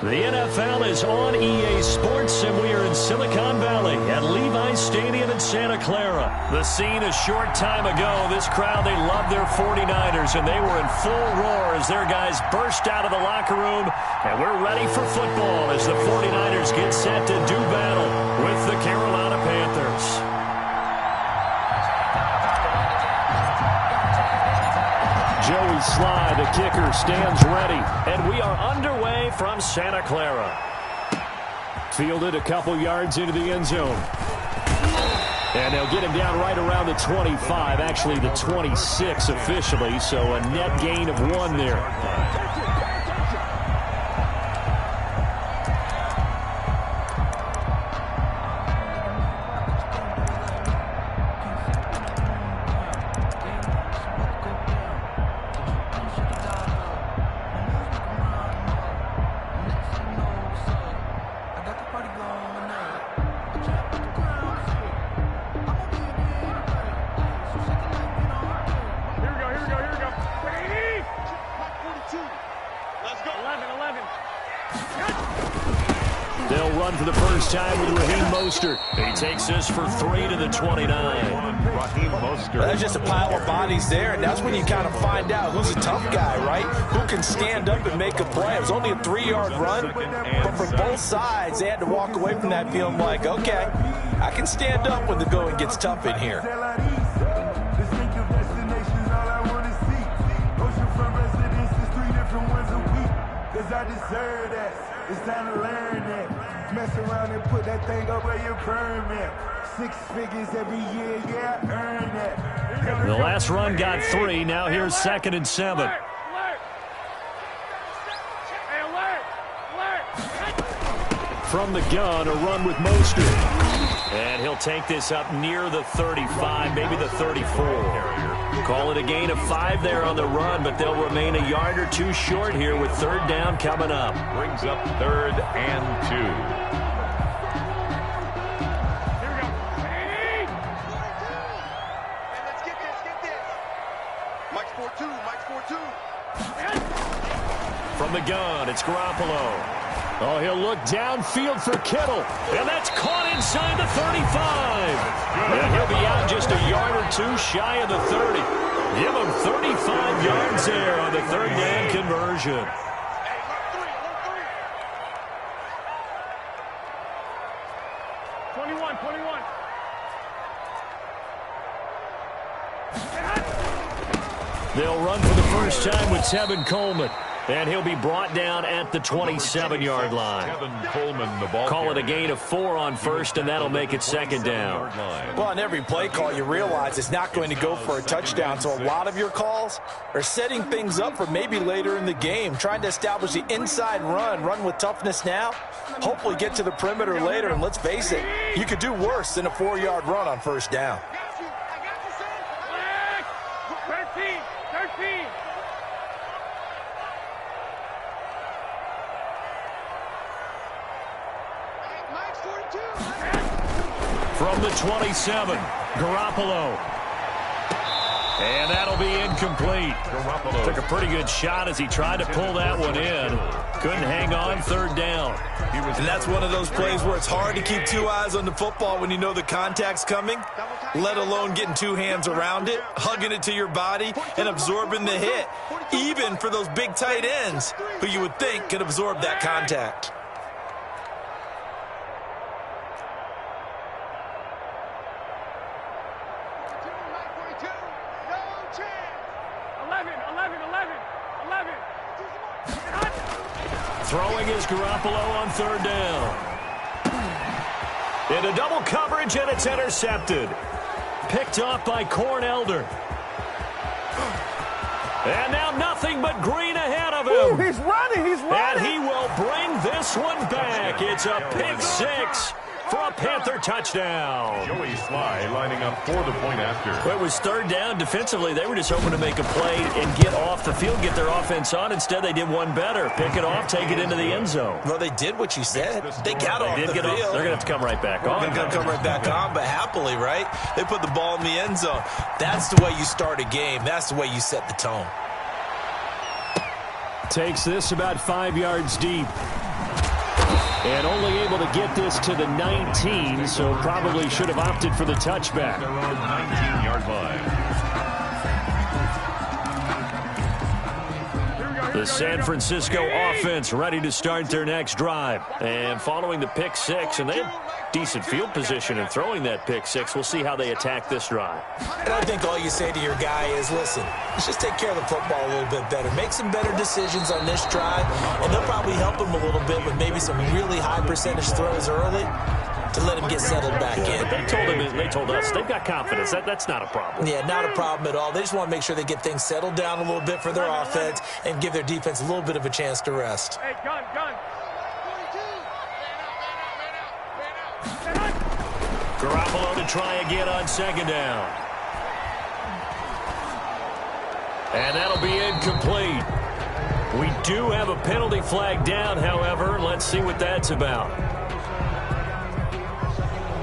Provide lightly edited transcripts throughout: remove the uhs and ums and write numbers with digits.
The NFL is on EA Sports, and we are in Silicon Valley at Levi's Stadium in Santa Clara. The scene a short time ago, this crowd, they love their 49ers, and they were in full roar as their guys burst out of the locker room, and we're ready for football as the 49ers get set to do battle with the Carolina Panthers. Joey Slye, the kicker, stands ready, and we are underway from Santa Clara. Fielded a couple yards into the end zone. And they'll get him down right around the 25, actually the 26 officially, so a net gain of 1 there. They'll run for the first time with Raheem Mostert. He takes this for 3 to the 29. That's just a pile of bodies there, and that's when you kind of find out who's a tough guy, right? Who can stand up and make a play. It was only a 3-yard run, but from both sides, they had to walk away from that feeling like, okay, I can stand up when the going gets tough in here. I deserve that. It's time to learn that. Mess around and put that thing up where your permit. 6 figures every year, yeah, I earn that. The last run got 3. Now here's 2nd and 7. From the gun, a run with Mostert. And he'll take this up near the 35, maybe the 34. Call it a gain of 5 there on the run, but they'll remain a yard or 2 short here with 3rd down coming up. Brings up 3rd and 2. Here we go. Hey, let's get this. Mike's 4-2. From the gun, it's Garoppolo. Oh, he'll look downfield for Kittle. And that's caught inside the 35. And he'll be out just a yard or 2 shy of the 30. Give him 35 yards there on the 3rd down conversion. They'll run for the first time with Tevin Coleman. And he'll be brought down at the 27-yard line. Tevin Coleman, the ball Call it a gain of 4 on first, and that'll make it 2nd down. Well, on every play call, you realize it's not going to go for a touchdown. So a lot of your calls are setting things up for maybe later in the game, trying to establish the inside run with toughness now, hopefully get to the perimeter later. And let's face it, you could do worse than a 4-yard run on 1st down. From the 27, Garoppolo. And that'll be incomplete. Garoppolo took a pretty good shot as he tried to pull that one in. Couldn't hang on, 3rd down. And that's one of those plays where it's hard to keep 2 eyes on the football when you know the contact's coming, let alone getting 2 hands around it, hugging it to your body, and absorbing the hit, even for those big tight ends who you would think could absorb that contact. Throwing is Garoppolo on 3rd down. Into double coverage, and it's intercepted. Picked off by Corn Elder. And now nothing but green ahead of him. Ooh, he's running. And he will bring this one back. It's a pick 6 for a Panther touchdown. Joey Slye lining up for the point after. Well, it was 3rd down. Defensively, they were just hoping to make a play and get off the field, get their offense on. Instead, they did one better. Pick it off, take it into the end zone. Well, they did what you said. They got off the field. They're going to have to come right back on. They're going to come right back on, but happily, right? They put the ball in the end zone. That's the way you start a game. That's the way you set the tone. Takes this about 5 yards deep. And only able to get this to the 19, so probably should have opted for the touchback. Their own 19-yard line. The San Francisco offense ready to start their next drive. And following the pick six, and they have decent field position in throwing that pick six. We'll see how they attack this drive. And I think all you say to your guy is, listen, let's just take care of the football a little bit better. Make some better decisions on this drive, and they'll probably help him a little bit with maybe some really high percentage throws early to let him get settled back in. They told us they've got confidence. That's not a problem. Yeah, not a problem at all. They just want to make sure they get things settled down a little bit for their offense and give their defense a little bit of a chance to rest. Hey, gun. Garoppolo to try again on second down. And that'll be incomplete. We do have a penalty flag down, however. Let's see what that's about.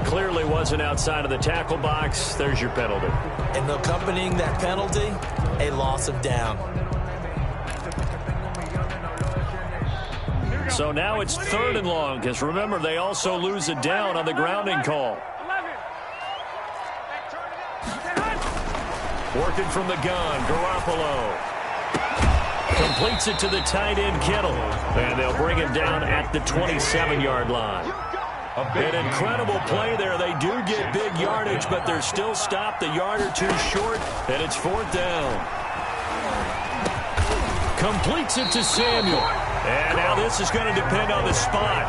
Clearly wasn't outside of the tackle box. There's your penalty. And accompanying that penalty, a loss of down. So now it's 3rd and long, because remember, they also lose a down on the grounding call. Working from the gun, Garoppolo. Completes it to the tight end, Kittle. And they'll bring him down at the 27-yard line. An incredible play there. They do get big yardage, but they're still stopped a yard or two short, and it's 4th down. Completes it to Samuel. And now this is going to depend on the spot.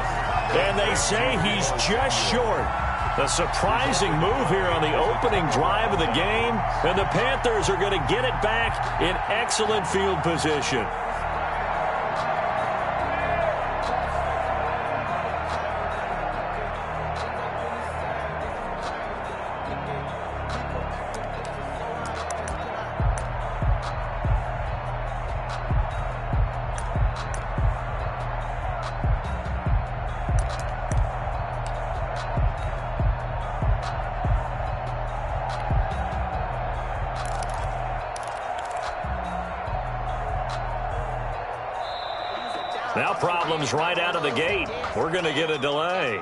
And they say he's just short. A surprising move here on the opening drive of the game, and the Panthers are going to get it back in excellent field position. Now problems right out of the gate. We're going to get a delay.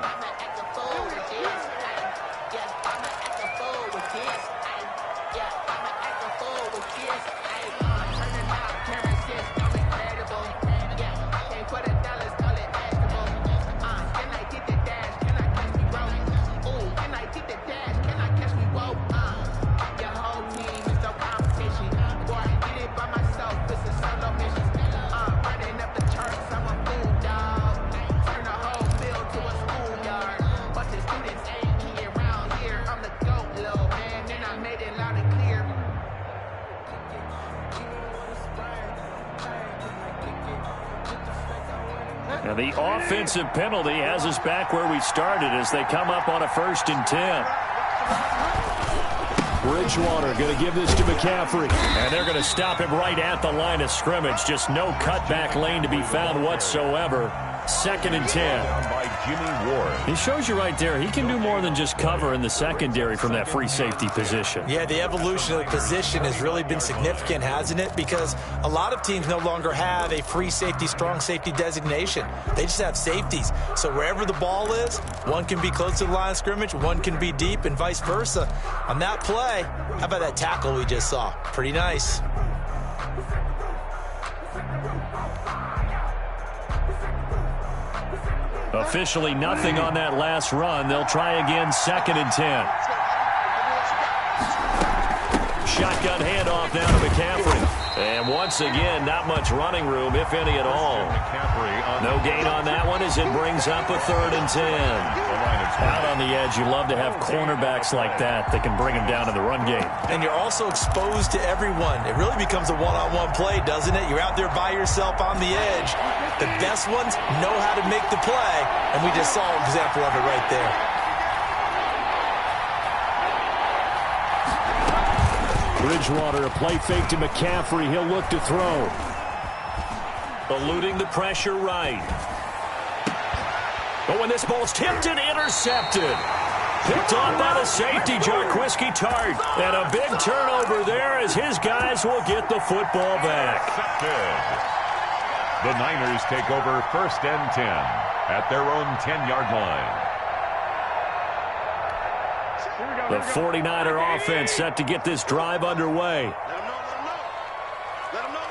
And the offensive penalty has us back where we started as they come up on a 1st and 10. Bridgewater going to give this to McCaffrey. And they're going to stop him right at the line of scrimmage. Just no cutback lane to be found whatsoever. 2nd and 10. By Jimmy Ward. He shows you right there, he can do more than just cover in the secondary from that free safety position. Yeah, the evolution of the position has really been significant, hasn't it? Because a lot of teams no longer have a free safety, strong safety designation. They just have safeties. So wherever the ball is, one can be close to the line of scrimmage, one can be deep, and vice versa. On that play, how about that tackle we just saw? Pretty nice. Officially nothing on that last run. They'll try again, 2nd and 10. Shotgun handoff now to McCaffrey. And once again, not much running room, if any at all. No gain on that one as it brings up a 3rd and 10. Out on the edge, you love to have cornerbacks like that can bring them down in the run game. And you're also exposed to everyone. It really becomes a one-on-one play, doesn't it? You're out there by yourself on the edge. The best ones know how to make the play, and we just saw an example of it right there. Bridgewater, a play fake to McCaffrey. He'll look to throw. Eluding the pressure right. But when this ball's tipped and intercepted. Picked off by the safety, Jarquiski Tart. And a big turnover there as his guys will get the football back. The Niners take over 1st and 10 at their own 10-yard line. The 49er offense set to get this drive underway. Let him know. Let him know.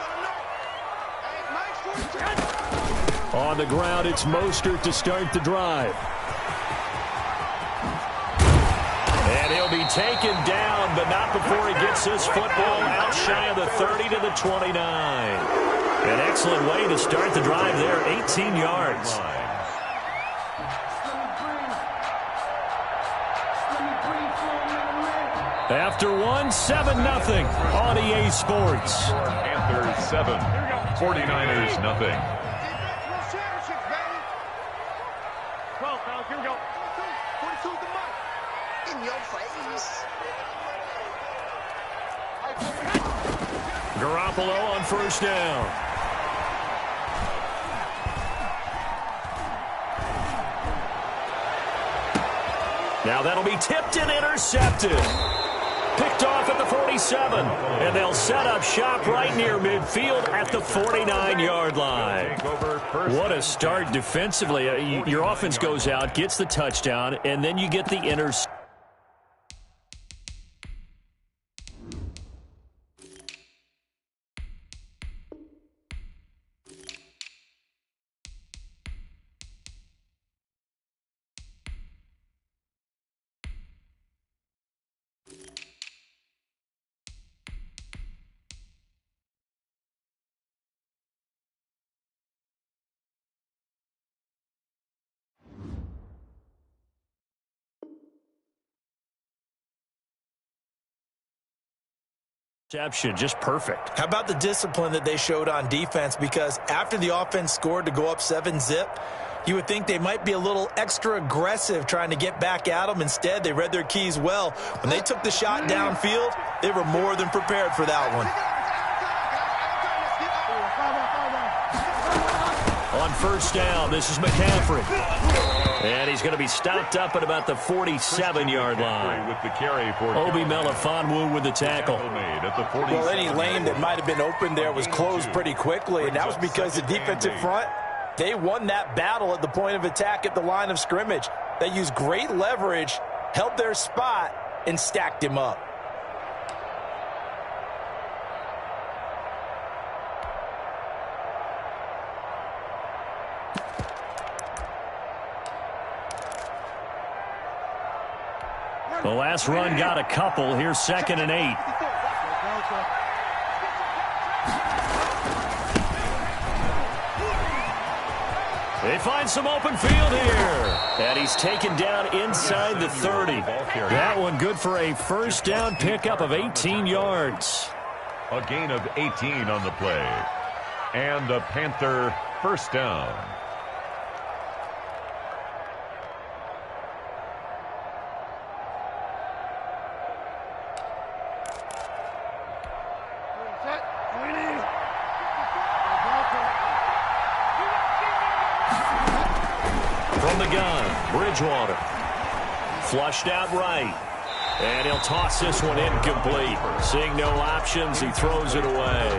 Hey, Mike's On the ground, it's Mostert to start the drive. And he'll be taken down, but not before he gets this football out shy of the 30 to the 29. An excellent way to start the drive there, 18 yards. After one, 7-0 on EA Sports. Panthers 7, 49ers nothing. Defense championships, baby. 12, fellas, here we go. 42 the mark. In your face. Garoppolo on first down. Now that'll be tipped and intercepted. Picked off at the 47. And they'll set up shop right near midfield at the 49-yard line. What a start defensively. Your offense goes out, gets the touchdown, and then you get the interception. Just perfect. How about the discipline that they showed on defense? Because after the offense scored to go up 7-zip, you would think they might be a little extra aggressive trying to get back at them. Instead, they read their keys well. When they took the shot downfield, they were more than prepared for that one. On first down, this is McCaffrey. And he's going to be stopped up at about the 47-yard line. With the carry for Obi Melifonwu with the tackle. Well, any lane that might have been open there was closed pretty quickly, and that was because the defensive front, they won that battle at the point of attack at the line of scrimmage. They used great leverage, held their spot, and stacked him up. The last run got a couple. Here's 2nd and 8. They find some open field here. And he's taken down inside the 30. That one good for a first down pickup of 18 yards. A gain of 18 on the play. And a Panther first down. Bridgewater. Flushed out right. And he'll toss this one incomplete. Seeing no options, he throws it away.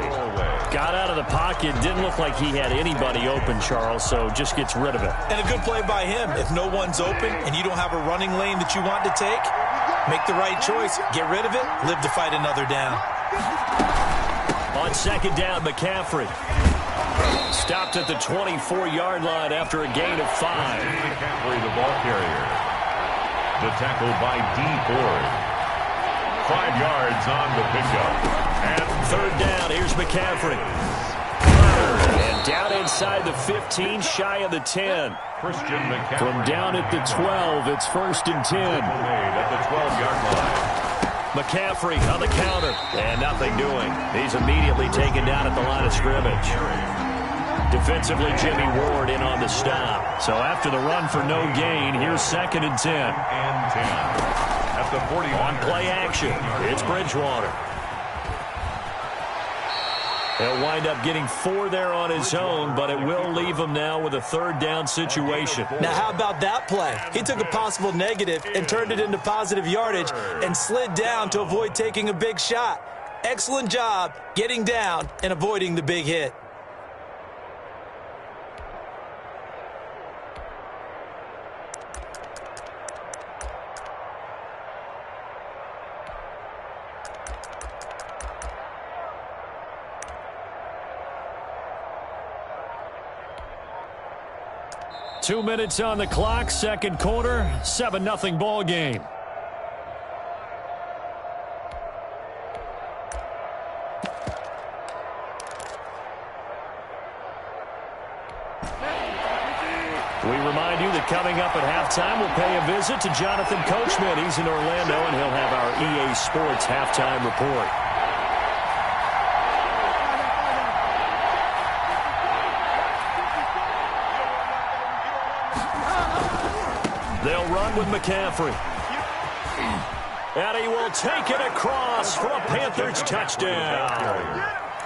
Got out of the pocket. Didn't look like he had anybody open, Charles, so just gets rid of it. And a good play by him. If no one's open and you don't have a running lane that you want to take, make the right choice. Get rid of it. Live to fight another down. On 2nd down, McCaffrey. Stopped at the 24-yard line after a gain of 5. McCaffrey, the ball carrier. The tackle by D. Ford. 5 yards on the pickup. And 3rd down, here's McCaffrey. And down inside the 15, shy of the 10. Christian McCaffrey. From down at the 12, it's 1st and 10. Made at the 12-yard line. McCaffrey on the counter, and nothing doing. He's immediately taken down at the line of scrimmage. Defensively, Jimmy Ward in on the stop. So after the run for no gain, here's 2nd and 10. And 10. At the 40. On play action, it's Bridgewater. He'll wind up getting 4 there on his own, but it will leave him now with a 3rd down situation. Now, how about that play? He took a possible negative and turned it into positive yardage and slid down to avoid taking a big shot. Excellent job getting down and avoiding the big hit. 2 minutes on the clock, second quarter, 7-0 ball game. We remind you that coming up at halftime, we'll pay a visit to Jonathan Coachman. He's in Orlando, and he'll have our EA Sports halftime report. They'll run with McCaffrey. And he will take it across for a Panthers touchdown.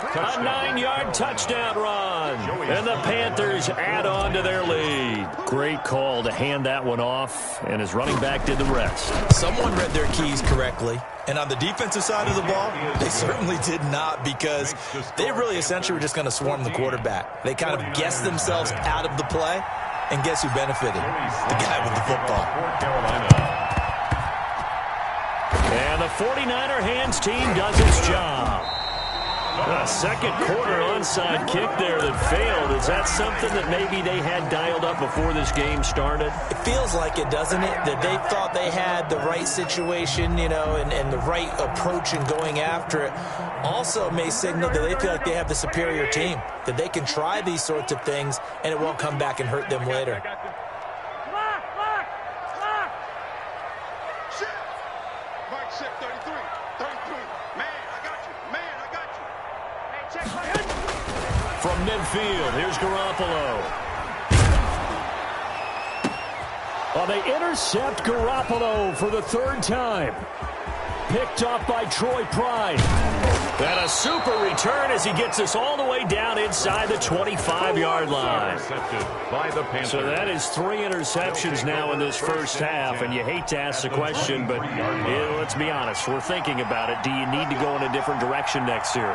A 9-yard touchdown run. And the Panthers add on to their lead. Great call to hand that one off, and his running back did the rest. Someone read their keys correctly. And on the defensive side of the ball, they certainly did not, because they really essentially were just going to swarm the quarterback. They kind of guessed themselves out of the play. And guess who benefited? The guy with the football. And the 49er hands team does its job. A second quarter onside kick there that failed. Is that something that maybe they had dialed up before this game started? It feels like it, doesn't it? That they thought they had the right situation, you know, and the right approach in going after it. Also may signal that they feel like they have the superior team, that they can try these sorts of things and it won't come back and hurt them later. Mike check 33. 33. Man, I got you. Man, I got you. Hey, check my head. From midfield, here's Garoppolo. Well, they intercept Garoppolo for the third time. Picked off by Troy Pride. And a super return as he gets us all the way down inside the 25-yard line. So that is 3 interceptions now in this first half, and you hate to ask the question, but let's be honest, we're thinking about it. Do you need to go in a different direction next series?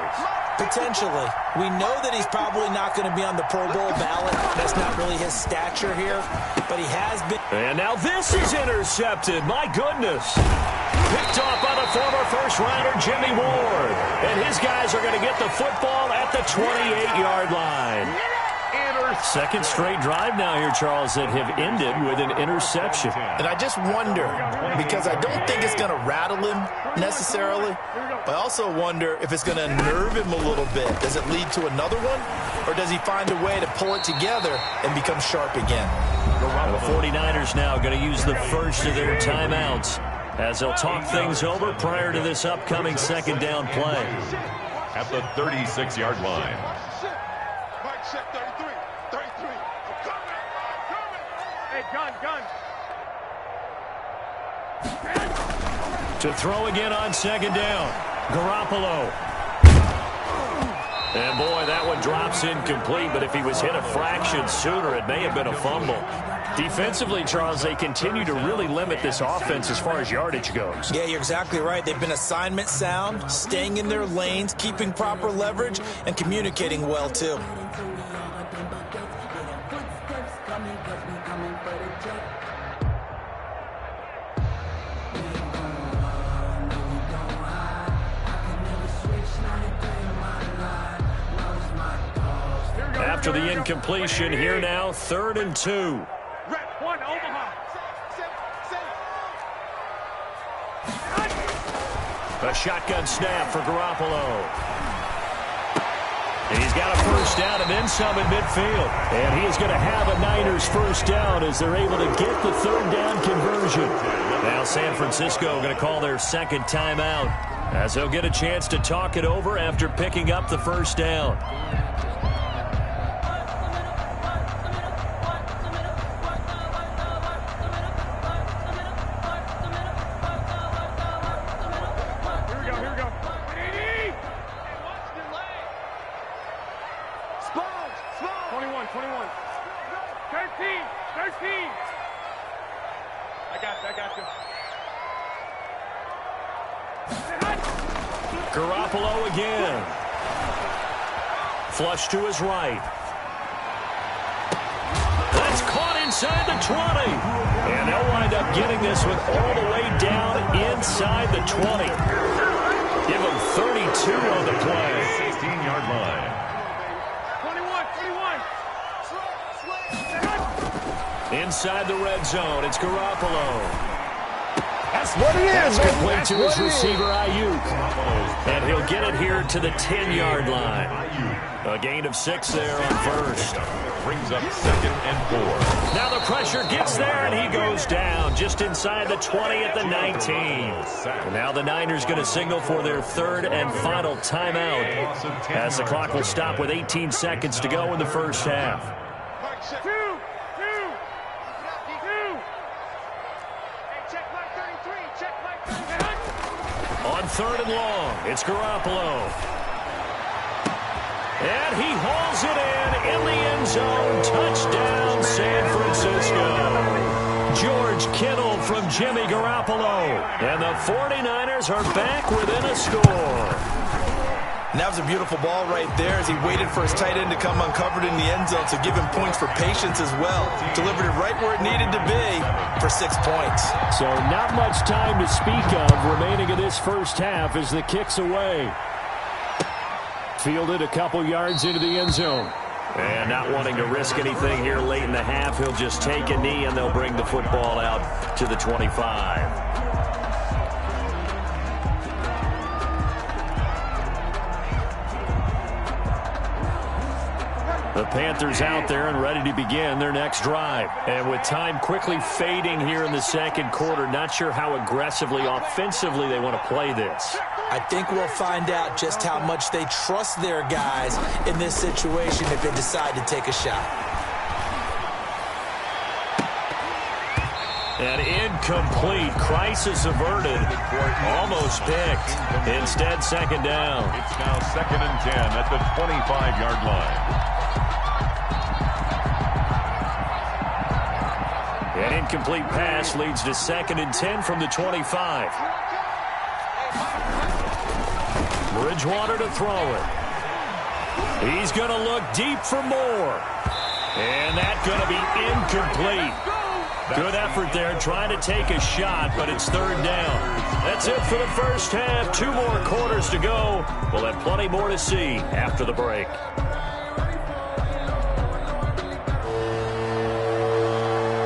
Potentially. We know that he's probably not going to be on the Pro Bowl ballot. That's not really his stature here, but he has been. And now this is intercepted. My goodness. Picked off by the former first-rounder Jimmy Ward. And his guys are going to get the football at the 28-yard line. Second straight drive now here, Charles, that have ended with an interception. And I just wonder, because I don't think it's going to rattle him necessarily, but I also wonder if it's going to nerve him a little bit. Does it lead to another one, or does he find a way to pull it together and become sharp again? The 49ers now going to use the first of their timeouts as they'll talk things over prior to this upcoming second down play. At the 36-yard line. Mike check 33. 33. I'm coming. Hey, gun. To throw again on second down. Garoppolo. And boy, that one drops incomplete, but if he was hit a fraction sooner, it may have been a fumble. Defensively, Charles, they continue to really limit this offense as far as yardage goes. Yeah, you're exactly right. They've been assignment sound, staying in their lanes, keeping proper leverage, and communicating well, too. After the incompletion, here now, 3rd and 2. Rep 1, Omaha. A shotgun snap for Garoppolo. And he's got a first down and then some in midfield. And he is going to have a Niners first down as they're able to get the 3rd down conversion. Now San Francisco going to call their second timeout as they'll get a chance to talk it over after picking up the first down. Here we go. 21. 13. I got you. Garoppolo again. Flush to his right. That's caught inside the 20. And they'll wind up getting this one all the way down inside the 20. Give them 32 on the play. 16-yard line. 21. Inside the red zone, it's Garoppolo. That's what it is. That's complete to his receiver, Ayuk. And he'll get it here to the 10-yard line. A gain of 6 there on first. Brings up 2nd and 4. Now the pressure gets there, and he goes down just inside the 20 at the 19. And now the Niners going to signal for their 3rd and final timeout as the clock will stop with 18 seconds to go in the first half. On 3rd and long, it's Garoppolo. And he hauls it in the end zone. Touchdown, San Francisco. George Kittle from Jimmy Garoppolo. And the 49ers are back within a score. And that was a beautiful ball right there as he waited for his tight end to come uncovered in the end zone, so give him points for patience as well. Delivered it right where it needed to be for 6 points. So not much time to speak of remaining in this first half as the kick's away. Fielded a couple yards into the end zone. And not wanting to risk anything here late in the half, he'll just take a knee and they'll bring the football out to the 25. The Panthers out there and ready to begin their next drive. And with time quickly fading here in the second quarter, not sure how aggressively, offensively they want to play this. I think we'll find out just how much they trust their guys in this situation if they decide to take a shot. An incomplete. Crisis averted. Almost picked. Instead, 2nd down. It's now 2nd and 10 at the 25-yard line. An incomplete pass leads to 2nd and 10 from the 25. Bridgewater to throw it. He's going to look deep for more. And that's going to be incomplete. Good effort there trying to take a shot, but it's 3rd down. That's it for the first half. 2 more quarters to go. We'll have plenty more to see after the break.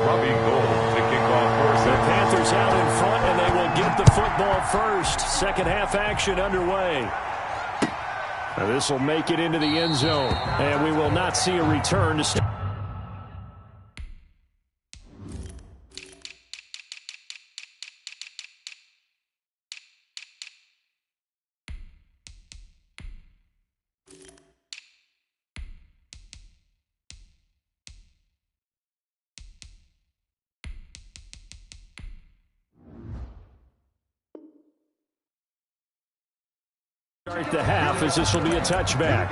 Robbie Gould to kick off first. The Panthers out in front, and they will get the football first. Second half action underway. Now this will make it into the end zone, and we will not see a return to start. Start the half as this will be a touchback.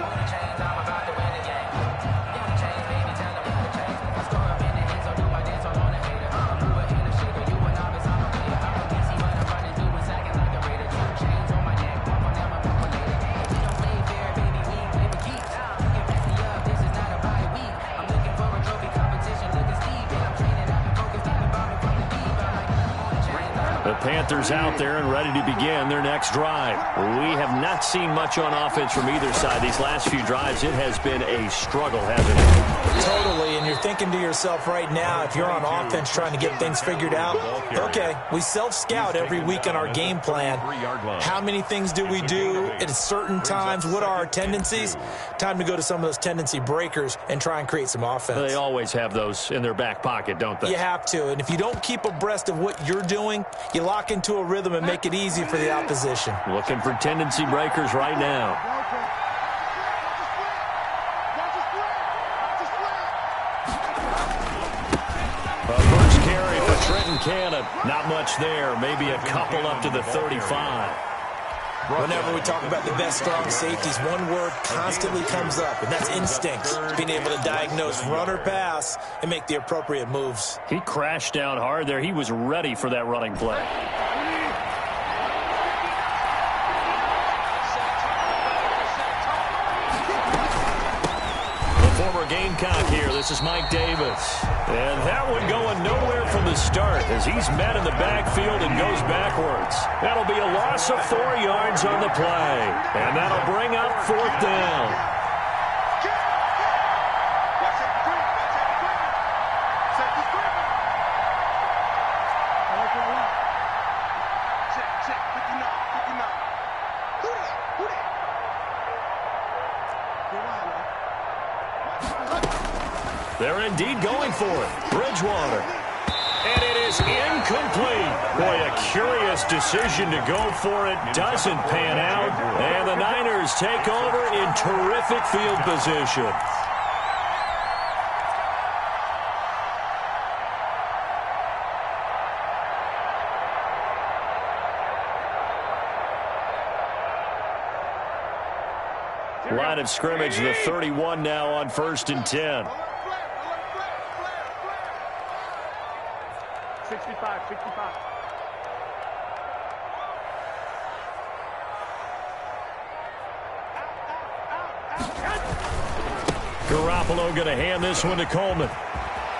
Panthers out there and ready to begin their next drive. We have not seen much on offense from either side. These last few drives, it has been a struggle, hasn't it? Totally, and you're thinking to yourself right now, if you're on offense trying to get things figured out, okay, we self-scout every week on our game plan. How many things do we do at certain times? What are our tendencies? Time to go to some of those tendency breakers and try and create some offense. They always have those in their back pocket, don't they? You have to, and if you don't keep abreast of what you're doing, you lock into a rhythm and make it easy for the opposition. Looking for tendency breakers right now. First carry for Trenton Cannon. Not much there. Maybe a couple up to the 35. Whenever we talk about the best strong safeties, one word constantly comes up, and that's instincts. Being able to diagnose run or pass and make the appropriate moves. He crashed down hard there. He was ready for that running play. Former Gamecock here. This is Mike Davis. And that one going nowhere from the start as he's met in the backfield and goes backwards. That'll be a loss of 4 yards on the play. And that'll bring up 4th down. They're indeed going for it. Bridgewater. And it is incomplete. Boy, a curious decision to go for it. Doesn't pan out. And the Niners take over in terrific field position. Line of scrimmage, the 31 now on 1st and 10. 65. Garoppolo going to hand this one to Coleman.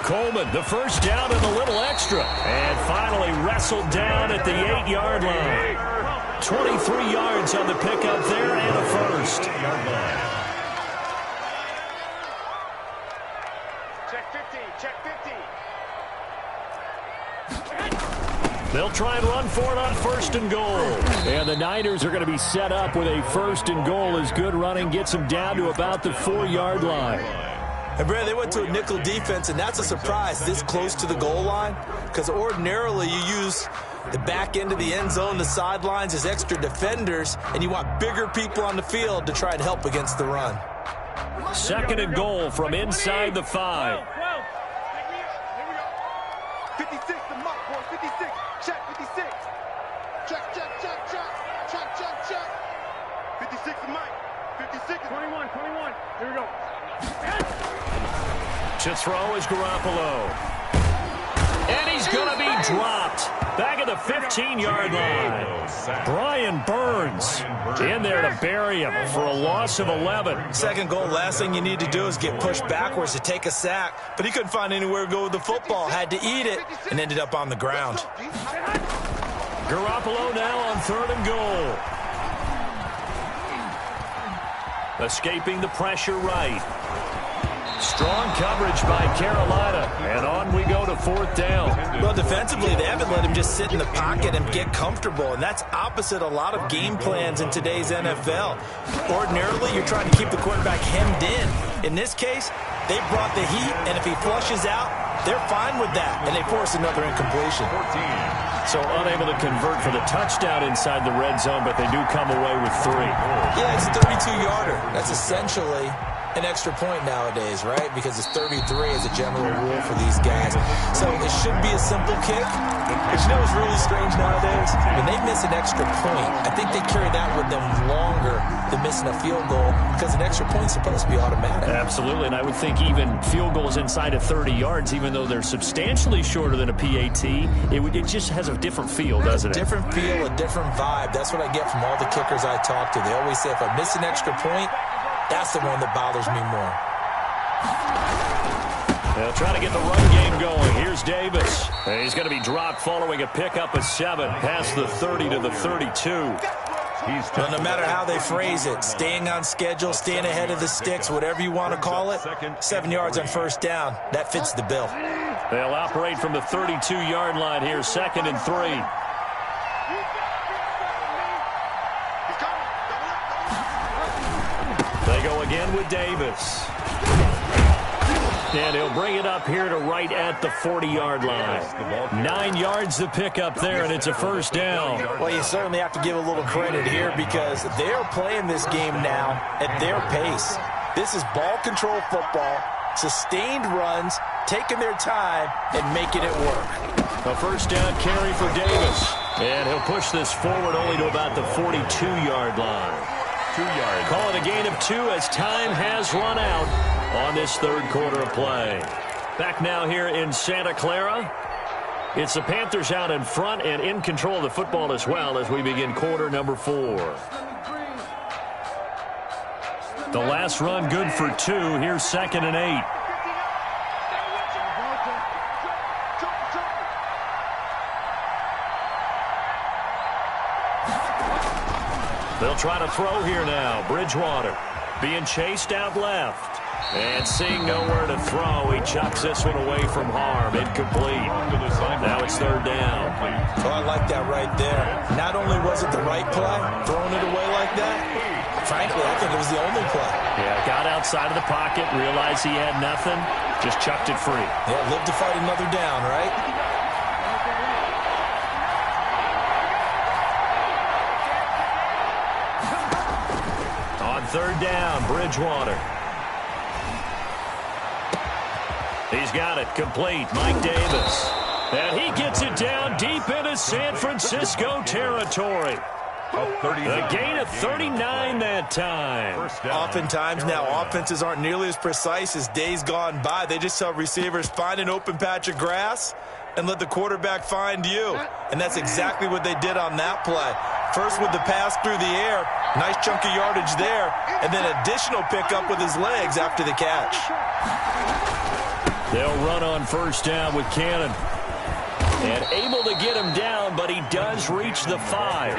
Coleman, the first down and a little extra. And finally wrestled down at the 8-yard line. 23 yards on the pickup there and a first. Check 50. They'll try and run for it on 1st and goal. And the Niners are going to be set up with a 1st and goal as good running gets them down to about the 4-yard line. And, Brad, they went to a nickel defense, and that's a surprise this close to the goal line, because ordinarily you use the back end of the end zone, the sidelines as extra defenders, and you want bigger people on the field to try and help against the run. 2nd and goal from inside the 5. 56, the mark, boy. 56. Check 56. Check. 56 the mic. 56. 21. Here we go. To throw is Garoppolo. And he's going to be dropped. Back at the 15-yard line. Brian Burns in there to bury him for a loss of 11. 2nd goal, last thing you need to do is get pushed backwards to take a sack. But he couldn't find anywhere to go with the football. Had to eat it and ended up on the ground. Garoppolo now on 3rd and goal. Escaping the pressure right. Strong coverage by Carolina. And on we go to 4th down. Well, defensively, they haven't let him just sit in the pocket and get comfortable, and that's opposite a lot of game plans in today's NFL. Ordinarily, you're trying to keep the quarterback hemmed in. In this case, they brought the heat, and if he flushes out, they're fine with that, and they force another incompletion. So unable to convert for the touchdown inside the red zone, but they do come away with 3. Yeah, it's a 32-yarder. That's essentially an extra point nowadays, right? Because it's 33 as a general rule for these guys. So it should be a simple kick. But you know what's really strange nowadays? When they miss an extra point, I think they carry that with them longer than missing a field goal because an extra point is supposed to be automatic. Absolutely, and I would think even field goals inside of 30 yards, even though they're substantially shorter than a PAT, it just has a different feel, doesn't it? Different feel, a different vibe. That's what I get from all the kickers I talk to. They always say if I miss an extra point, that's the one that bothers me more. They'll try to get the run game going. Here's Davis. And he's going to be dropped following a pickup of 7 past the 30 to the 32. Well, no matter how they phrase it, staying on schedule, staying ahead of the sticks, whatever you want to call it, 7 yards on 1st down, that fits the bill. They'll operate from the 32-yard line here, 2nd and 3. They go again with Davis. And he'll bring it up here to right at the 40-yard line. 9 yards to pick up there, and it's a 1st down. Well, you certainly have to give a little credit here because they're playing this game now at their pace. This is ball control football, sustained runs, taking their time, and making it work. A 1st down carry for Davis. And he'll push this forward only to about the 42-yard line. 2 yards. Call it a gain of 2 as time has run out on this 3rd quarter of play. Back now here in Santa Clara. It's the Panthers out in front and in control of the football as well as we begin quarter number 4. The last run good for 2. Here's 2nd and 8. They'll try to throw here now. Bridgewater being chased out left. And seeing nowhere to throw, he chucks this one away from harm. Incomplete. Now it's 3rd down. Oh, I like that right there. Not only was it the right play, throwing it away like that, frankly, I think it was the only play. Yeah, got outside of the pocket, realized he had nothing, just chucked it free. Yeah, live to fight another down, right? On third down, Bridgewater. He's got it complete. Mike Davis. And he gets it down deep into San Francisco territory. A gain of 39 that time. Oftentimes now, offenses aren't nearly as precise as days gone by. They just tell receivers, find an open patch of grass and let the quarterback find you. And that's exactly what they did on that play. First with the pass through the air, nice chunk of yardage there, and then additional pickup with his legs after the catch. They'll run on first down with Cannon. And able to get him down, but he does reach the 5.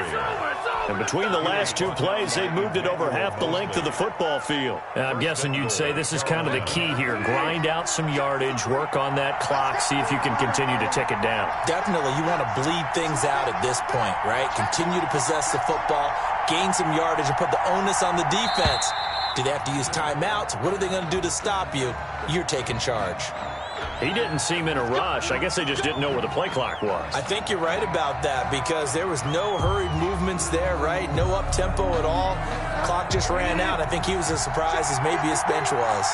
And between the last two plays, they've moved it over half the length of the football field. And I'm guessing you'd say this is kind of the key here. Grind out some yardage, work on that clock, see if you can continue to tick it down. Definitely, you want to bleed things out at this point, right? Continue to possess the football, gain some yardage, and put the onus on the defense. Do they have to use timeouts? What are they going to do to stop you? You're taking charge. He didn't seem in a rush. I guess they just didn't know where the play clock was. I think you're right about that because there was no hurried movements there, right? No up-tempo at all. Clock just ran out. I think he was as surprised as maybe his bench was.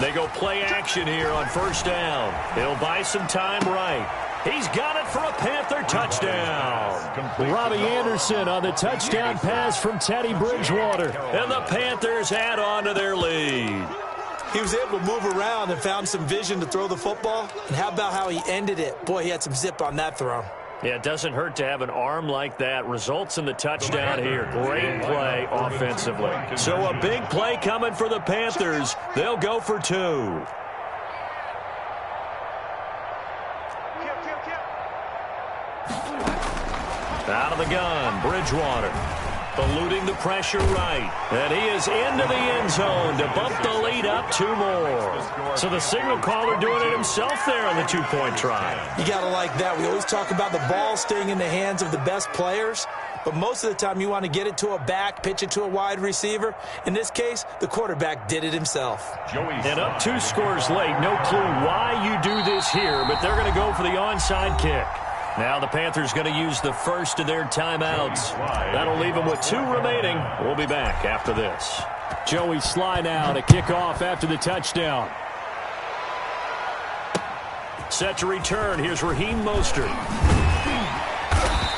They go play action here on first down. He'll buy some time right. He's got it for a Panther touchdown. Robbie Anderson on the touchdown pass from Teddy Bridgewater. And the Panthers add on to their lead. He was able to move around and found some vision to throw the football. And how about how he ended it? Boy, he had some zip on that throw. Yeah, it doesn't hurt to have an arm like that. Results in the touchdown here. Great play offensively. So a big play coming for the Panthers. They'll go for 2. Out of the gun, Bridgewater. Eluding the pressure right. And he is into the end zone to bump the lead up 2 more. So the signal caller doing it himself there on the 2-point try. You got to like that. We always talk about the ball staying in the hands of the best players. But most of the time you want to get it to a back, pitch it to a wide receiver. In this case, the quarterback did it himself. And up 2 scores late. No clue why you do this here, but they're going to go for the onside kick. Now the Panthers going to use the first of their timeouts. That'll leave them with 2 remaining. We'll be back after this. Joey Sly now to kick off after the touchdown. Set to return. Here's Raheem Mostert.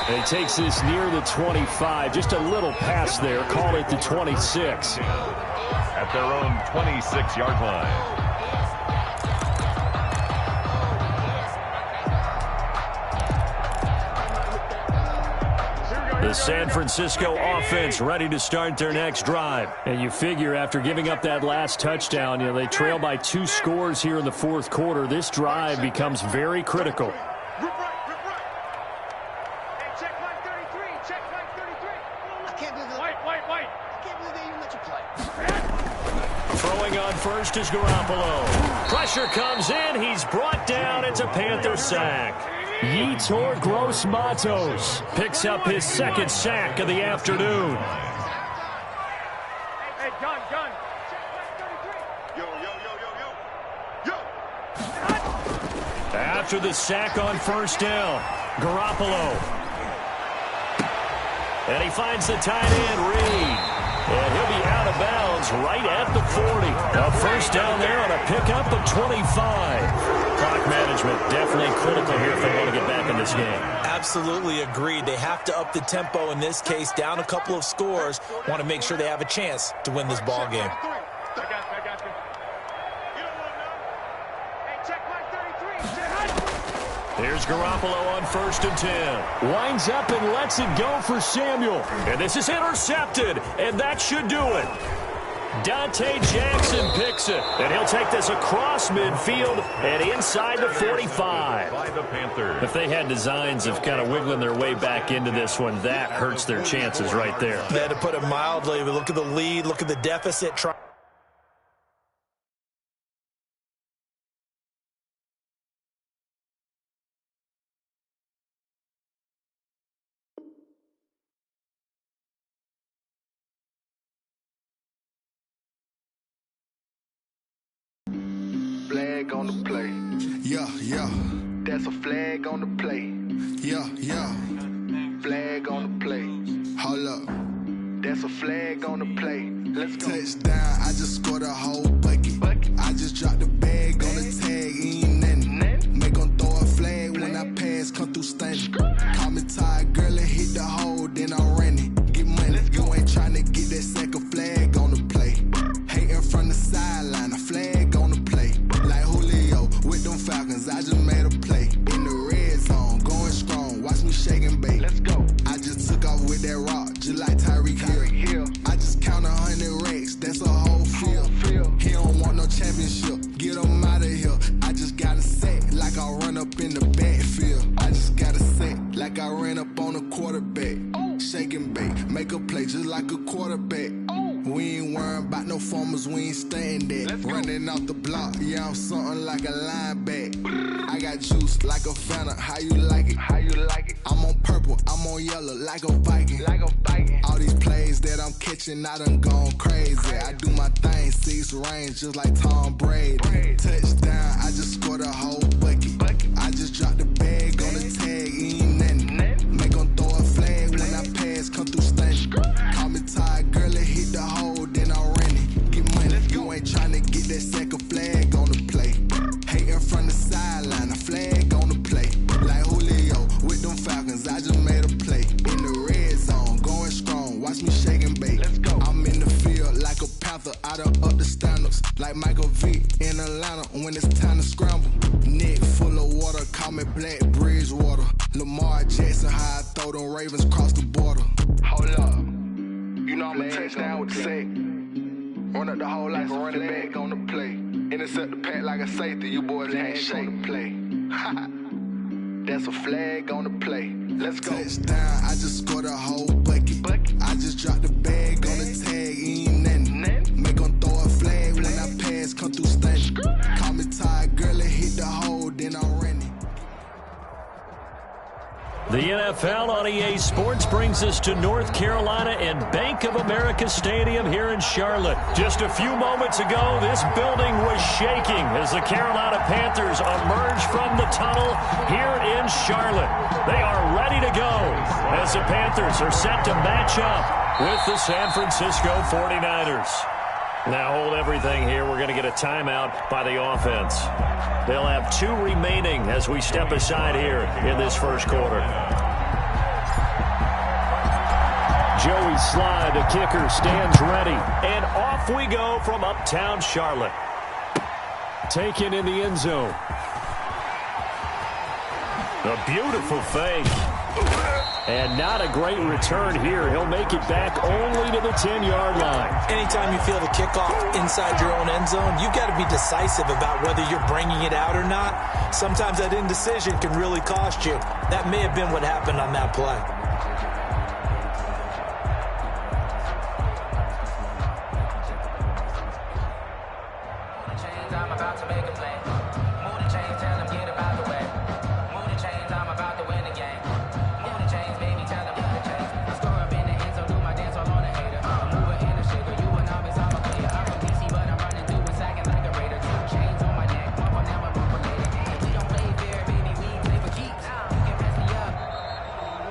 And he takes this near the 25. Just a little pass there. Call it the 26. At their own 26-yard line. The San Francisco offense ready to start their next drive. And you figure after giving up that last touchdown, they trail by 2 scores here in the 4th quarter. This drive becomes very critical. Throwing on first is Garoppolo. Pressure comes in. He's brought down. It's a Panther sack. Yetur Gross-Matos picks up his 2nd sack of the afternoon. Hey, gun. Yo. After the sack on first down, Garoppolo. And he finds the tight end, Reed. And he'll be out of bounds right at the 40. A first down there on a pickup of 25. Clock management definitely critical here if they want to get back in this game. Absolutely agreed. They have to up the tempo in this case, down a couple of scores. Want to make sure they have a chance to win this ball game. I got you. You don't want to know? Hey, check my 33. Here's Garoppolo on 1st and 10. Winds up and lets it go for Samuel. And this is intercepted, and that should do it. Dante Jackson picks it, and he'll take this across midfield and inside the 45. By the Panthers. If they had designs of kind of wiggling their way back into this one, that hurts their chances right there. They had to put it mildly, but look at the lead, look at the deficit. flag on the play. Yeah, yeah. That's a flag on the play. Yeah, yeah. Flag on the play. Hold up. That's a flag on the play. Let's go. Touchdown, I just scored a whole bucket. I just dropped the bag on the tag, ain't nothing. Make them throw a flag when I pass, come through stunning. Call me tired, girl, and hit the hole, then I ran it. Get money, you ain't tryna get that second flag on the play. Hating from the sideline, a flag on the play. Like Julio with them Falcons, I just made a play. In the red zone, going strong, watch me shake and bake. Let's go. I just took off with that rock, just like Tyreek Hill. I just count 100 racks, that's a whole field. He don't want no championship, get him out of here. I just got a set, like I run up in the backfield. I just got a set, like I ran up on a quarterback. Shake and bake, make a play just like a quarterback. We ain't worrying about no formers, we ain't staying there. Running off the block, yeah, I'm something like a linebacker. I got juice like a Fanta, how you like it? How you like it? I'm on purple, I'm on yellow, like a Viking. Like a Viking. All these plays that I'm catching, I done gone crazy. I do my thing, 6 range, just like Tom Brady. Touchdown, I just scored a whole bucket. I just dropped the bag on the tag, ain't nothing. Make them throw a flag when I pass, come through stunning. Call me tired, girl, and hit the hole, then I ran it. Get money, you ain't tryna get that second flag on the play. Hating from the sideline, a flag on the play. Like Julio with them Falcons, I just made a play. In the red zone, going strong, watch me shake and bake. I'm in the field like a Panther, I done up the standards. Like Michael Vick in Atlanta when it's time to scramble. Neck full of water, call me Black Bridgewater. Lamar Jackson, how I throw them Ravens across the border. Hold up. You know I'm a touchdown with the sack. Run up the hole like a running back on the play. Intercept the pack like a safety. You boys ain't shake the play. That's a flag on the play. Let's go. Touchdown, I just scored a whole bucket. I just dropped the bag on the tag, ain't nothing. Make them throw a flag when I pass, come through stunning. Call me tired, girl, and hit the hole, then I ran it. The NFL on EA Sports brings us to North Carolina and Bank of America Stadium here in Charlotte. Just a few moments ago, this building was shaking as the Carolina Panthers emerge from the tunnel here in Charlotte. They are ready to go as the Panthers are set to match up with the San Francisco 49ers. Now hold everything here. We're going to get a timeout by the offense. They'll have 2 remaining as we step aside here in this first quarter. Joey Slye, the kicker, stands ready. And off we go from uptown Charlotte. Taken in the end zone. A beautiful fake. And not a great return here. He'll make it back only to the 10-yard line. Anytime you feel the kickoff inside your own end zone, you've got to be decisive about whether you're bringing it out or not. Sometimes that indecision can really cost you. That may have been what happened on that play.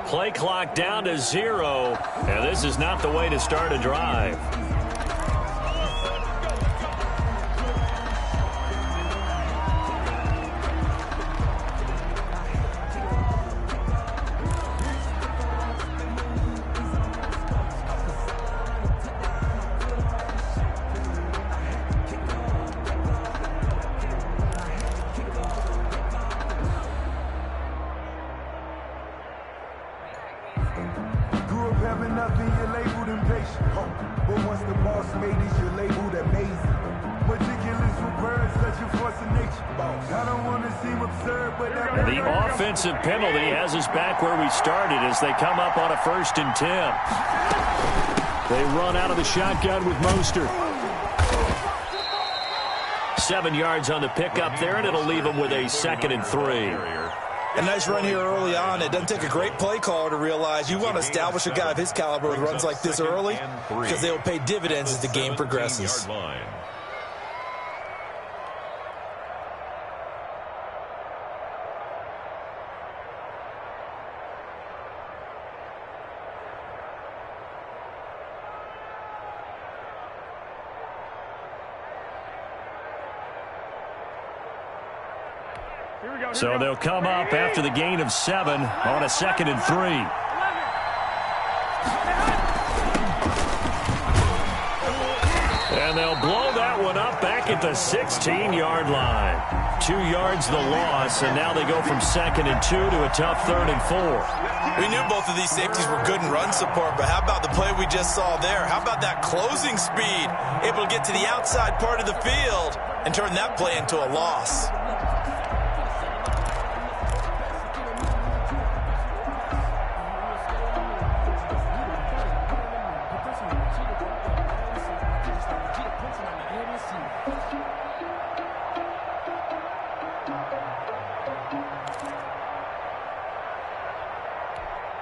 Play clock down to 0, and this is not the way to start a drive. The offensive penalty has us back where we started as they come up on a 1st and 10. They run out of the shotgun with Mostert. 7 yards on the pickup there, and it'll leave them with a 2nd and 3. A nice run here early on. It doesn't take a great play caller to realize you want to establish a guy of his caliber with runs like this early because they will pay dividends as the game progresses. So they'll come up after the gain of 7 on a 2nd and 3. And they'll blow that one up back at the 16-yard line. 2 yards the loss, and now they go from 2nd and 2 to a tough 3rd and 4. We knew both of these safeties were good in run support, but how about the play we just saw there? How about that closing speed? Able to get to the outside part of the field and turn that play into a loss.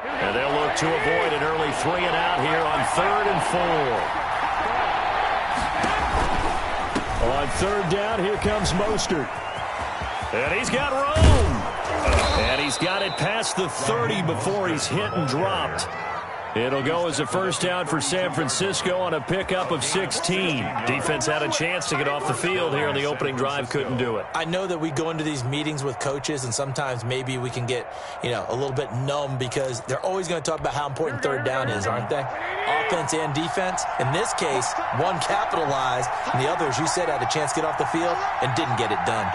And they'll look to avoid an early 3 and out here on 3rd and 4. On 3rd down, here comes Mostert. And he's got room. And he's got it past the 30 before he's hit and dropped. It'll go as a 1st down for San Francisco on a pickup of 16. Defense had a chance to get off the field here on the opening drive, couldn't do it. I know that we go into these meetings with coaches, and sometimes maybe we can get, a little bit numb because they're always going to talk about how important 3rd down is, aren't they? Offense and defense. In this case, one capitalized, and the other, as you said, had a chance to get off the field and didn't get it done.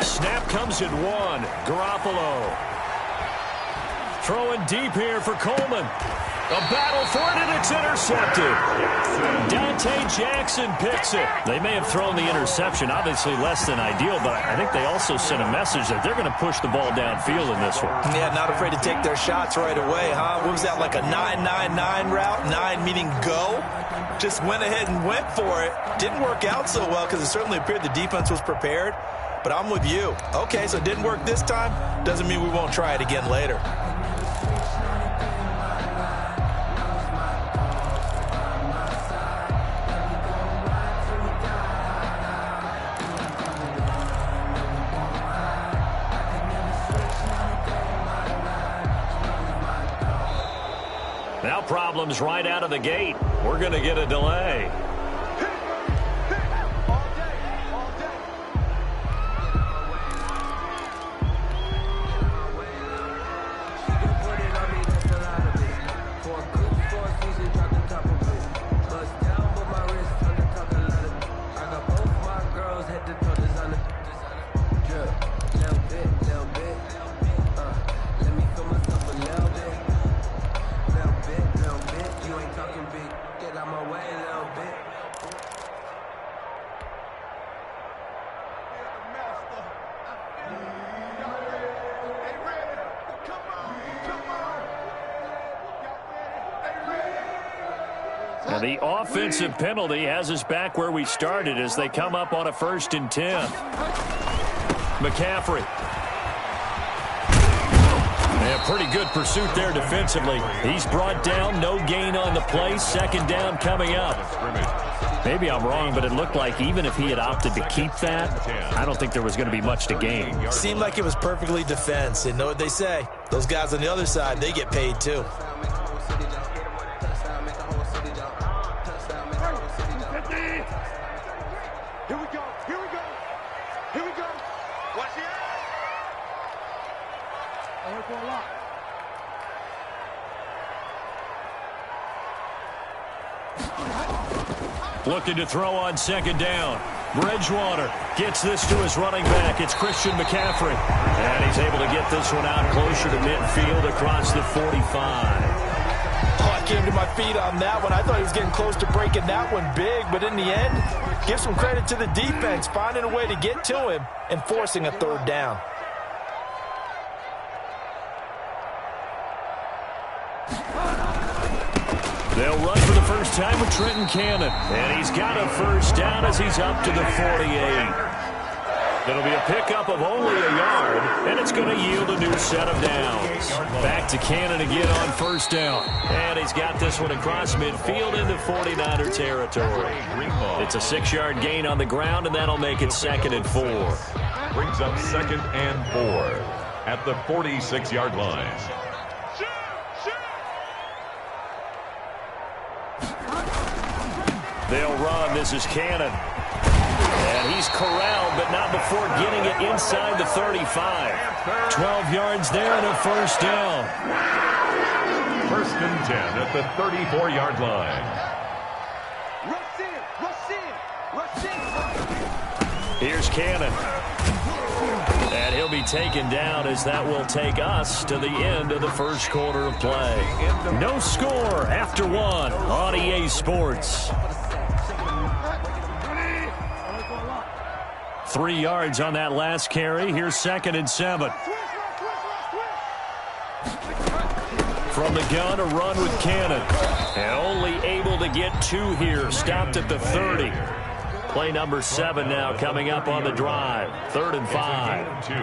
Snap comes at 1. Garoppolo. Throwing deep here for Coleman. A battle for it, and it's intercepted. Dante Jackson picks it. They may have thrown the interception, obviously less than ideal, but I think they also sent a message that they're going to push the ball downfield in this one. Yeah, not afraid to take their shots right away, huh? What was that, like a 9-9-9 route? 9 meaning go? Just went ahead and went for it. Didn't work out so well because it certainly appeared the defense was prepared. But I'm with you. Okay, so it didn't work this time. Doesn't mean we won't try it again later. Now problems right out of the gate. We're going to get a delay. And the offensive penalty has us back where we started as they come up on a 1st and 10. McCaffrey. And a pretty good pursuit there defensively. He's brought down, no gain on the play. 2nd down coming up. Maybe I'm wrong, but it looked like even if he had opted to keep that, I don't think there was going to be much to gain. Seemed like it was perfectly defense. And know what they say? Those guys on the other side, they get paid too. Looking to throw on 2nd down. Bridgewater gets this to his running back. It's Christian McCaffrey. And he's able to get this one out closer to midfield across the 45. Oh, I came to my feet on that one. I thought he was getting close to breaking that one big, but in the end, give some credit to the defense, finding a way to get to him and forcing a 3rd down. They'll run for the first time with Trenton Cannon. And he's got a 1st down as he's up to the 48. It'll be a pickup of only a yard, and it's going to yield a new set of downs. Back to Cannon again on first down. And he's got this one across midfield into 49er territory. It's a 6-yard gain on the ground, and that'll make it 2nd and 4. Brings up 2nd and 4 at the 46-yard line. They'll run. This is Cannon. And he's corralled, but not before getting it inside the 35. 12 yards there and a first down. 1st and 10 at the 34-yard line. Here's Cannon. And he'll be taken down as that will take us to the end of the first quarter of play. No score after 1 on EA Sports. 3 yards on that last carry. Here's 2nd and 7. From the gun, a run with Cannon. And only able to get 2 here. Stopped at the 30. Play number 7 now coming up on the drive. 3rd and 5. 2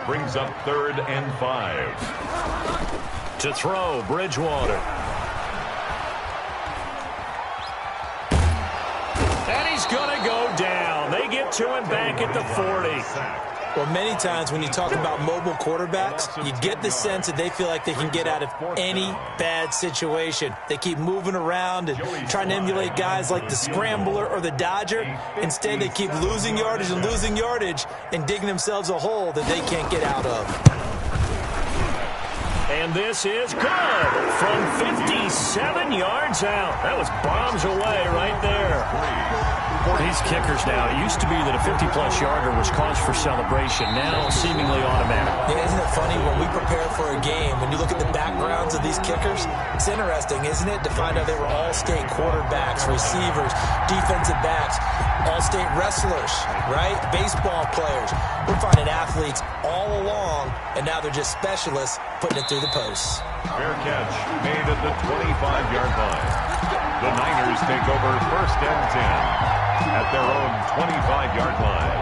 brings up 3rd and 5. To throw, Bridgewater. And he's going to go down. They get to him back at the 40. Well, many times when you talk about mobile quarterbacks, you get the sense that they feel like they can get out of any bad situation. They keep moving around and trying to emulate guys like the Scrambler or the Dodger. Instead, they keep losing yardage and digging themselves a hole that they can't get out of. And this is good from 57 yards out. That was bombs away right there. These kickers now, it used to be that a 50-plus yarder was cause for celebration. Now seemingly automatic. Yeah, isn't it funny when we prepare for a game, when you look at the backgrounds of these kickers, it's interesting, isn't it, to find out they were all-state quarterbacks, receivers, defensive backs, all-state wrestlers, right? Baseball players. We're finding athletes all along, and now they're just specialists putting it through the posts. Fair catch made at the 25-yard line. The Niners take over 1st and 10 at their own 25-yard line.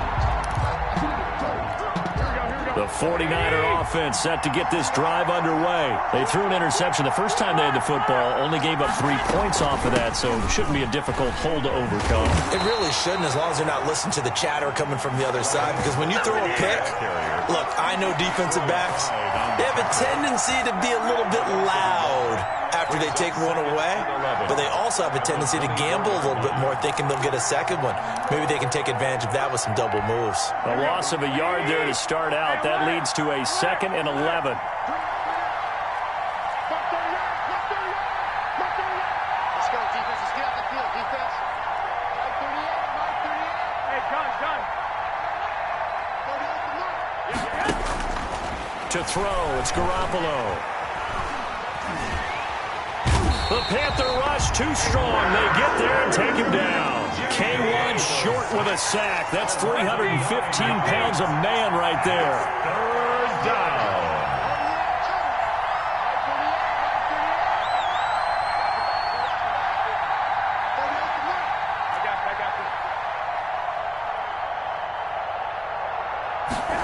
The 49er offense set to get this drive underway. They threw an interception the first time they had the football, only gave up 3 points off of that, so it shouldn't be a difficult hole to overcome. It really shouldn't, as long as they're not listening to the chatter coming from the other side, because when you throw a pick, look, I know defensive backs, they have a tendency to be a little bit loud after they take one away, but they also have a tendency to gamble a little bit more, thinking they'll get a second one. Maybe they can take advantage of that with some double moves. A loss of a yard there to start out. That leads to a 2nd and 11. To throw, it's Garoppolo. The Panther rush too strong. They get there and take him down. K1 short with a sack. That's 315 pounds of man right there. 3rd down.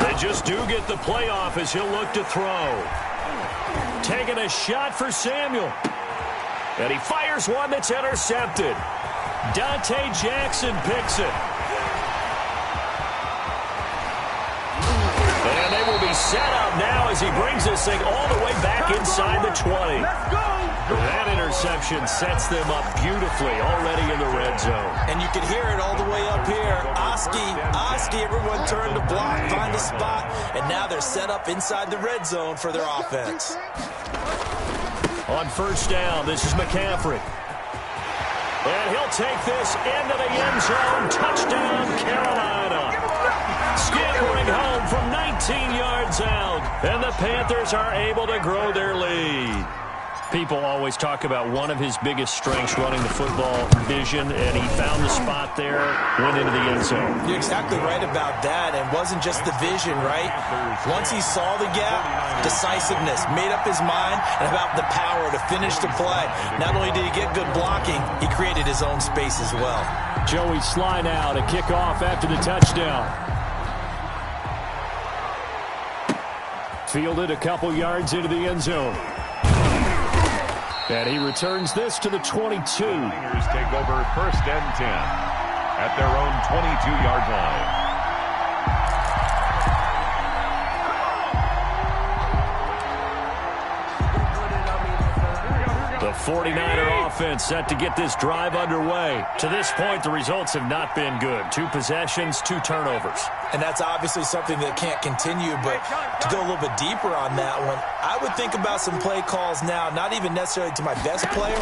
They just do get the playoff as he'll look to throw. Taking a shot for Samuel. And he fires one that's intercepted. Dante Jackson picks it. And they will be set up now as he brings this thing all the way back inside the 20. That interception sets them up beautifully already in the red zone. And you can hear it all the way up here. Oski, everyone turned to block, find a spot, and now they're set up inside the red zone for their offense. On first down, this is McCaffrey. And he'll take this into the end zone. Touchdown, Carolina. Scampering home from 19 yards out. And the Panthers are able to grow their lead. People always talk about one of his biggest strengths, running the football, vision, and he found the spot there, went into the end zone. You're exactly right about that. It wasn't just the vision, right? Once he saw the gap, decisiveness, made up his mind, and about the power to finish the play. Not only did he get good blocking, he created his own space as well. Joey Sly now to kick off after the touchdown. Fielded a couple yards into the end zone. And he returns this to the 22. Niners take over 1st and 10 at their own 22-yard line. The 49er offense set to get this drive underway. To this point, the results have not been good. 2 possessions, 2 turnovers. And that's obviously something that can't continue, but to go a little bit deeper on that one, I would think about some play calls now, not even necessarily to my best player,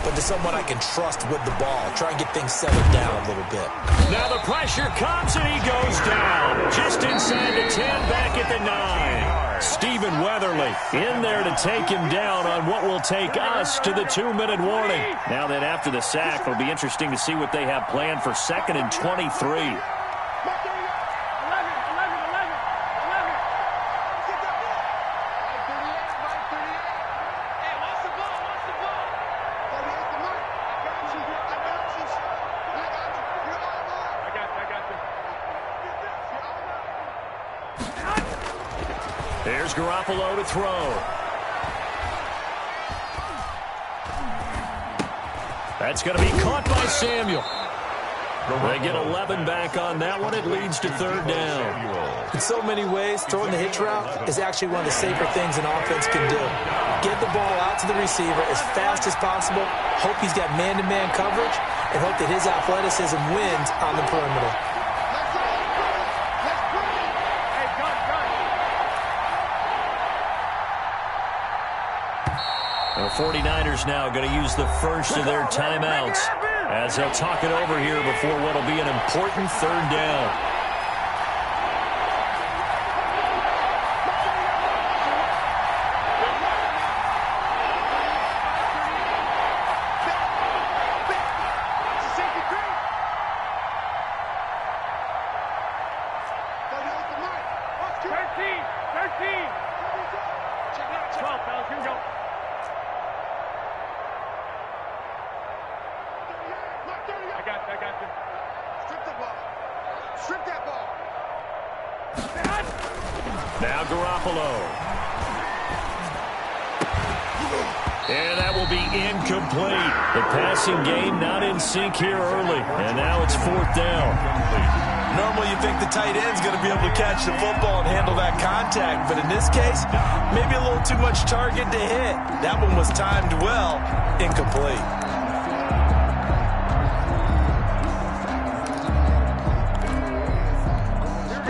but to someone I can trust with the ball. Try and get things settled down a little bit. Now the pressure comes and he goes down. Just inside the 10, back at the 9. Stephen Weatherly in there to take him down on what will take us to the 2-minute warning. Now that after the sack, it'll be interesting to see what they have planned for 2nd and 23. Here's Garoppolo to throw. That's going to be caught by Samuel. They get 11 back on that one. It leads to 3rd down. In so many ways, throwing the hitch route is actually one of the safer things an offense can do. Get the ball out to the receiver as fast as possible, hope he's got man-to-man coverage, and hope that his athleticism wins on the perimeter. The 49ers now going to use the first of their timeouts as they'll talk it over here before what will be an important 3rd down. Now Garoppolo. And that will be incomplete. The passing game not in sync here early. And now it's 4th down. Normally you think the tight end's going to be able to catch the football and handle that contact. But in this case, maybe a little too much target to hit. That one was timed well. Incomplete.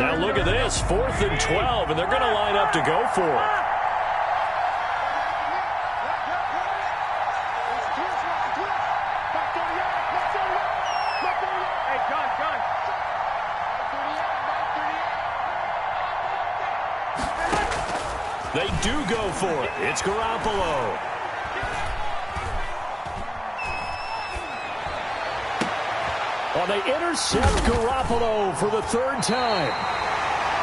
Now look at this, 4th and 12, and they're going to line up to go for it. They do go for it. It's Garoppolo. Well, they intercept Garoppolo for the 3rd time.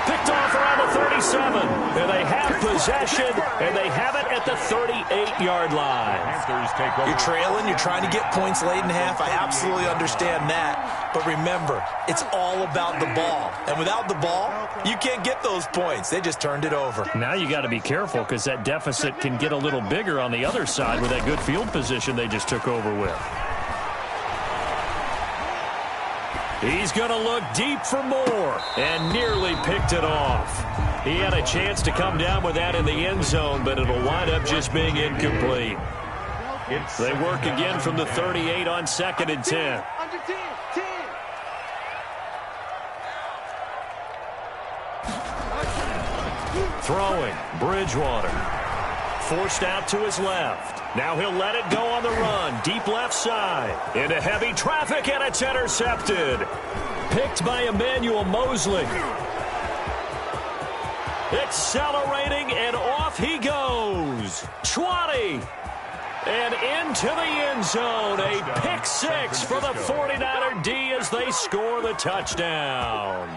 Picked off around the 37. And they have possession, and they have it at the 38-yard line. You're trailing, you're trying to get points late in half. I absolutely understand that. But remember, it's all about the ball. And without the ball, you can't get those points. They just turned it over. Now you got to be careful because that deficit can get a little bigger on the other side with that good field position they just took over with. He's going to look deep for more and nearly picked it off. He had a chance to come down with that in the end zone, but it'll wind up just being incomplete. They work again from the 38 on 2nd and 10. Throwing, Bridgewater. Forced out to his left. Now he'll let it go on the run. Deep left side. Into heavy traffic, and it's intercepted. Picked by Emmanuel Mosley. Accelerating, and off he goes. 20. And into the end zone. A pick 6 for the 49er D as they score the touchdown.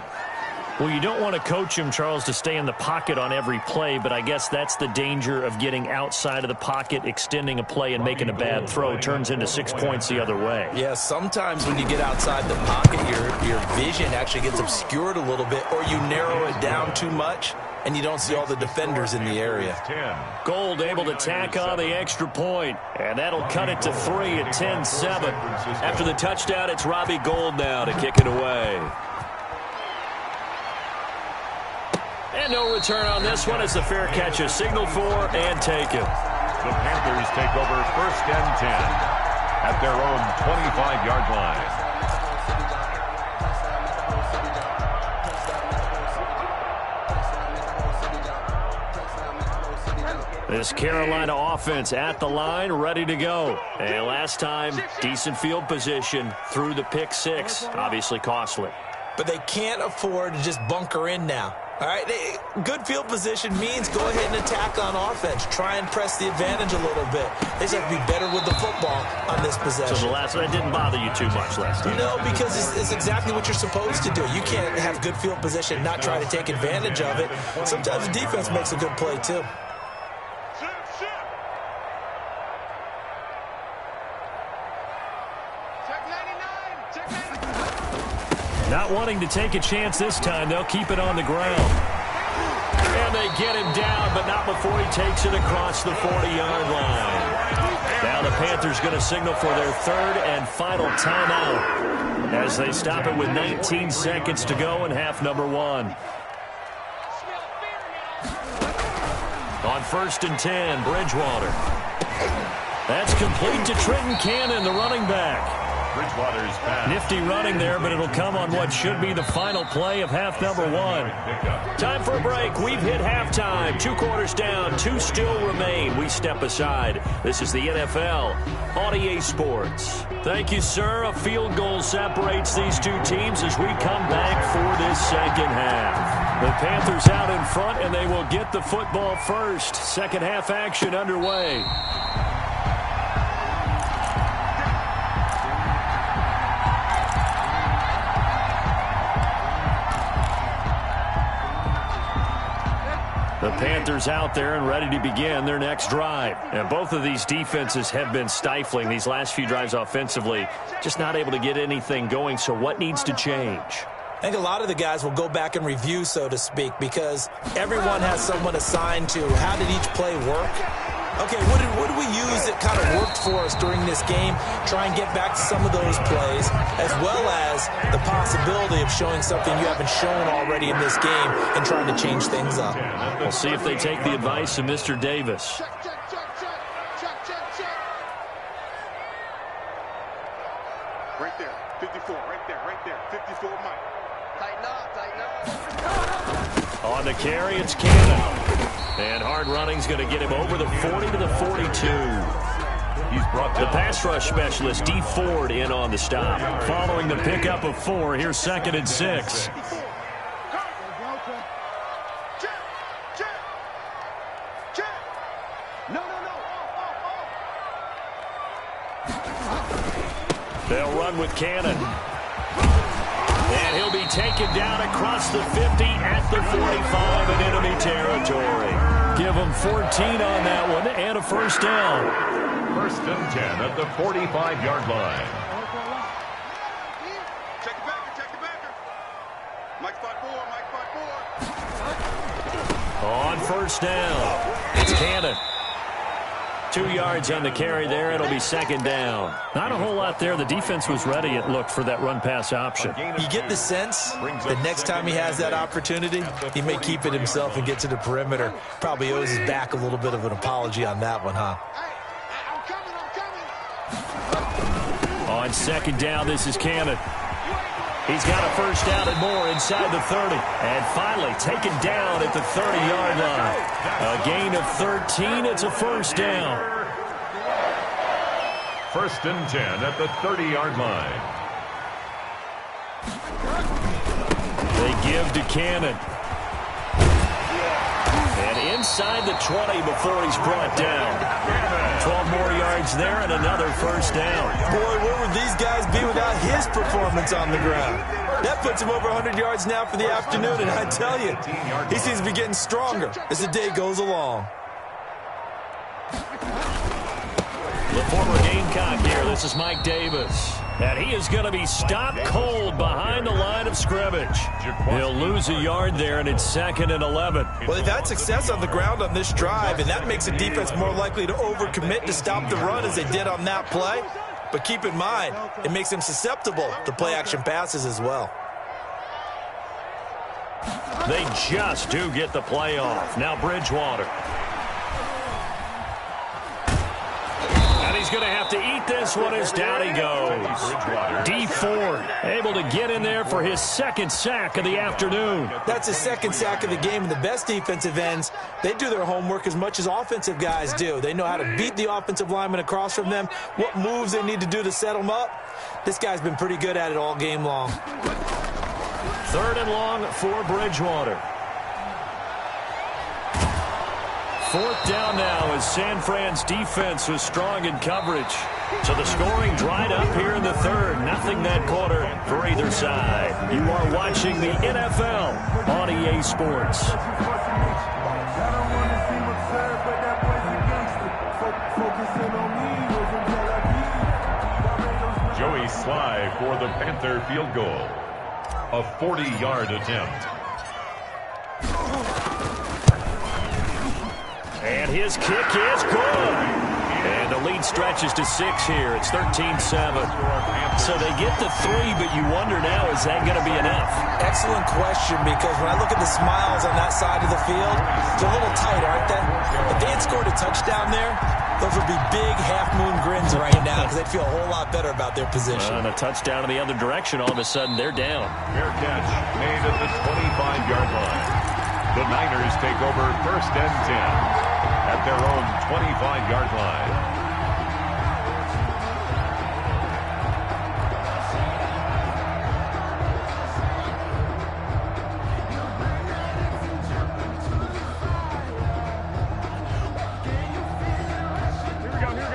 Well, you don't want to coach him, Charles, to stay in the pocket on every play, but I guess that's the danger of getting outside of the pocket, extending a play, and making a bad throw. Turns into 6 points the other way. Yeah, sometimes when you get outside the pocket, your vision actually gets obscured a little bit, or you narrow it down too much. and you don't see all the defenders in the area. Gould able to tack on the extra point, and that'll cut it to 3 at 10-7. After the touchdown, it's Robbie Gould now to kick it away. And no return on this one as the fair catch is signaled for and taken. The Panthers take over 1st and 10 at their own 25-yard line. This Carolina offense at the line, ready to go. And last time, decent field position through the pick 6. Obviously costly. But they can't afford to just bunker in now. All right, good field position means go ahead and attack on offense. Try and press the advantage a little bit. They just have to be better with the football on this possession. So the last one didn't bother you too much last time? No, because it's exactly what you're supposed to do. You can't have good field position and not try to take advantage of it. Sometimes the defense makes a good play, too. Not wanting to take a chance this time, they'll keep it on the ground. And they get him down, but not before he takes it across the 40-yard line. Now the Panthers going to signal for their 3rd and final timeout as they stop it with 19 seconds to go in half number 1. On 1st and 10, Bridgewater. That's complete to Trenton Cannon, the running back. Bridgewater's pass. Nifty running there, but it'll come on what should be the final play of half number 1. Time for a break. We've hit halftime. 2 quarters down. 2 still remain. We step aside. This is the NFL on EA Sports. Thank you, sir. A field goal separates these 2 teams as we come back for this second half. The Panthers out in front, and they will get the football first. Second half action underway. The Panthers out there and ready to begin their next drive. And both of these defenses have been stifling these last few drives offensively. Just not able to get anything going, so what needs to change? I think a lot of the guys will go back and review, so to speak, because everyone has someone assigned to how did each play work. Okay, what did we use that kind of worked for us during this game? Try and get back to some of those plays, as well as the possibility of showing something you haven't shown already in this game and trying to change things up. We'll see if they take the advice of Mr. Davis. Check. Right there, 54, right there, 54, Mike. Tighten up. On the carry, it's Cannon. And hard running's going to get him over the 40 to the 42. He's brought the pass rush specialist, D. Ford, in on the stop. Following the pickup of 4, here's 2nd and 6. They'll run with Cannon. And he'll be taken down across the 50 at the 45 in enemy territory. Give him 14 on that one and a first down. 1st and 10 at the 45-yard line. Check the backer. Mike spot 4. On 1st down, it's Cannon. 2 yards on the carry there. It'll be 2nd down. Not a whole lot there. The defense was ready, it looked, for that run-pass option. You get the sense that next time he has that opportunity, he may keep it himself and get to the perimeter. Probably owes his back a little bit of an apology on that one, huh? On 2nd down, this is Cannon. He's got a first down and more inside the 30. And finally taken down at the 30-yard line. A gain of 13. It's a first down. 1st and 10 at the 30-yard line. They give to Cannon. And inside the 20 before he's brought down. 12 more yards there and another first down. Boy, where would these guys be without his performance on the ground? That puts him over 100 yards now for the afternoon, and I tell you, he seems to be getting stronger as the day goes along. The former Gamecock here. This is Mike Davis. And he is going to be stopped cold behind the line of scrimmage. He'll lose a yard there, and it's 2nd and 11. Well, they've had success on the ground on this drive, and that makes the defense more likely to overcommit to stop the run as they did on that play. But keep in mind, it makes them susceptible to play-action passes as well. They just do get the play off. Now Bridgewater. And he's going to have to eat this one as down he goes. Dee Ford able to get in there for his 2nd sack of the afternoon. That's his 2nd sack of the game, and the best defensive ends, they do their homework as much as offensive guys do. They know how to beat the offensive lineman across from them, what moves they need to do to set them up. This guy's been pretty good at it all game long. 3rd and long for Bridgewater. 4th down now as San Fran's defense was strong in coverage. So the scoring dried up here in the 3rd. Nothing that quarter for either side. You are watching the NFL on EA Sports. Joey Sly for the Panther field goal. A 40-yard attempt. And his kick is good. And the lead stretches to 6 here. It's 13-7. So they get to 3, but you wonder now, is that going to be enough? Excellent question, because when I look at the smiles on that side of the field, they're a little tight, aren't they? If they had scored a touchdown there, those would be big half-moon grins right now because they'd feel a whole lot better about their position. And a touchdown in the other direction, all of a sudden they're down. Fair catch made at the 25-yard line. The Niners take over 1st and 10 at their own 25-yard line.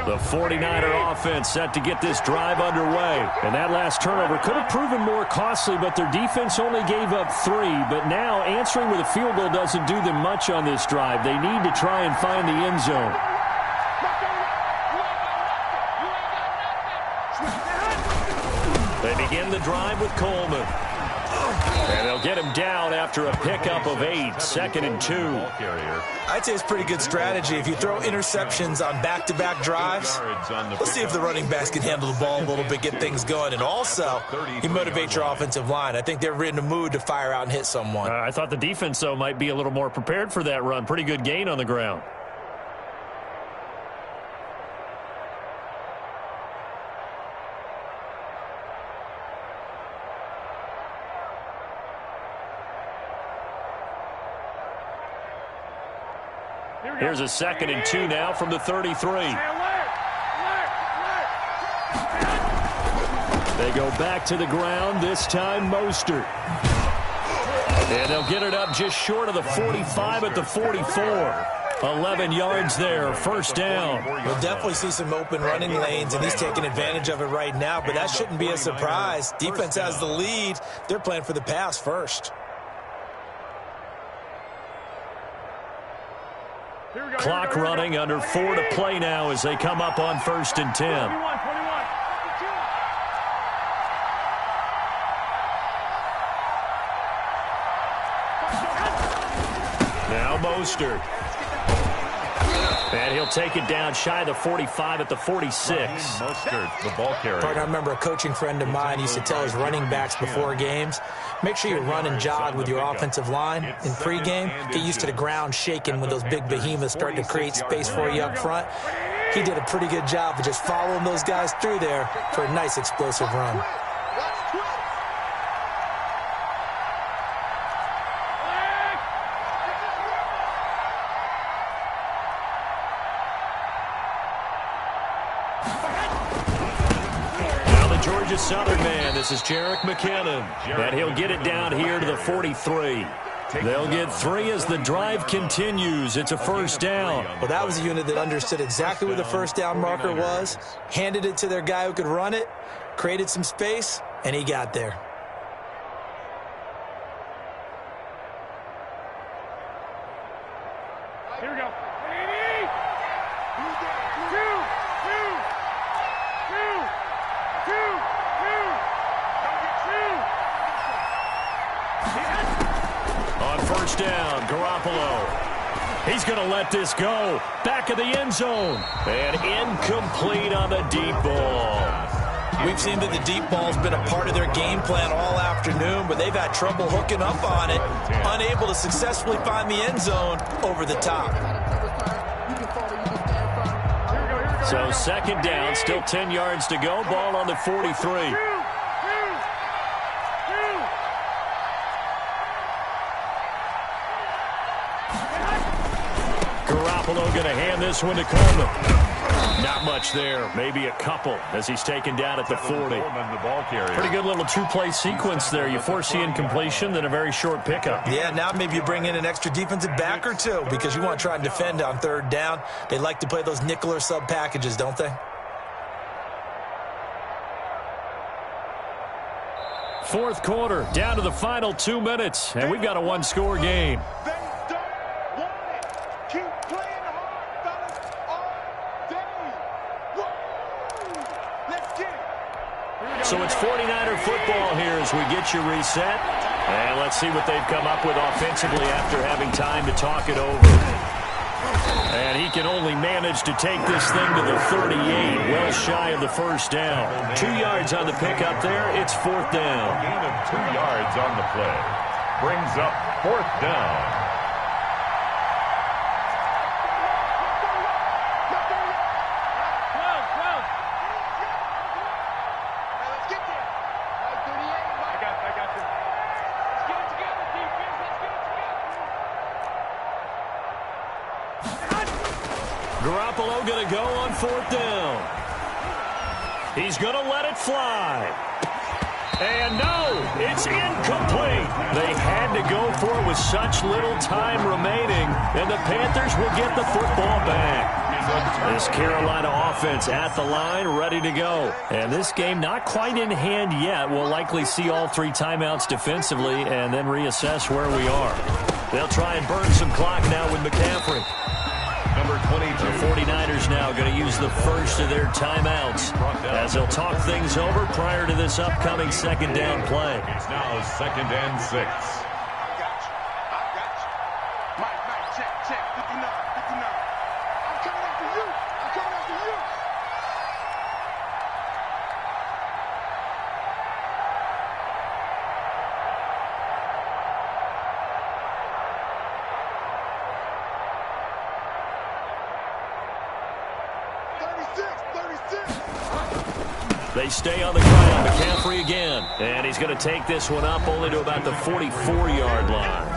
The 49er offense set to get this drive underway. And that last turnover could have proven more costly, but their defense only gave up 3. But now answering with a field goal doesn't do them much on this drive. They need to try and find the end zone. They begin the drive with Coleman. And they'll get him down after a pickup of 8, 2nd and 2. I'd say it's pretty good strategy. If you throw interceptions on back-to-back drives, let's see if the running backs can handle the ball a little bit, get things going. And also, you motivate your offensive line. I think they're in the mood to fire out and hit someone. I thought the defense, though, might be a little more prepared for that run. Pretty good gain on the ground. Here's a 2nd and 2 now from the 33. They go back to the ground, this time Mostert. And they'll get it up just short of the 45 at the 44. 11 yards there, 1st down. We'll definitely see some open running lanes, and he's taking advantage of it right now, but that shouldn't be a surprise. Defense has the lead. They're playing for the pass first. Clock running, under 4 to play now as they come up on 1st and 10. Now Mostert. And he'll take it down shy of the 45 at the 46. Mostert, the ball carrier. I remember a coaching friend of mine used to tell his running backs before games, make sure you run and jog with your offensive line in pregame. Get used to the ground shaking when those big behemoths start to create space for you up front. He did a pretty good job of just following those guys through there for a nice explosive run. Georgia Southern man, this is Jerick McKinnon, and he'll get it down here to the 43. They'll get 3 as the drive continues. It's a 1st down. Well, that was a unit that understood exactly where the 1st down marker was, handed it to their guy who could run it, created some space, and he got there. Here we go. 2, 2. first down. Garoppolo. He's going to let this go. Back of the end zone. And incomplete on the deep ball. We've seen that the deep ball's been a part of their game plan all afternoon, but they've had trouble hooking up on it, unable to successfully find the end zone over the top. So second down, still 10 yards to go. Ball on the 43. Garoppolo going to hand this one to Coleman. Not much there. Maybe a couple as he's taken down at the 40. Pretty good little two-play sequence there. You force the incompletion, then a very short pickup. Yeah, now maybe you bring in an extra defensive back or two because you want to try and defend on third down. They like to play those nickel or sub packages, don't they? Fourth quarter, down to the final 2 minutes, and we've got a one-score game. So it's 49er football here as we get you reset. And let's see what they've come up with offensively after having time to talk it over. And he can only manage to take this thing to the 38, well shy of the first down. 2 yards on the pickup there. It's fourth down. A gain of 2 yards on the play. Brings up fourth down. Garoppolo going to go on fourth down. He's going to let it fly. And no, it's incomplete. They had to go for it with such little time remaining, and the Panthers will get the football back. This Carolina offense at the line, ready to go. And this game not quite in hand yet. We'll likely see all three timeouts defensively and then reassess where we are. They'll try and burn some clock now with McCaffrey. Number 22. The 49ers now going to use the first of their timeouts as they'll talk things over prior to this upcoming second down play. It's now 2nd and 6. They stay on the ground. McCaffrey again. And he's going to take this one up only to about the 44-yard line.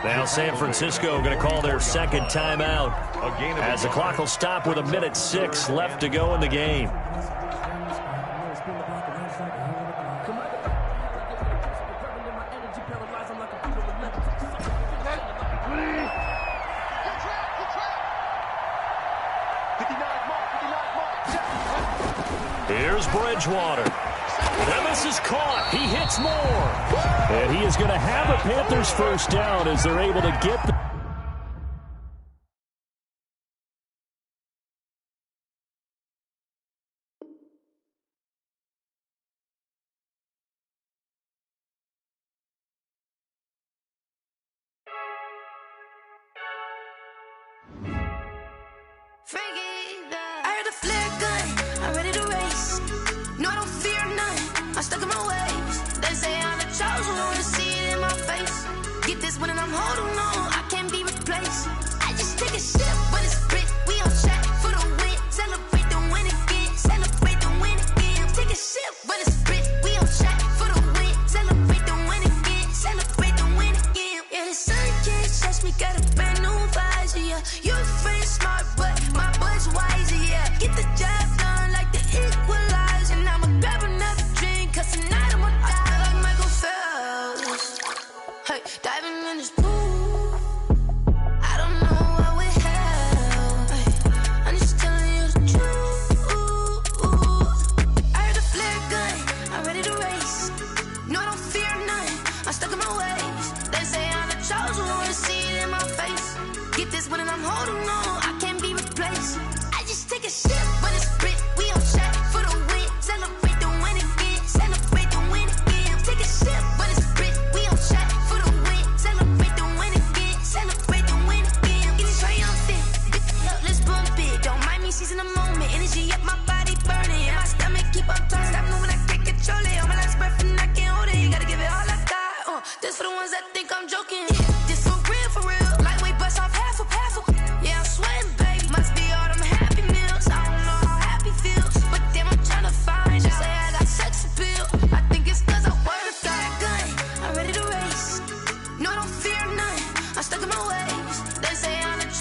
Now San Francisco going to call their second timeout as the clock will stop with 1:06 left to go in the game. Here's Bridgewater. And this is caught. He hits more. And he is going to have a Panthers first down as they're able to get the... Celebrate the win again.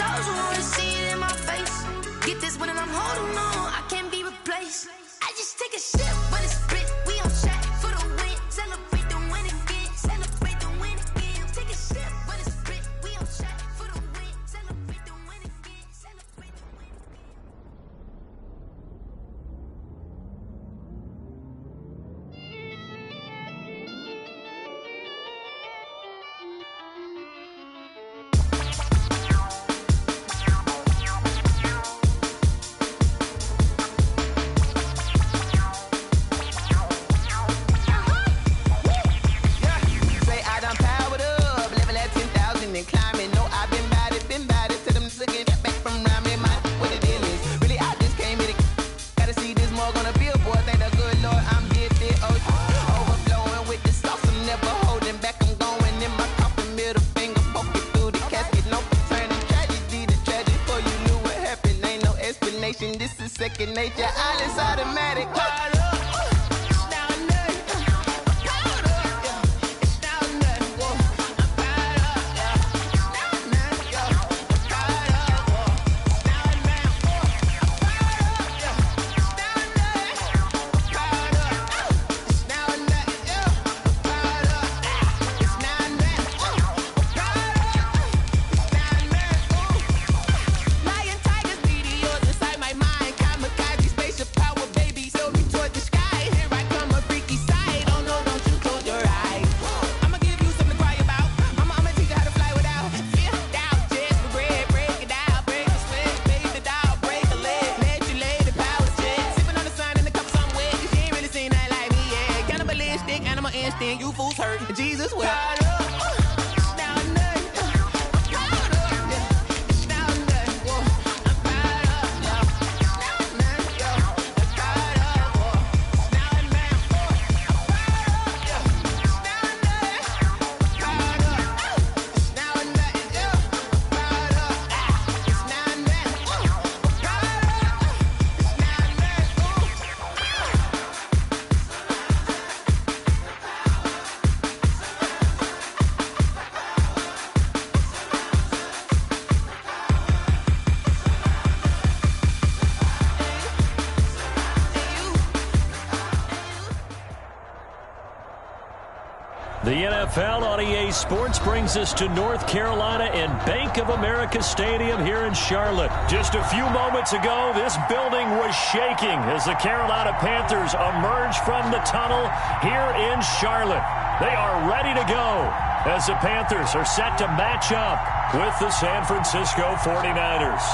shows you wanna see it in my face. Get this when I'm holding on, I can't be replaced. I just take a sip when it's split. We on track for the win. Celebrate the win again. Celebrate the win again. Take a sip when it's split. We on track for the win. Celebrate the win again. Celebrate the win again. This is second nature, all is automatic. You fools hurt. Jesus will. The NFL on EA Sports brings us to North Carolina and Bank of America Stadium here in Charlotte. Just a few moments ago, this building was shaking as the Carolina Panthers emerge from the tunnel here in Charlotte. They are ready to go as the Panthers are set to match up with the San Francisco 49ers.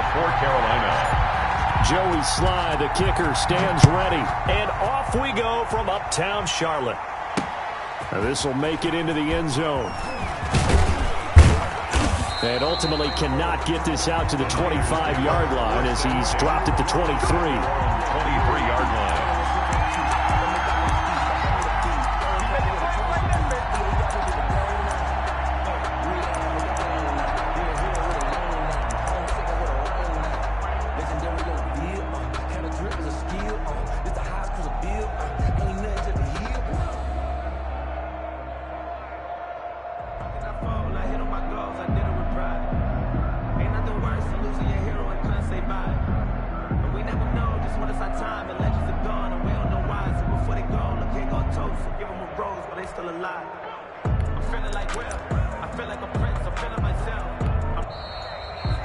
For Carolina. Joey Sly, the kicker, stands ready. And off we go from uptown Charlotte. Now this will make it into the end zone. And ultimately cannot get this out to the 25-yard line as he's dropped at the 23. 23-yard line.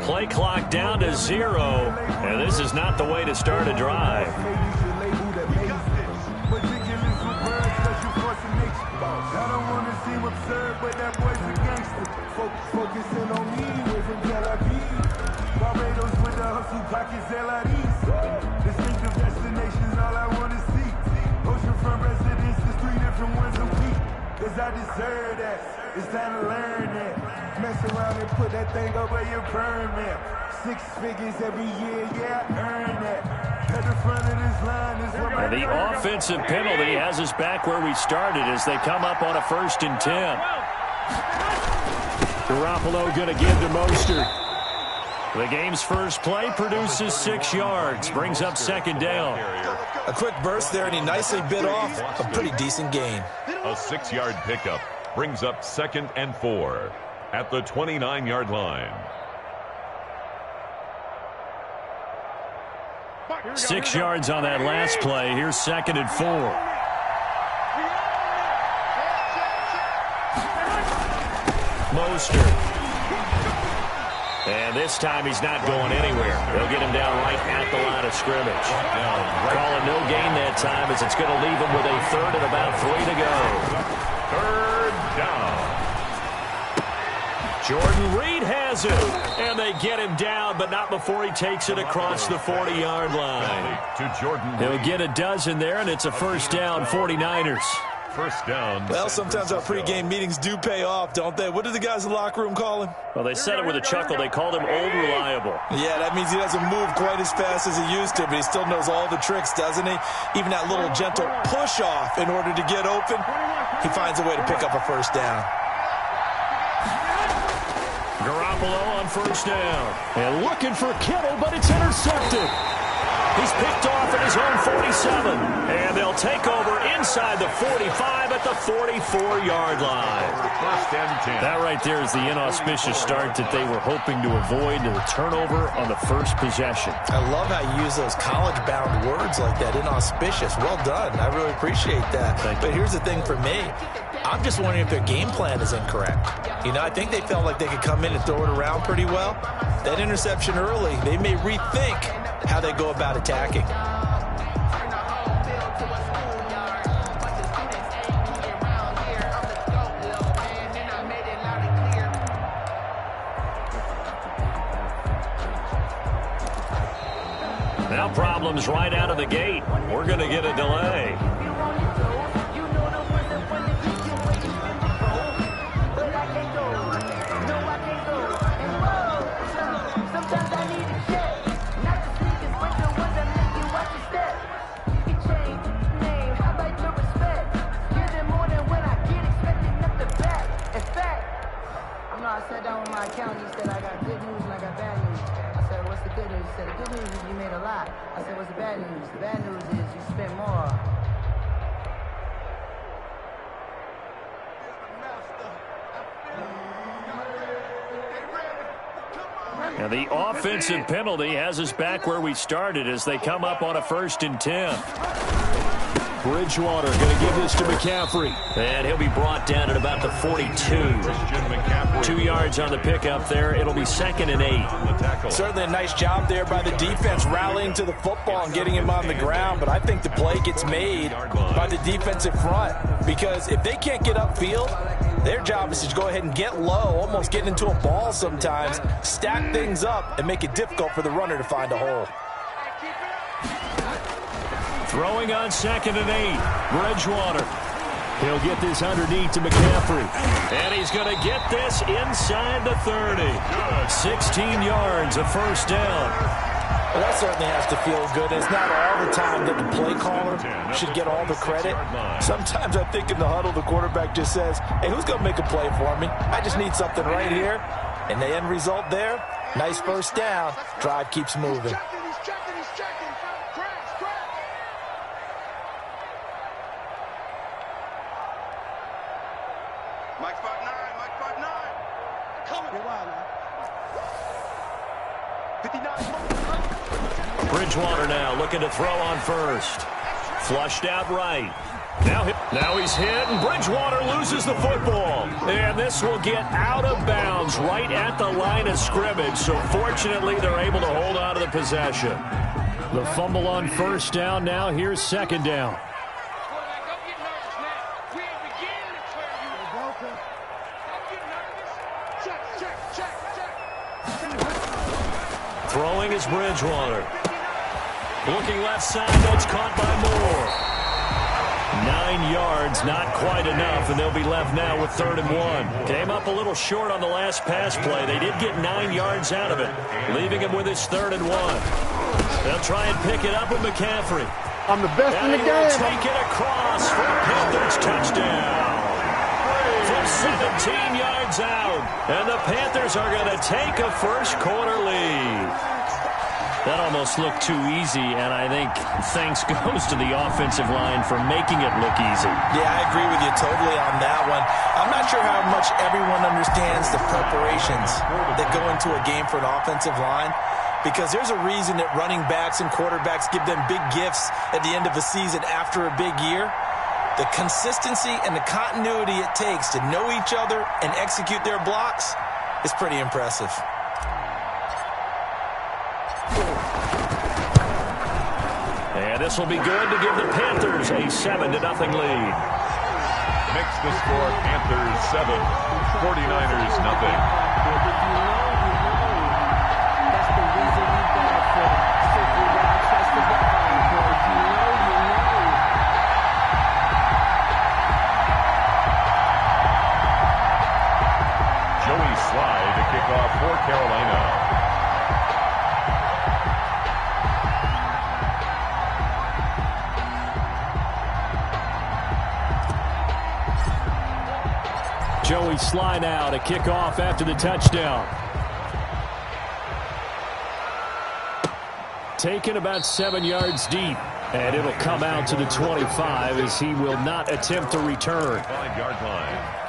Play clock down to 0, and this is not the way to start a drive. I don't want to seem absurd, but that boy's a gangster. Focusing on me, way from Tel Aviv. Barbados with the hustle pockets, LIDs. Distinctive destinations, all I want to see. Oceanfront residences, 3 different ones a week. Cause I deserve that. It's time to learn that. Mess around and put that thing up where your permit. 6 figures every year, yeah, I earn that. At the front of this line is where my And the offensive penalty has us back where we started as they come up on a 1st and 10. Garoppolo going to give to Mostert. The game's first play produces 6 yards, brings up 2nd down. A quick burst there, and he nicely bit off a pretty decent gain. A 6-yard pickup brings up 2nd and 4 at the 29-yard line. 6 yards on that last play. Here's 2nd and 4. Mostert. And this time he's not going anywhere. They'll get him down right at the line of scrimmage. Calling no gain that time as it's going to leave him with a 3rd and about 3 to go. 3rd down. Jordan Reed has it. And they get him down, but not before he takes it across the 40-yard line. To Jordan He'll Reed. get a dozen there, and it's a 1st down, 49ers. 1st down. Well, sometimes our pregame meetings do pay off, don't they? What do the guys in the locker room call him? Well, they said it with a chuckle. They called him Old Reliable. Yeah, that means he doesn't move quite as fast as he used to, but he still knows all the tricks, doesn't he? Even that little gentle push-off in order to get open, he finds a way to pick up a 1st down. Garoppolo on 1st down. And looking for Kittle, but it's intercepted. He's picked off at his own 47. And they'll take over inside the 45 at the 44-yard line. 1st and 10. That right there is the inauspicious start that they were hoping to avoid, the turnover on the first possession. I love how you use those college-bound words like that, inauspicious. Well done. I really appreciate that. But here's the thing for me. I'm just wondering if their game plan is incorrect. You know, I think they felt like they could come in and throw it around pretty well. That interception early, they may rethink how they go about attacking. Now problems right out of the gate. We're going to get a delay. I sat down with my accountant. He said, I got good news and I got bad news. I said, what's the good news? He said, the good news is you made a lot. I said, what's the bad news? The bad news is you spent more. And the offensive penalty has us back where we started as they come up on a 1st and 10. Bridgewater going to give this to McCaffrey. And he'll be brought down at about the 42. 2 yards on the pickup there. It'll be 2nd and 8. Certainly a nice job there by the defense rallying to the football and getting him on the ground. But I think the play gets made by the defensive front. Because if they can't get upfield, their job is to go ahead and get low, almost get into a ball sometimes, stack things up, and make it difficult for the runner to find a hole. Throwing on 2nd and 8. Bridgewater. He'll get this underneath to McCaffrey. And he's going to get this inside the 30. 16 yards, a 1st down. Well, that certainly has to feel good. It's not all the time that the play caller should get all the credit. Sometimes I think in the huddle, the quarterback just says, hey, who's going to make a play for me? I just need something right here. And the end result there, nice 1st down. Drive keeps moving. Bridgewater now looking to throw on 1st. Flushed out right. Now he's hit, and Bridgewater loses the football. And this will get out of bounds right at the line of scrimmage. So fortunately, they're able to hold on to the possession. The fumble on 1st down. Now here's 2nd down. Throwing is Bridgewater. Looking left side, that's caught by Moore. 9 yards, not quite enough, and they'll be left now with 3rd and 1. Came up a little short on the last pass play. They did get 9 yards out of it, leaving him with his 3rd and 1. They'll try and pick it up with McCaffrey. I'm the best in the game. And take it across for a Panthers touchdown. From 17 yards out. And the Panthers are going to take a first-quarter lead. That almost looked too easy, and I think thanks goes to the offensive line for making it look easy. Yeah, I agree with you totally on that one. I'm not sure how much everyone understands the preparations that go into a game for an offensive line, because there's a reason that running backs and quarterbacks give them big gifts at the end of a season after a big year. The consistency and the continuity it takes to know each other and execute their blocks is pretty impressive. And this will be good to give the Panthers a 7-0 lead. Makes the score Panthers 7, 49ers nothing. Joey Slye to kick off for Carolina. Joey Slye now to kick off after the touchdown. Taken about 7 yards deep. And it'll come out to the 25 as he will not attempt to return. 5-yard line.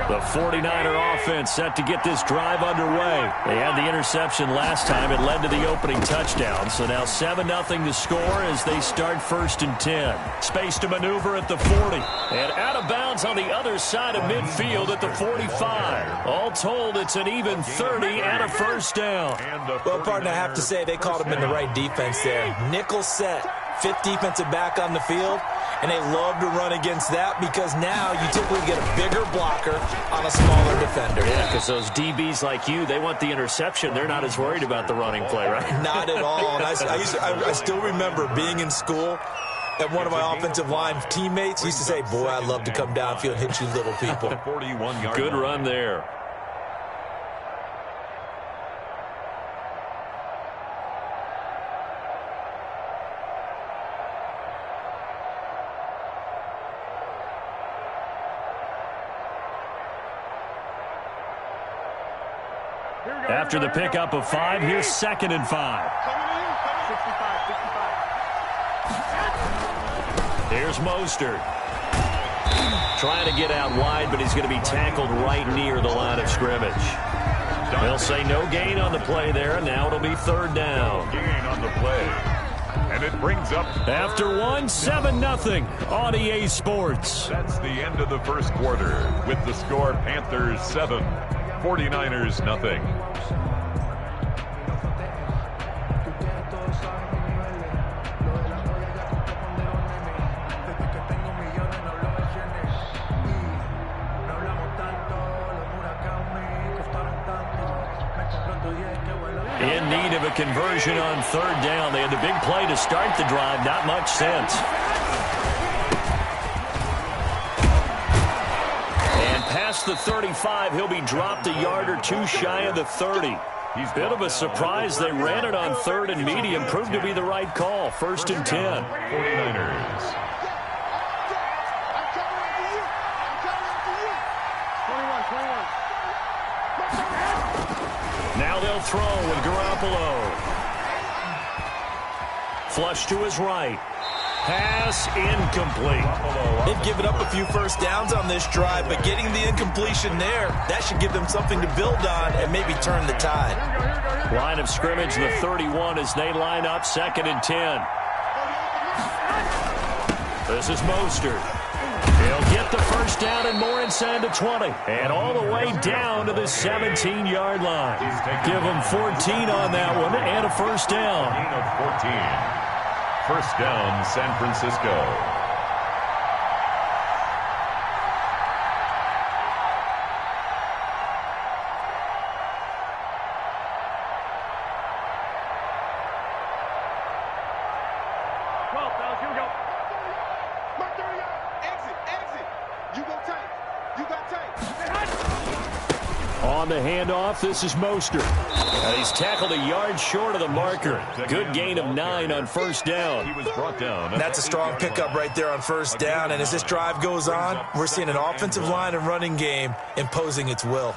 The 49er offense set to get this drive underway. They had the interception last time. It led to the opening touchdown. So now 7-0 to score as they start 1st and 10. Space to maneuver at the 40. And out of bounds on the other side of midfield at the 45. All told, it's an even 30 and a first down. Well, partner, I have to say they called him in the right defense there. Nickel set. 5th defensive back on the field. And they love to run against that because now you typically get a bigger blocker on a smaller defender. Yeah, because those DBs like you, they want the interception. They're not as worried about the running play, right? Not at all. And I still remember being in school, and one of my offensive line teammates used to say, boy, I love to come downfield and hit you little people. 41-yard Good run there. After the pickup of 5, here's 2nd and 5. Here's Mostert. Trying to get out wide, but he's going to be tackled right near the line of scrimmage. They'll say no gain on the play there. Now it'll be 3rd down. Gain on the play. And it brings up... After 1, 7-0 on EA Sports. That's the end of the first quarter with the score Panthers 7, 49ers nothing. In need of a conversion on 3rd down. They had the big play to start the drive. Not much sense. And past the 35, he'll be dropped a yard or 2 shy of the 30. He's a bit of a surprise. They ran it on 3rd and medium. Proved to be the right call. 1st and 10. 49ers. Now they'll throw with Garoppolo. Flush to his right. Pass incomplete. They've given up a few first downs on this drive, but getting the incompletion there, that should give them something to build on and maybe turn the tide. Line of scrimmage, the 31 as they line up 2nd and 10. This is Mostert. He'll get the first down and more inside the 20. And all the way down to the 17-yard line. Give them 14 on that one and a first down. Gain of 14. First down, San Francisco. On the handoff, this is Mostert. And he's tackled a yard short of the marker. Good gain of 9 on first down. He was brought down. That's a strong pickup right there on first down. And as this drive goes on, we're seeing an offensive line and running game imposing its will.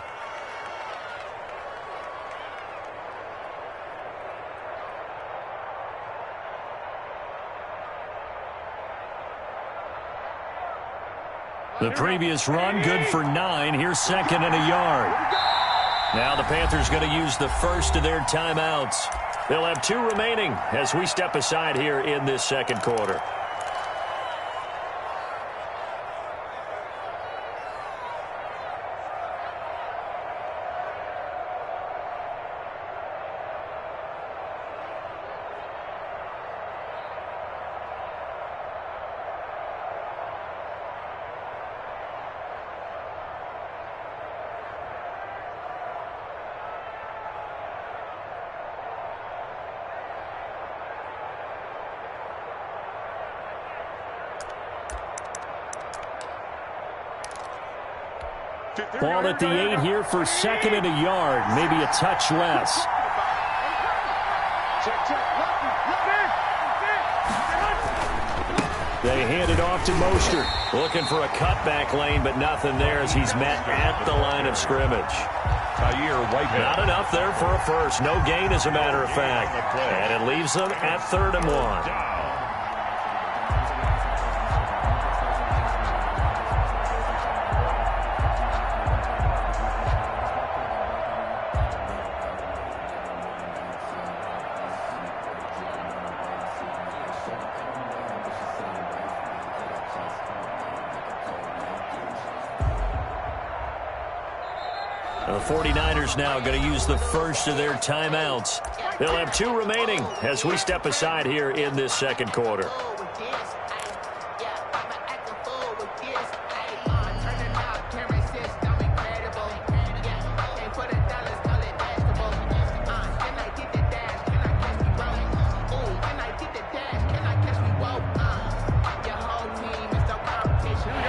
The previous run, good for 9. Here's second and a yard. Now the Panthers going to use the first of their timeouts. They'll have 2 remaining as we step aside here in this second quarter. Ball at the 8 here for second and a yard, maybe a touch less. They hand it off to Mostert. Looking for a cutback lane, but nothing there as he's met at the line of scrimmage. Not enough there for a first. No gain, as a matter of fact. And it leaves them at 3rd and 1. The 49ers now going to use the first of their timeouts. They'll have 2 remaining as we step aside here in this second quarter.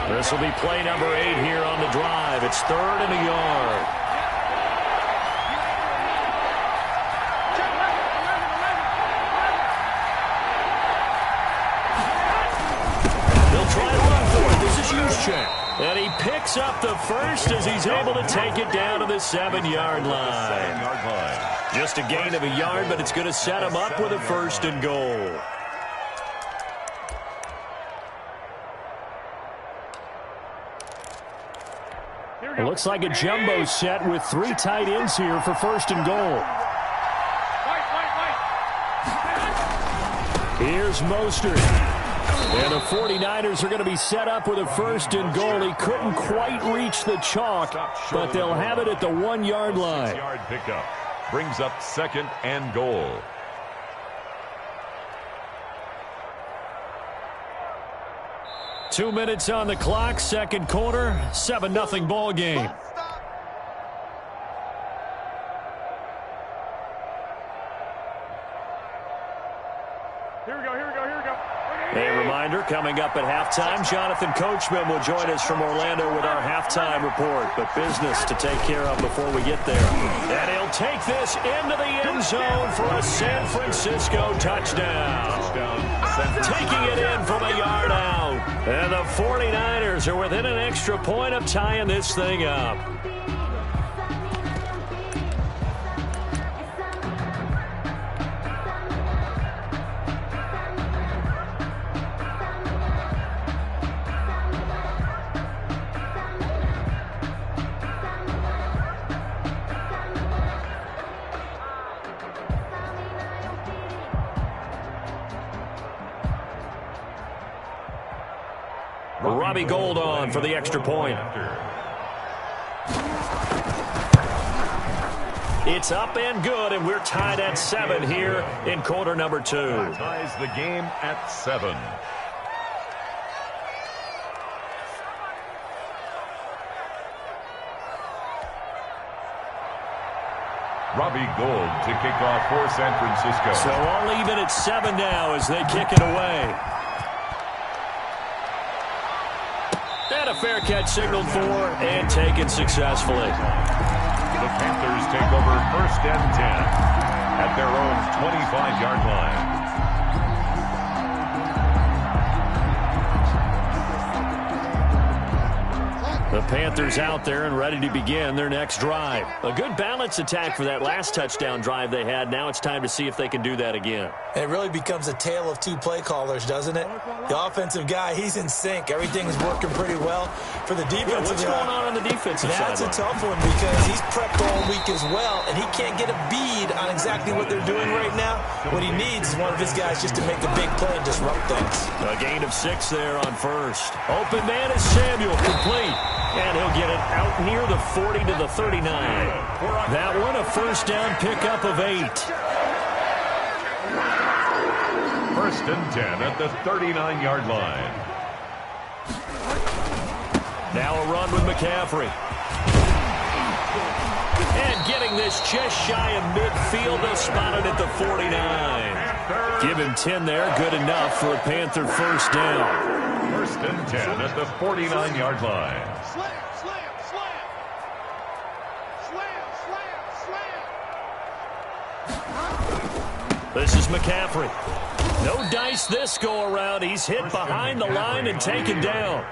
This will be play number 8 here on the drive. It's 3rd and a yard. And he picks up the first as he's able to take it down to the 7-yard line. Just a gain of a yard, but it's going to set him up with a 1st and goal. It looks like a jumbo set with 3 tight ends here for 1st and goal. Here's Mostert. And the 49ers are going to be set up with a 1st and goal. He couldn't quite reach the chalk, but they'll have it at the 1-yard line. 6-yard pickup brings up 2nd and goal. Two minutes on the clock, second quarter, 7-0 ball game. A reminder, coming up at halftime, Jonathan Coachman will join us from Orlando with our halftime report. But business to take care of before we get there. And he'll take this into the end zone for a San Francisco touchdown. Taking it in from a yard out. And the 49ers are within an extra point of tying this thing up. Robbie Gould on for the extra point. It's up and good, and we're tied at 7 here in quarter number 2. Ties the game at 7. Robbie Gould to kick off for San Francisco. So all even at 7 now as they kick it away. And a fair catch signaled for and taken successfully. The Panthers take over 1st and 10 at their own 25-yard line. The Panthers out there and ready to begin their next drive. A good balanced attack for that last touchdown drive they had. Now it's time to see if they can do that again. And it really becomes a tale of 2 play callers, doesn't it? The offensive guy, he's in sync. Everything's working pretty well. For the defensive guy, what's going on the defensive side? That's a tough one because he's prepped all week as well, and he can't get a bead on exactly what they're doing right now. What he needs is one of his guys just to make a big play and disrupt things. A gain of 6 there on first. Open man is Samuel, complete. And he'll get it out near the 40 to the 39. That one a first down pickup of 8. 1st and 10 at the 39-yard line. Now a run with McCaffrey. And getting this just shy of midfield, they'll spot it at the 49. Give him 10 there, good enough for a Panther first down. 1st and 10 at the 49-yard line. Slam, slam, slam. Slam, slam, slam. This is McCaffrey. No dice this go around. He's hit behind the line and taken down.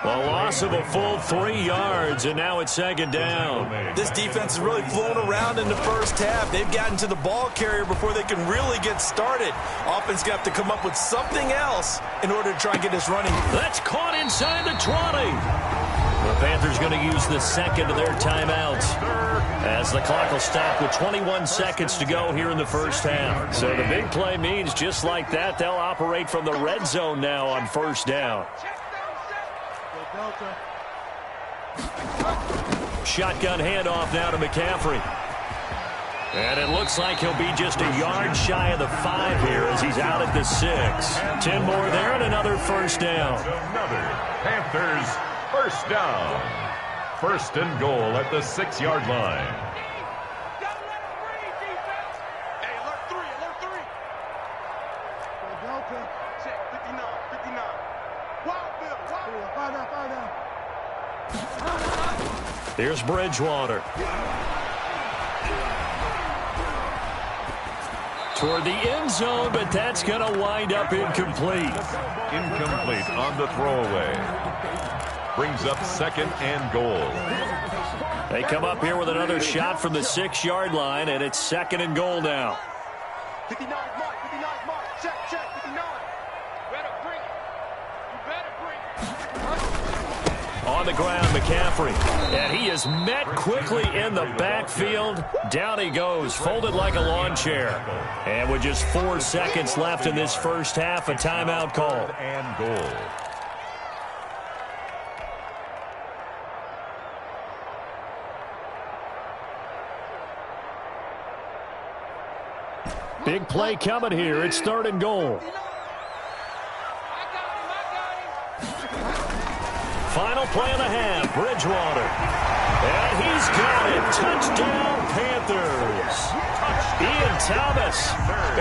A loss of a full 3 yards, and now it's 2nd down. This defense has really flown around in the first half. They've gotten to the ball carrier before they can really get started. Offense going to have to come up with something else in order to try and get this running. That's caught inside the 20. The Panthers going to use the second of their timeouts as the clock will stop with 21 seconds to go here in the first half. So the big play means just like that, they'll operate from the red zone now on first down. Shotgun handoff now to McCaffrey. And it looks like he'll be just a yard shy of the 5 here as he's out at the 6. 10 more there and another first down. Another Panthers first down. 1st and goal at the 6-yard line. Hey, alert 3, alert 3. Check, 59, 59. Wild Bill, wild. Find out. Here's Bridgewater. Toward the end zone, but that's going to wind up incomplete. Incomplete on the throwaway. Brings up 2nd and goal. They come up here with another shot from the 6-yard line, and it's 2nd and goal now. 59 mark, 59 mark. Check, 59. Better bring it. You better bring it. On the ground, McCaffrey. And he is met quickly in the backfield. Down he goes, folded like a lawn chair. And with just 4 seconds left in this first half, a timeout call. And goal. Big play coming here. It's 3rd and goal. Final play of the half, Bridgewater. And he's got it. Touchdown, Panthers. Ian Thomas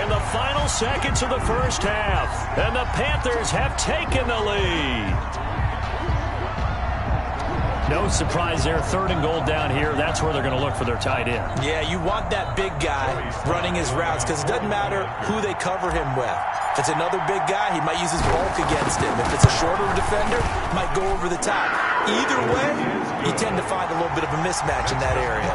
in the final seconds of the first half. And the Panthers have taken the lead. No surprise there. 3rd and goal down here. That's where they're going to look for their tight end. Yeah, you want that big guy running his routes because it doesn't matter who they cover him with. If it's another big guy, he might use his bulk against him. If it's a shorter defender, he might go over the top. Either way, you tend to find a little bit of a mismatch in that area.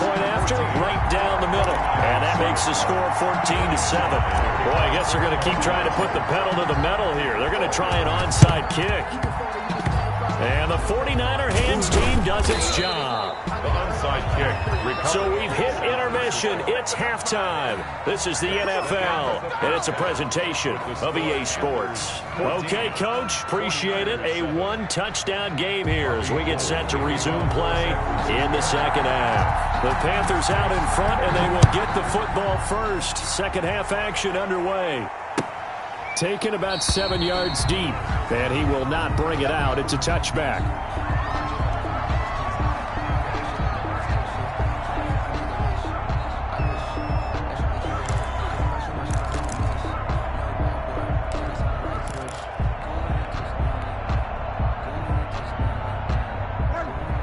Point after, right down the middle. And that makes the score 14-7. Boy, I guess they're going to keep trying to put the pedal to the metal here. They're going to try an onside kick. And the 49er hands team does its job. The onside kick. Recovered. So we've hit intermission. It's halftime. This is the NFL, and it's a presentation of EA Sports. Okay, Coach, appreciate it. A one-touchdown game here as we get set to resume play in the second half. The Panthers out in front, and they will get the football first. Second half action underway. Taken about 7 yards deep, and he will not bring it out. It's a touchback.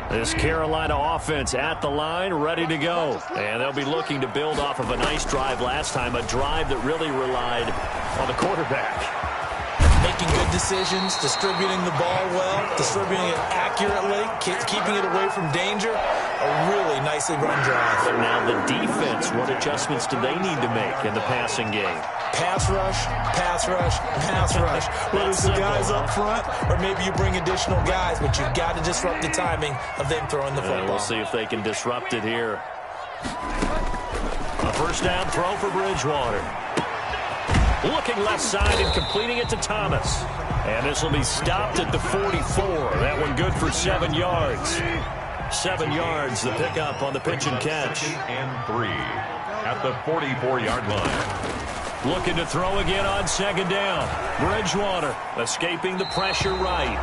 This Carolina offense at the line, ready to go. And they'll be looking to build off of a nice drive last time, a drive that really relied on the quarterback. Making good decisions, distributing the ball well, distributing it accurately, keeping it away from danger. A really nicely run drive. But now the defense, what adjustments do they need to make in the passing game? Pass rush, pass rush, pass rush. Whether it's the guys up front or maybe you bring additional guys, but you've got to disrupt the timing of them throwing the football. We'll see if they can disrupt it here. A first down throw for Bridgewater. Looking left side and completing it to Thomas. And this will be stopped at the 44. That one good for 7 yards. 7 yards, the pickup on the pitch and catch. And 3 at the 44-yard line. Looking to throw again on second down. Bridgewater escaping the pressure right.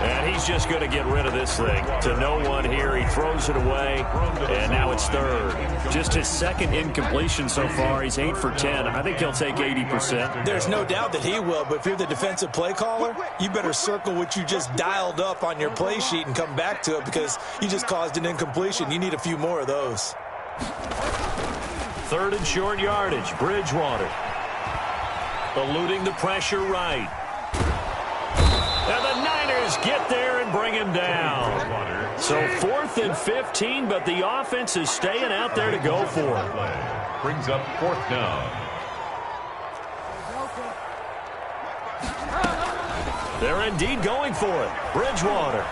And he's just going to get rid of this thing to no one here. He throws it away, and now it's third. Just his second incompletion so far. He's 8 for 10. I think he'll take 80%. There's no doubt that he will, but if you're the defensive play caller, you better circle what you just dialed up on your play sheet and come back to it because you just caused an incompletion. You need a few more of those. Third and short yardage. Bridgewater eluding the pressure right. And the Niners get there and bring him down. So 4th and 15, but the offense is staying out there to go for it. Brings up 4th down. They're indeed going for it. Bridgewater.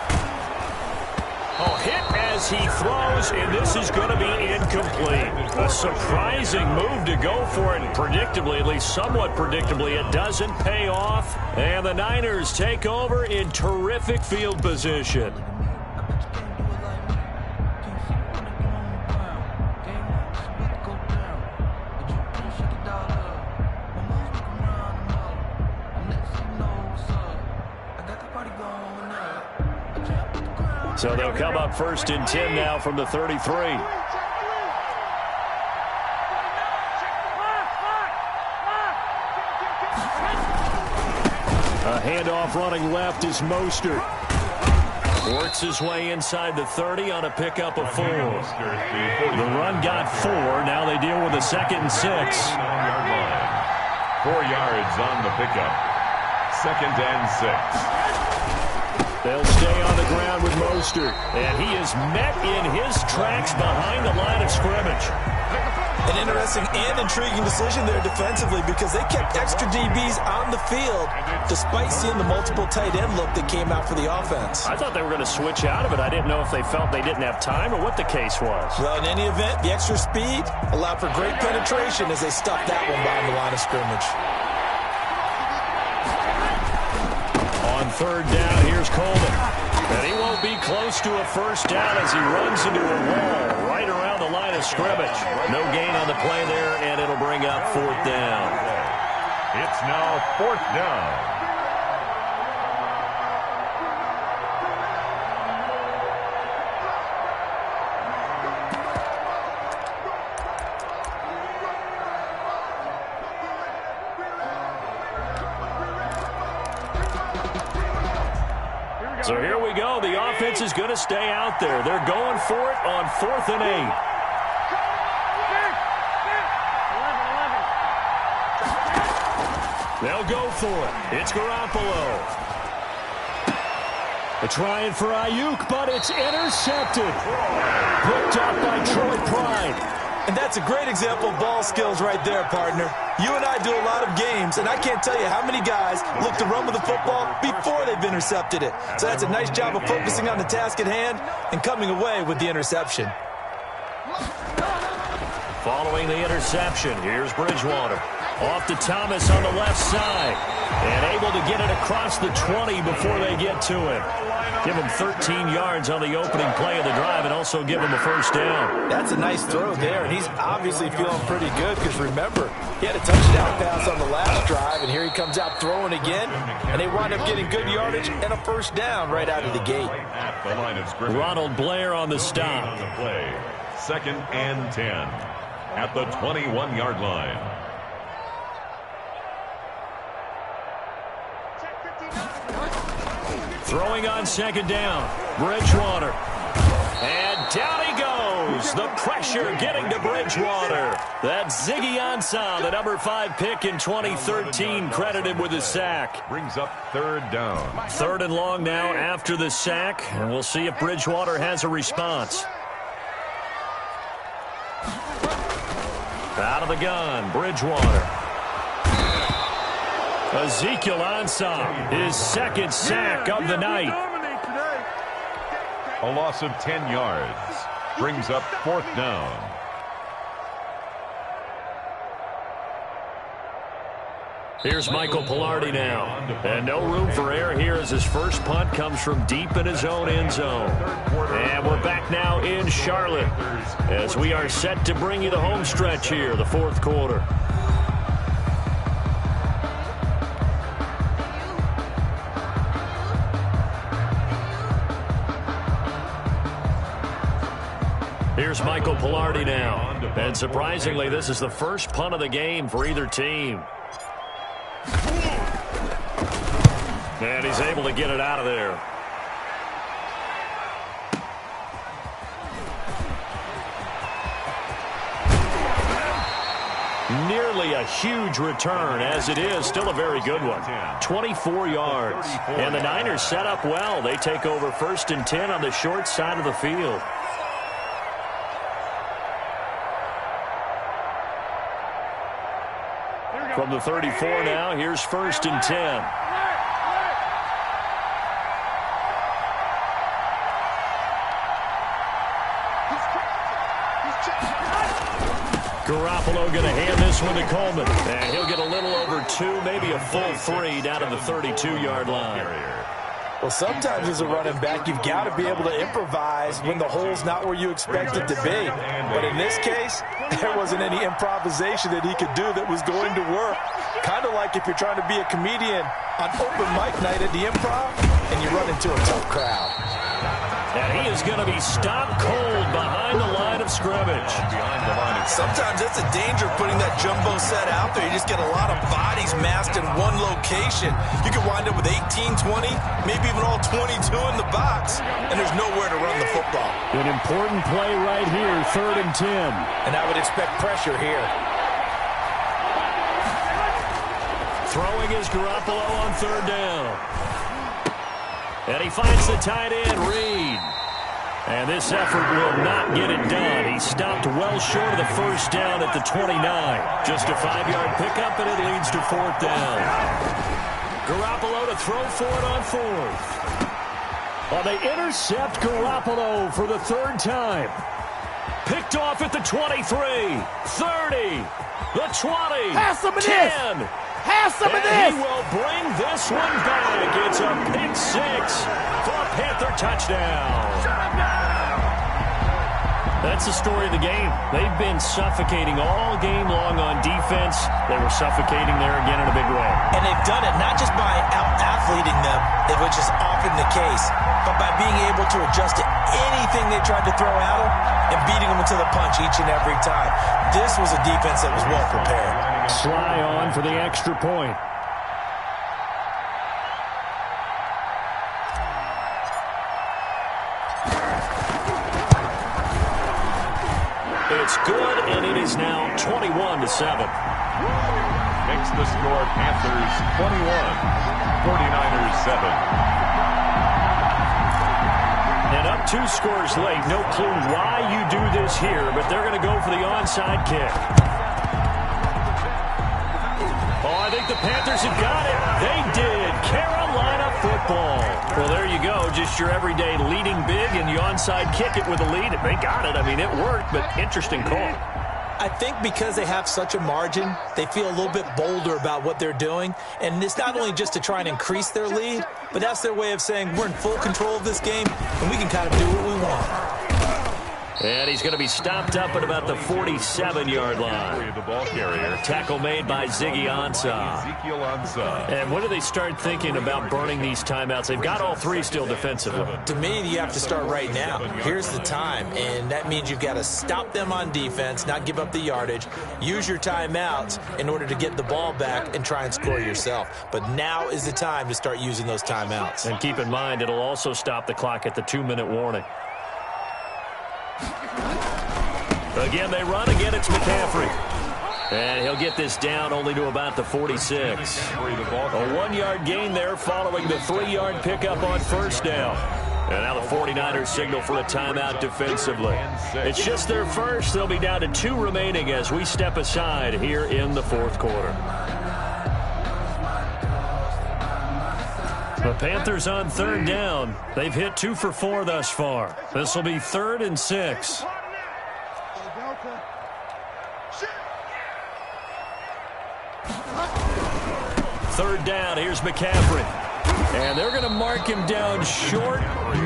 Oh, hit as he throws, and this is going to be incomplete. A surprising move to go for it, and predictably, at least somewhat predictably, it doesn't pay off. And the Niners take over in terrific field position. So they'll come up 1st and 10 now from the 33. A handoff running left is Mostert. Works his way inside the 30 on a pickup of 4. The run got 4. Now they deal with a 2nd and 6. 4 yards on the pickup. 2nd and 6. They'll stay on the ground with Mostert. And he is met in his tracks behind the line of scrimmage. An interesting and intriguing decision there defensively because they kept extra DBs on the field despite seeing the multiple tight end look that came out for the offense. I thought they were going to switch out of it. I didn't know if they felt they didn't have time or what the case was. Well, in any event, the extra speed allowed for great penetration as they stuffed that one behind the line of scrimmage. On 3rd down, here's Coleman. And he won't be close to a first down as he runs into a wall right around the line of scrimmage. No gain on the play there, and it'll bring up 4th down. It's now 4th down. So here we go. The offense is going to stay out there. They're going for it on 4th and 8. They'll go for it. It's Garoppolo. They're trying for Ayuk, but it's intercepted. Picked up by Troy Pride. And that's a great example of ball skills right there, partner. You and I do a lot of games, and I can't tell you how many guys look to run with the football before they've intercepted it. So that's a nice job of focusing on the task at hand and coming away with the interception. Following the interception, here's Bridgewater. Off to Thomas on the left side. And able to get it across the 20 before they get to him. Give him 13 yards on the opening play of the drive and also give him a first down. That's a nice throw there, and he's obviously feeling pretty good because, remember, he had a touchdown pass on the last drive, and here he comes out throwing again, and they wind up getting good yardage and a first down right out of the gate. At the line of scrimmage. Ronald Blair on the stop. The play. 2nd and 10 at the 21-yard line. Throwing on 2nd down. Bridgewater. And down he goes. The pressure getting to Bridgewater. That's Ziggy Ansah, the number 5 pick in 2013, credited with a sack. Brings up 3rd down. 3rd and long now after the sack. And we'll see if Bridgewater has a response. Out of the gun, Bridgewater. Ezekiel Ansah, his 2nd sack of the night. A loss of 10 yards. Brings up 4th down. Here's Michael Palardy now. And no room for error here as his first punt comes from deep in his own end zone. And we're back now in Charlotte as we are set to bring you the home stretch here, the 4th quarter. Here's Michael Palardy now. And surprisingly, this is the first punt of the game for either team. And he's able to get it out of there. Nearly a huge return, as it is still a very good one. 24 yards. And the Niners set up well. They take over 1st and 10 on the short side of the field. From the 34 now, here's 1st and 10. Garoppolo going to hand this one to Coleman. And he'll get a little over 2, maybe a full 3 down to the 32-yard line. Well, sometimes as a running back, you've got to be able to improvise when the hole's not where you expect it to be. But in this case, there wasn't any improvisation that he could do that was going to work. Kind of like if you're trying to be a comedian on open mic night at the Improv and you run into a tough crowd. And he is going to be stopped cold behind the line of scrimmage. Sometimes that's a danger putting that jumbo set out there. You just get a lot of bodies massed in one location. You could wind up with 18, 20, maybe even all 22 in the box, and there's nowhere to run the football. An important play right here, 3rd and 10. And I would expect pressure here. Throwing is Garoppolo on 3rd down. And he finds the tight end, Reed. And this effort will not get it done. He stopped well short of the first down at the 29. Just a 5-yard pickup, and it leads to 4th down. Garoppolo to throw for it on 4th. Well, they intercept Garoppolo for the 3rd time. Picked off at the 23, 30, the 20, Pass some of 10. This. Have some of this! He will bring this one back. It's a pick 6 for a Panther touchdown. That's the story of the game. They've been suffocating all game long on defense. They were suffocating there again in a big way. And they've done it not just by out-athleting them, which is often the case, but by being able to adjust to anything they tried to throw at them and beating them into the punch each and every time. This was a defense that was well prepared. Sly on for the extra point. It's good, and it is now 21-7. Makes the score Panthers 21, 49ers 7. And up 2 scores late. No clue why you do this here, but they're going to go for the onside kick. Oh, I think the Panthers have got it. They did. Carolina football. Well, there you go. Just your everyday leading big, and you onside kick it with a lead. They got it. I mean, it worked, but interesting call. I think because they have such a margin, they feel a little bit bolder about what they're doing. And it's not only just to try and increase their lead, but that's their way of saying we're in full control of this game, and we can kind of do what we want. And he's going to be stopped up at about the 47-yard line. The ball carrier. Tackle made by Ziggy Ansah. Ezekiel Ansah. And when do they start thinking about burning these timeouts? They've got all three still defensively. To me, you have to start right now. Here's the time, and that means you've got to stop them on defense, not give up the yardage, use your timeouts in order to get the ball back and try and score yourself. But now is the time to start using those timeouts. And keep in mind, it'll also stop the clock at the 2-minute warning. Again, they run. Again, it's McCaffrey. And he'll get this down only to about the 46. A 1-yard gain there following the 3-yard pickup on first down. And now the 49ers signal for a timeout defensively. It's just their first. They'll be down to 2 remaining as we step aside here in the fourth quarter. The Panthers on third down. They've hit 2 for 4 thus far. This will be 3rd and 6. Third down, here's McCaffrey. And they're going to mark him down short,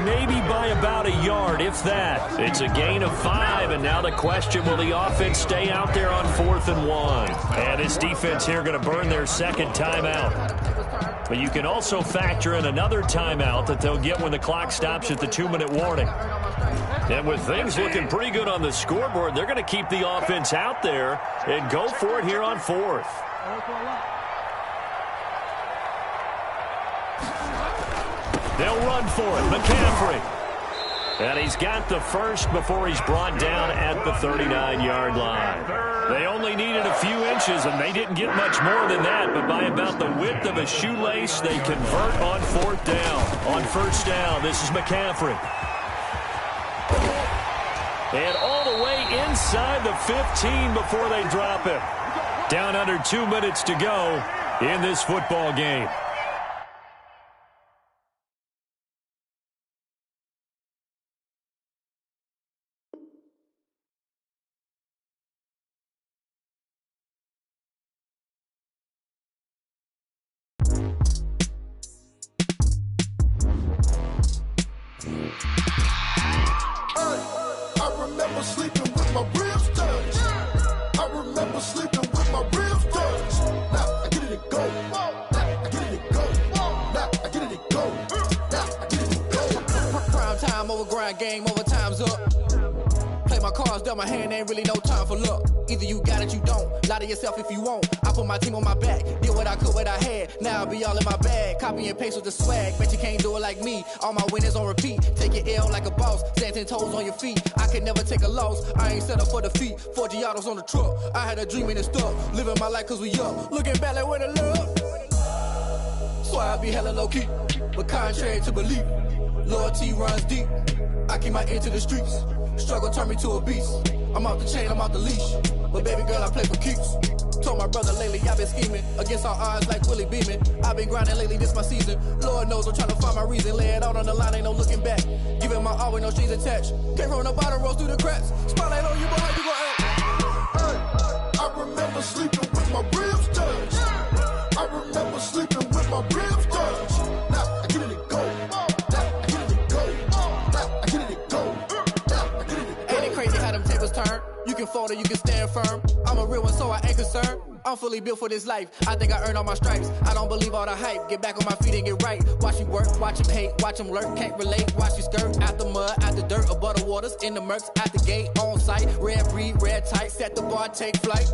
maybe by about a yard, if that. It's a gain of 5, and now the question, will the offense stay out there on 4th and 1? And this defense here going to burn their second timeout. But you can also factor in another timeout that they'll get when the clock stops at the 2-minute warning. And with things looking pretty good on the scoreboard, they're going to keep the offense out there and go for it here on 4th. They'll run for it. McCaffrey. And he's got the first before he's brought down at the 39-yard line. They only needed a few inches, and they didn't get much more than that. But by about the width of a shoelace, they convert on 4th down. On first down, this is McCaffrey. And all the way inside the 15 before they drop him. Down under 2 minutes to go in this football game. Game over, time's up. Play my cards, dealt my hand, ain't really no time for luck. Either you got it, you don't. Lie to yourself if you won't. I put my team on my back, did what I could, what I had. Now I'll be all in my bag. Copy and paste with the swag. Bet you can't do it like me. All my winners on repeat. Take your L like a boss. Stand 10 toes on your feet. I can never take a loss. I ain't set up for defeat. 4 Giottos on the truck. I had a dream and it stuck. Living my life cause we up. Looking back like where the love. So I be hella low key. But contrary to belief, loyalty runs deep. I keep my ear to the streets. Struggle turned me to a beast. I'm off the chain, I'm off the leash. But baby girl, I play for keeps. Told my brother lately, I've been scheming. Against all odds like Willie Beeman. I've been grinding lately, this my season. Lord knows I'm trying to find my reason. Lay it out on the line, ain't no looking back. Giving my all with no strings attached. Came from the bottom, rose through the cracks. Spotlight on you, boy, how you gon' act? I remember sleeping with my ribs touched. I remember sleeping with my ribs touched. Now I get it and go. You can fold or you can stand firm. I'm a real one, so I ain't concerned. I'm fully built for this life. I think I earned all my stripes. I don't believe all the hype. Get back on my feet and get right. Watch you work, watch him hate, watch him lurk. Can't relate, watch you skirt. Out the mud, out the dirt, above the waters, in the murks, at the gate, on site. Red breed, red tight, set the bar, take flight.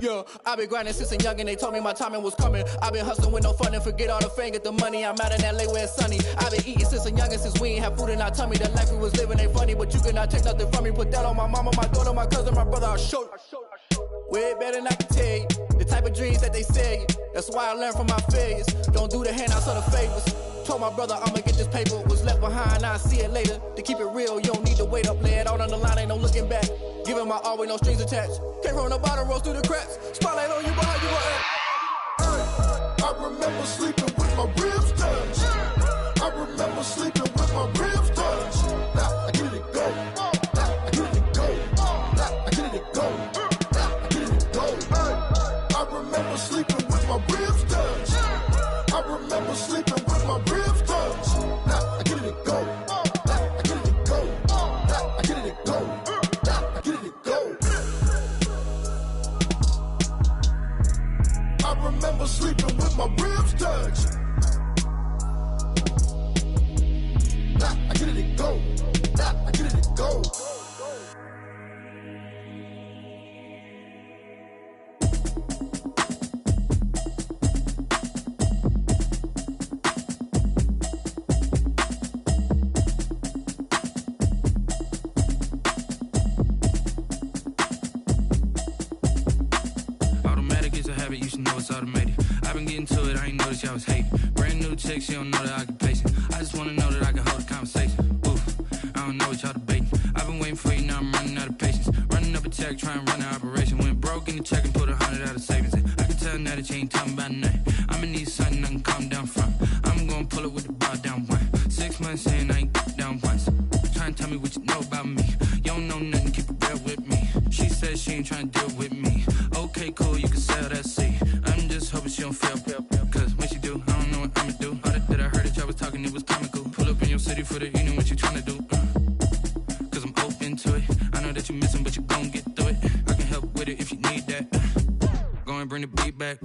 Yeah, I've been grinding since a young and they told me my timing was coming. I've been hustling with no fun and forget all the fame, get the money. I'm out in LA where it's sunny. I've been eating since a young and since we ain't have food in our tummy. The life we was living ain't funny, but you cannot take nothing from me. Put that on my mama, my daughter, my cousin, my brother, I'll show you. Way better than I can tell you. The type of dreams that they sell you. That's why I learned from my failures. Don't do the handouts or the favors. Told my brother I'ma get this paper. Was left behind, I'll see it later. To keep it real, you don't need to wait up. Lay it out on the line, ain't no looking back. Giving my all with no strings attached. Came from the bottom, rose through the cracks. Spotlight on you, boy, how you gon' act? I remember sleeping with my ribs touched. I remember sleeping with my ribs touched. Now I get it and go. Now I get it and go. Now I get it and go. my ribs touch. I remember sleeping with my ribs touch. Now I get it to go. Now I get it to go. Now I get it to go. Now I get it to go. I remember sleeping with my ribs touch. Now I get it to go. Now I get it to go. You should know it's automated. I've been getting to it, I ain't noticed y'all was hating. Brand new chick, she don't know the occupation. I just wanna know that I can hold a conversation. Oof, I don't know what y'all debating. I've been waiting for you, now I'm running out of patience. Running up a check, trying to run an operation. Went broke in the check and put 100 out of savings in. I can tell now that you ain't talking about nothing. I'ma need something I can calm down from. I'm gonna pull it with the bar down one. 6 months in, I ain't down once. Trying to tell me what you know about me. You don't know nothing, keep it real with me. She said she ain't trying to deal with me. Okay, cool, you can sell that seat. I'm just hoping she don't fail. Cause when she do, I don't know what I'ma do. All that I heard that y'all was talking, it was comical. Pull up in your city for the evening, what you tryna do? Cause I'm open to it. I know that you missing, but you gon' get through it. I can help with it if you need that. Go and bring the beat back.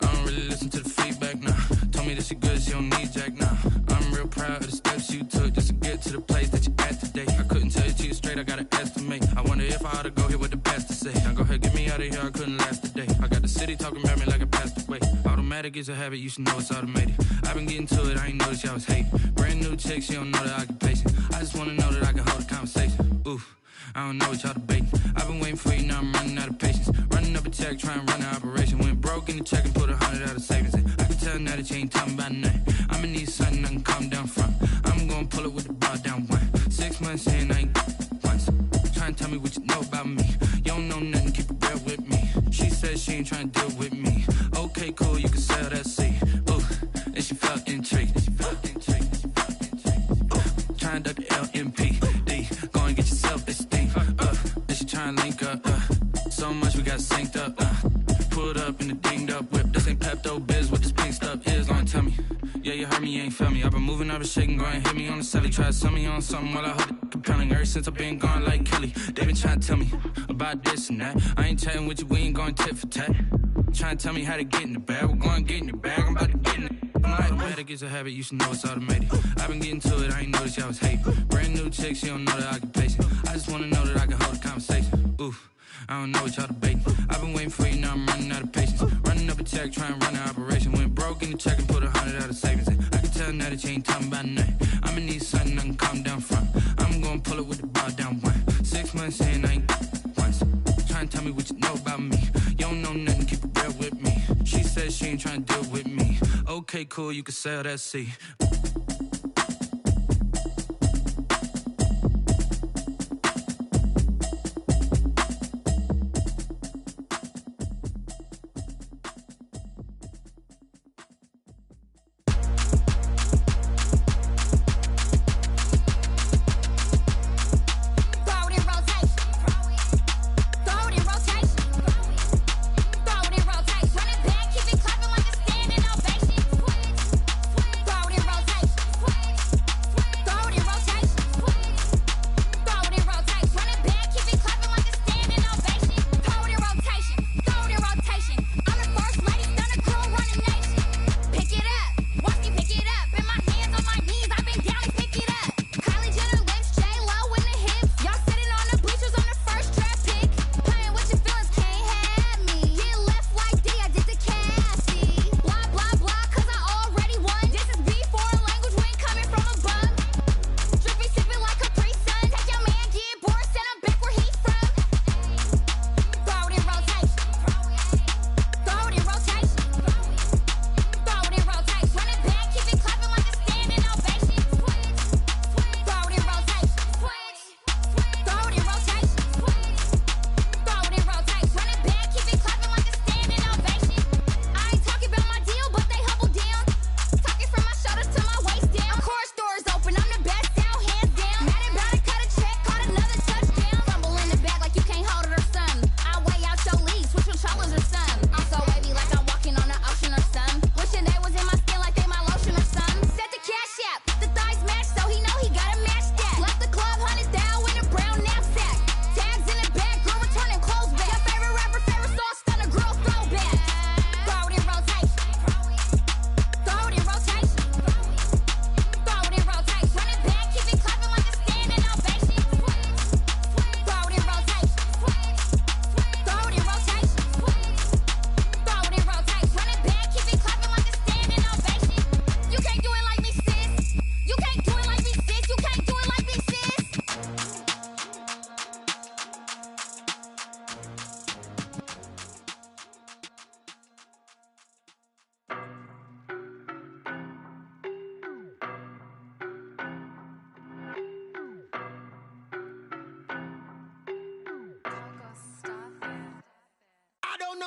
I don't really listen to the feedback, nah. Told me that she good, she don't need jack, nah. I'm real proud of the steps you took just to get to the place that you at today. I couldn't tell you to you straight, I gotta estimate. I wonder if I ought to go here with the best to say. Now go ahead, get me out of here, I couldn't last a day. I got the city talking about me like I passed away. Automatic is a habit, you should know it's automated. I've been getting to it, I ain't noticed y'all was hating. Brand new chick, she don't know the occupation. I just wanna know that I can hold a conversation. Oof, I don't know what y'all debating. I've been waiting for you, now I'm running out of patience. Running up a check, trying to run an operation. Went broke in the check and put 100 out of savings in. I can tell now that you ain't talking about nothing. I'ma need something I can calm down from. I'm gonna pull it with the bar down one. 6 months in, I ain't once. Trying to tell me what you know about me. You don't know nothing, keep it real with me. She said she ain't trying to deal with me. Okay, cool, you can sell that seat. Ooh, and she felt intrigued. Trying to duck the LMPD. Go and get yourself esteem. And she trying to link up. So much we got synced up. Pulled up in the dinged up whip. This ain't Pepto-Biz, what this pink stuff is. Gonna tell me. Yeah, you heard me, you ain't felt me. I've been moving, I've been shaking, go and hit me on the celly. Try to sell me on something while I hold it compelling. Ever since I've been gone like Kelly, they been trying to tell me about this and that. I ain't chatting with you, we ain't going tit for tat. Trying to tell me how to get in the bag. We're going to get in the bag, I'm about to get in it. Automatic is a habit, you should know it's automated. I've been getting to it, I ain't noticed y'all was hating. Brand new chick, she don't know the occupation. I just wanna know that I can hold a conversation. Oof, I don't know what y'all debating. I've been waiting for you, now I'm running out of patience. Running up a check, trying to run an operation. Went broke in the check and put 100 out of savings in. I can tell now that you ain't talking about nothing. I'ma need something I can calm down from. I'm gonna pull it with the bar down one. 6 months in, I ain't once. Trying to tell me what you know about me. You don't know nothing, keep it real with me. She said she ain't trying to deal with me. Okay, cool, you can sell that seat.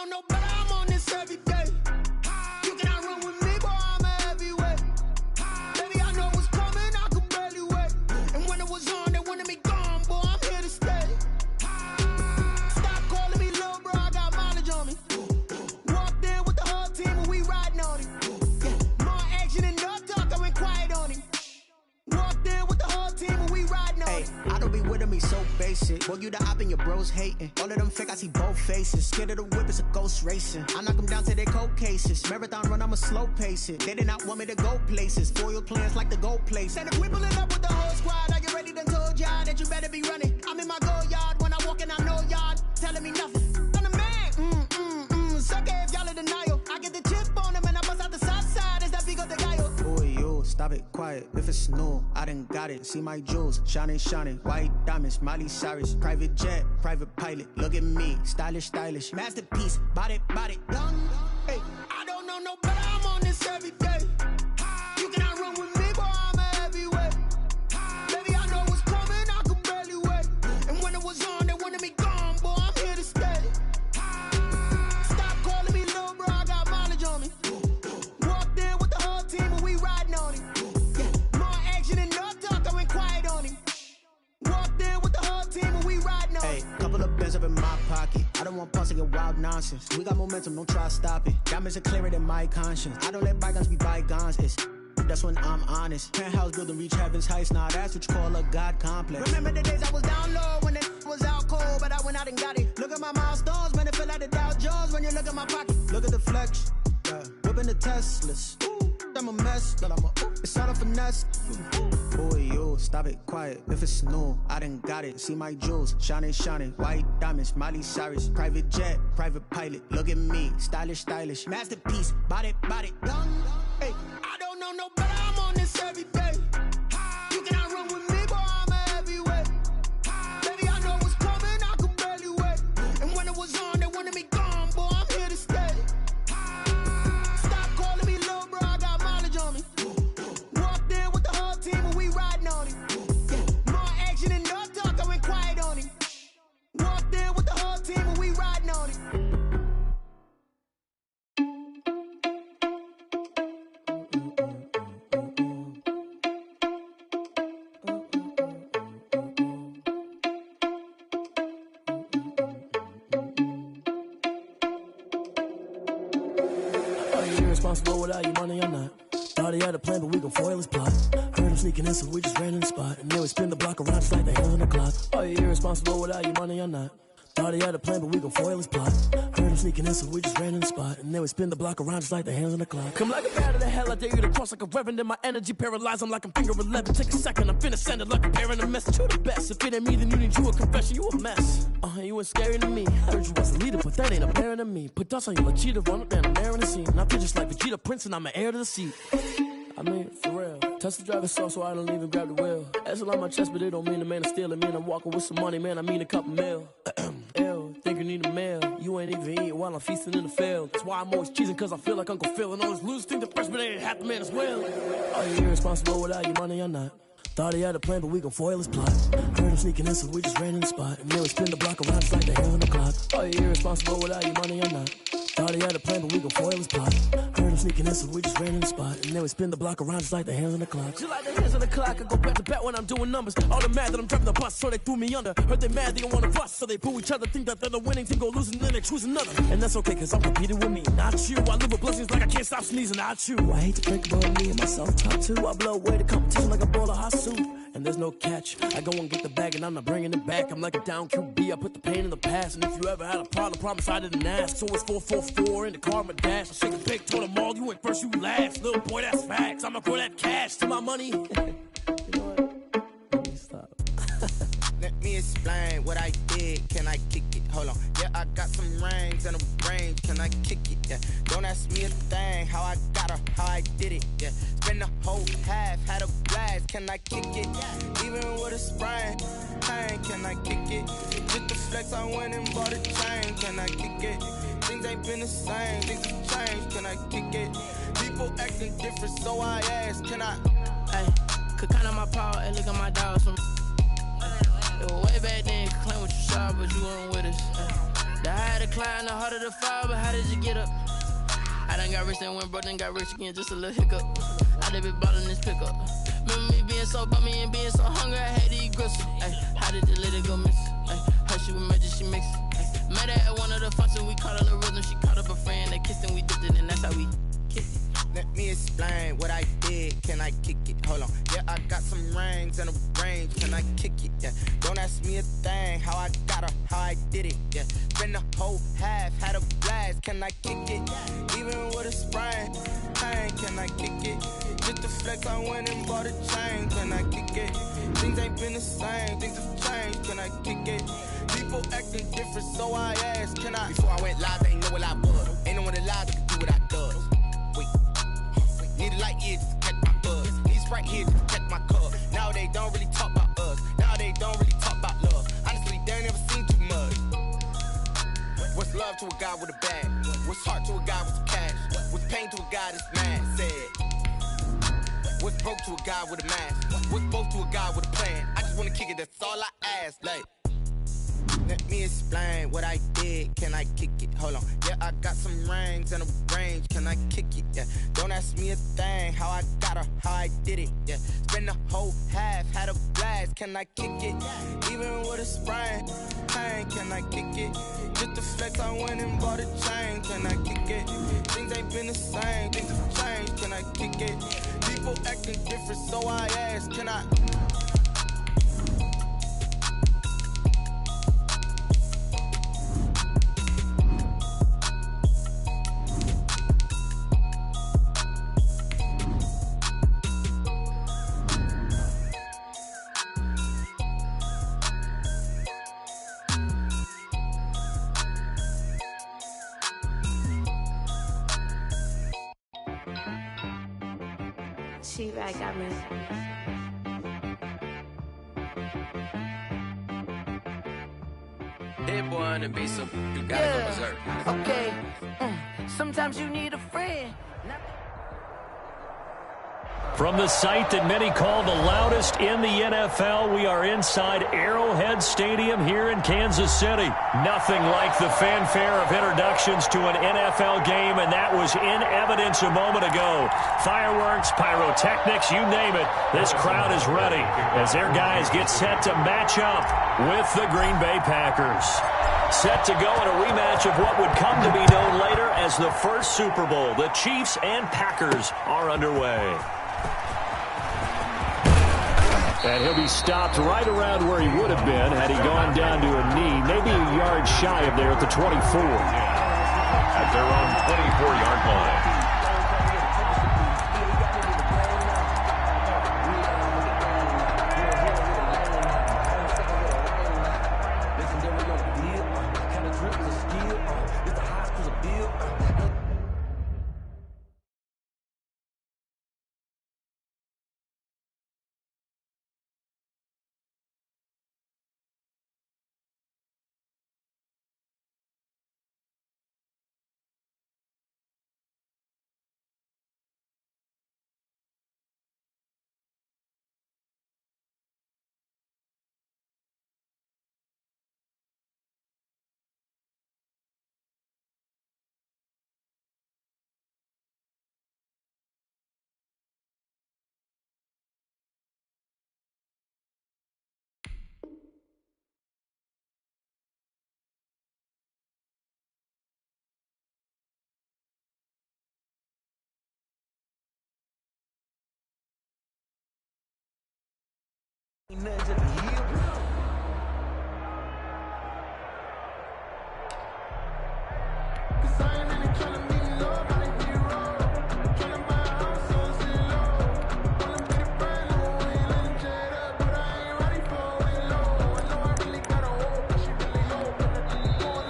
know no better, I'm on this every day. You cannot run with me, boy, I'm a heavyweight. Baby, I know what's coming, I could barely wait. And when it was on, they wanted me gone, boy, I'm here to stay. Stop calling me little bro, I got mileage on me. Walked in with the whole team and we riding on him. Yeah, more action and no talk, I went quiet on him. Walked in with the whole team and we riding on him. I don't be with me so basic. Boy, you the op and your bros hating. All of them fake, I see both faces. Scared of the whip, it's a ghost racing. I knock them down to their cold cases. Marathon run, I'ma slow pace it. They did not want me to go places. Foil plans like the gold place. And if we pulling up with the whole squad, I get ready done told y'all that you better be running. I'm in my go yard. When I walk in, I know y'all telling me nothing. I'm the man. Sucker if y'all in denial. I get the chip on them and I bust out the south side. Is that big of the guy? Boy, yo, stop it, quiet. If it's new, I done got it. See my jewels, shining, white diamonds, Miley Cyrus, private jet, private pilot. Look at me, stylish, masterpiece, body, young. Hey, I don't know no better, I'm on this every day. You cannot run with me, boy, I'm a heavyweight. Baby, I know what's coming, I could barely wait. And when it was on, they wanted me gone, boy, I'm here to stay. Stop calling me little bro, I got mileage on me. Walked in with the whole team and we riding on him. Yeah, more action and no talk, I went quiet on him. Walked in with the whole team and we riding on him. Couple of bands up in my pocket. I don't want pulse and wild nonsense. We got momentum, don't try to stop it. Diamonds are clearer than my conscience. I don't let bygones be bygones. That's when I'm honest. Penthouse building, reach heaven's heights. Nah, that's what you call a God complex. Remember the days I was down low when it was out cold, but I went out and got it. Look at my milestones, man, it feel like the Dow Jones when you look at my pocket. Look at the flex, yeah. Whipping the Teslas. Ooh, I'm a mess, but it's all a finesse. Boy, yo, stop it, quiet. If it's new, I done got it. See my jewels, shining, white diamonds, Miley Cyrus, private jet, private pilot. Look at me, stylish, masterpiece, body, young. Hey, I don't know no better, I'm on this every day. You cannot run with me, boy, I'm a heavyweight. Baby, I know what's coming, I could barely wait. And when it was on, they wanted me gone, boy, I'm here to stay. Stop calling me little bro, I got mileage on me. Walked in with the whole team and we riding on him. Yeah, more action and no talk, I went quiet on him. Walked in with the whole team and we riding on him. Responsible without you money or not. Thought he had a plan, but we gon' foil his plot. Heard him sneaking in, so we just ran in the spot. And then we spin the block around just like the hands on the clock. Are you irresponsible without you money or not? Thought he had a plan, but we gon' foil his plot. Heard him sneaking in, so we just ran in the spot. And then we spin the block around just like the hands on the clock. Come like a bat of the hell, I dare you to cross like a reverend. In my energy paralyzed, I'm like I'm finger 11. Take a second, I'm finna send it like a parent a message to the best. If it ain't me, then you need you a confession, you a mess. You ain't scary to me. Heard you was a leader, but that ain't apparent to me. Put dust on you like cheetah, run up down the air in the scene. I feel just like Vegeta Prince and I'm an heir to the seat. I mean, for real. Touch the driver's sauce so I don't even grab the wheel. That's on my chest, but it don't mean the man is stealing. Man, I'm walking with some money, man, I mean a couple mil. Ew, think you need a meal. You ain't even eating while I'm feasting in the field. That's why I'm always cheesing, cause I feel like Uncle Phil. And all those losers think the freshman ain't half the man as well. Are you irresponsible without your money or not? Thought he had a plan, but we gon' foil his plot. Heard him sneaking in, so we just ran in the spot. And then we spin the block around just like the hands on the clock. Are you irresponsible without your money or not? Thought he had a plan, but we gon' foil his plot. Heard him sneaking in, so we just ran in the spot. And then we spin the block around just like the hands on the clock. Just like the hands on the clock, I go back to back when I'm doing numbers. All the mad that I'm driving the bus, so they threw me under. Heard they mad, they don't wanna bust, so they boo each other. Think that they're the winning team, go losing, then they choose another. And that's okay, cause I'm competing with me, not you. I live with blessings like I can't stop sneezing, not you. I hate to think about me and myself, top two. I blow away the competition like a bowl of hot soup. And there's no catch. I go and get the bag and I'm not bringing it back. I'm like a down QB, I put the pain in the past. And if you ever had a problem, promise I didn't ask. So it's 444 in the car, my dash. I shake a big, told them all, you went first, you last. Little boy, that's facts. I'ma grow that cash to my money. You know what? Let me stop. Let me explain what I did. Can I kick it? Hold on. Yeah, I got some rings and a range. Can I kick it? Yeah. Don't ask me a thing. How I got her, how I did it. Yeah. Spend the whole half, had a blast. Can I kick it? Even with a sprain. Hey, can I kick it? With the flex, I went and bought a chain. Can I kick it? Things ain't been the same. Things have changed. Can I kick it? People acting different, so I ask. Can I? Hey, could count on my power and look at my dogs. It was way back then, you could claim what you saw, but you weren't with us. The higher the climb, the harder the fall, but how did you get up? I done got rich and went broke, then got rich again, just a little hiccup. I done been ballin' this pickup. Remember me being so bummy and being so hungry, I had to eat gristle. Ay, how did the lady go miss? Ay, how she was magic, she mixed. Met her at one of the functions, we caught a little rhythm. She caught up a friend, they kissed and we dipped it, and that's how we kicked it. Let me explain what I did. Can I kick it? Hold on. Yeah, I got some rings and a range. Can I kick it? Yeah. Don't ask me a thing. How I got her, how I did it. Yeah. Spend the whole half, had a blast. Can I kick it? Even with a sprain. Pain, can I kick it? Just to flex, I went and bought a chain. Can I kick it? Things ain't been the same. Things have changed. Can I kick it? People acting different, so I asked. Can I? Before I went live, they ain't know what I was. Ain't no one alive that can do what I does. Need a light year just to catch my buzz. Need Sprite here just to catch my cup. Now they don't really talk about us. Now they don't really talk about love. Honestly, they ain't never seen too much. What's love to a guy with a bag? What's heart to a guy with some cash? What's pain to a guy that's mad? Said. What's broke to a guy with a mask? What's both to a guy with a plan? I just wanna kick it, that's all I ask. Like, let me explain what I did. Can I kick it? Hold on. Yeah, I got some rings and a range. Can I kick it? Yeah. Don't ask me a thing. How I got her, how I did it. Yeah. Spend the whole half, had a blast. Can I kick it? Even with a sprain. Pain, can I kick it? Just to flex, I went and bought a chain. Can I kick it? Things ain't been the same. Things have changed. Can I kick it? People acting different, so I asked. Can I? She-Rag got me. Hit boy on the beat, so you gotta go berserk. Okay. Sometimes you need a friend. From the site that many call the loudest in the NFL, we are inside Arrowhead Stadium here in Kansas City. Nothing like the fanfare of introductions to an NFL game, and that was in evidence a moment ago. Fireworks, pyrotechnics, you name it. This crowd is ready as their guys get set to match up with the Green Bay Packers. Set to go in a rematch of what would come to be known later as the first Super Bowl. The Chiefs and Packers are underway. And he'll be stopped right around where he would have been had he gone down to a knee, maybe a yard shy of there at the 24. At their own 24-yard line.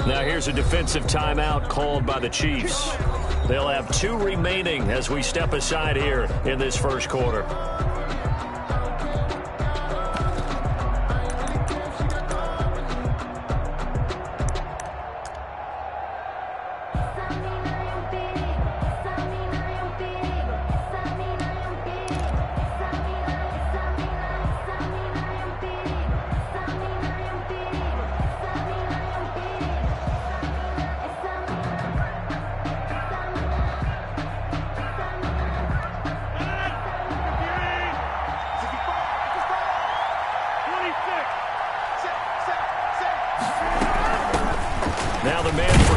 Now here's a defensive timeout called by the Chiefs. They'll have 2 remaining as we step aside here in this first quarter.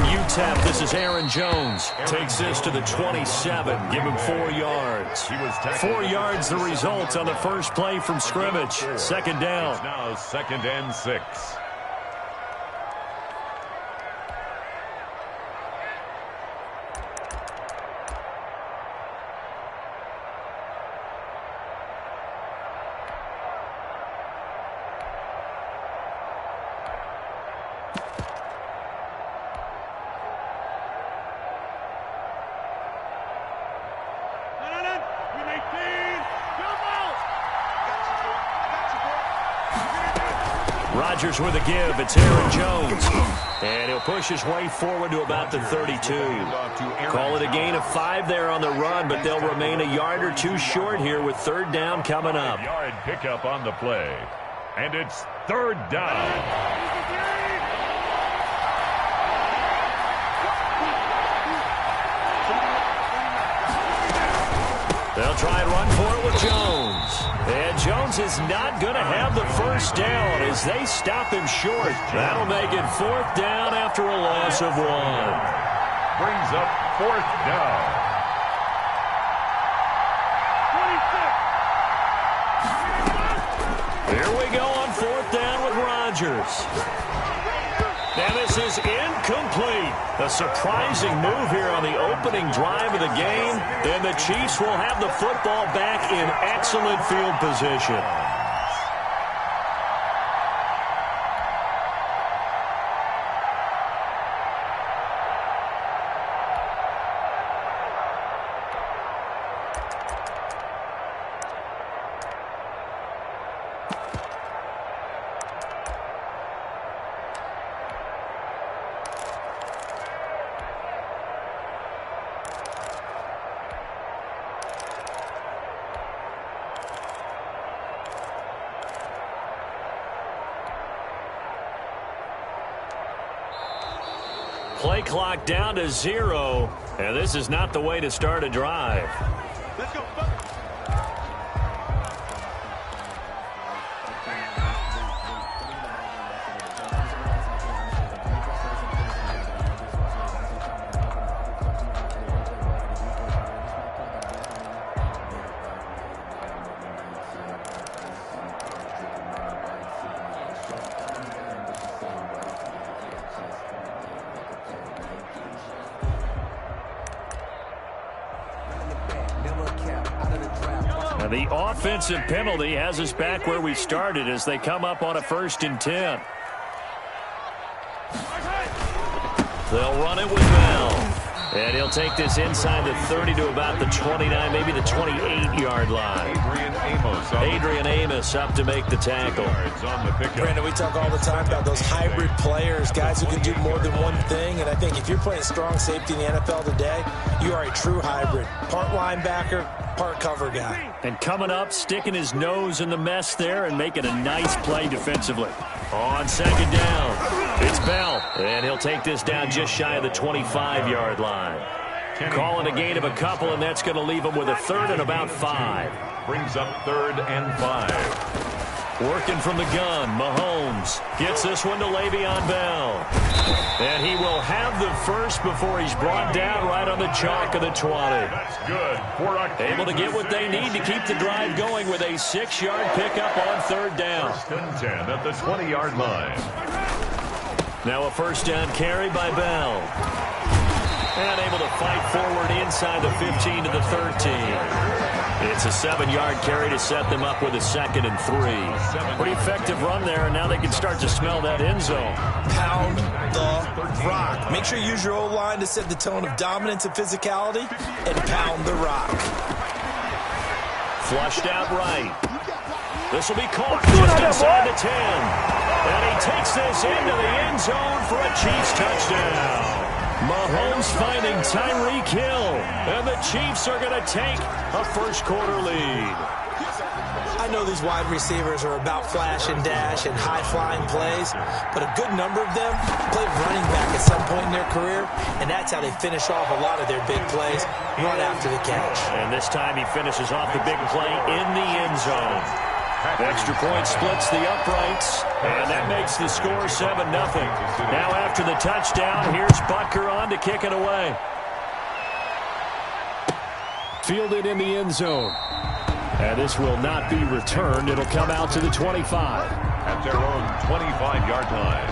UTEP, this is Aaron Jones. Takes this to the 27. Give him 4 yards. 4 yards the result on the first play from scrimmage. Second down. It's now 2nd and 6. Rodgers with a give. It's Aaron Jones. And he'll push his way forward to about the 32. Call it a gain of 5 there on the run, but they'll remain a yard or 2 short here with 3rd down coming up. Yard pickup on the play. And it's 3rd down. They'll try and run for it with Jones. And Jones is not going to have the first down as they stop him short. That'll make it 4th down after a loss of 1. Brings up 4th down. 26. Here we go on 4th down with Rodgers. And this is incomplete. A surprising move here on the opening drive of the game. And the Chiefs will have the football back in excellent field position. Play clock down to 0, and this is not the way to start a drive. Let's go. The offensive penalty has us back where we started as they come up on a 1st and 10. They'll run it with Bell. And he'll take this inside the 30 to about the 29, maybe the 28-yard line. Adrian Amos up to make the tackle. Brandon, we talk all the time about those hybrid players, guys who can do more than one thing. And I think if you're playing strong safety in the NFL today, you are a true hybrid. Part linebacker, part cover guy. And coming up, sticking his nose in the mess there and making a nice play defensively. On 2nd down, it's Bell. And he'll take this down just shy of the 25-yard line. Calling a gain of a couple, and that's going to leave him with a 3rd and about 5. Brings up 3rd and 5. Working from the gun, Mahomes gets this one to Le'Veon Bell. And he will have the first before he's brought down right on the chalk of the 20. That's good. Able to get what they need to keep the drive going with a 6-yard pickup on 3rd down. 1st and 10 at the 20-yard line. Now a 1st down carry by Bell. And able to fight forward inside the 15 to the 13. It's a 7-yard carry to set them up with a 2nd and 3. Pretty effective run there, and now they can start to smell that end zone. Pound the rock. Make sure you use your O-line to set the tone of dominance and physicality, and pound the rock. Flushed out right. This will be caught just inside the 10. And he takes this into the end zone for a Chiefs touchdown. Mahomes finding Tyreek Hill, and the Chiefs are going to take a first-quarter lead. I know these wide receivers are about flash and dash and high-flying plays, but a good number of them played running back at some point in their career, and that's how they finish off a lot of their big plays, run after the catch. And this time he finishes off the big play in the end zone. Extra point splits the uprights, and that makes the score 7-0. Now after the touchdown, here's Butker on to kick it away. Fielded in the end zone. And this will not be returned. It'll come out to the 25. At their own 25-yard line.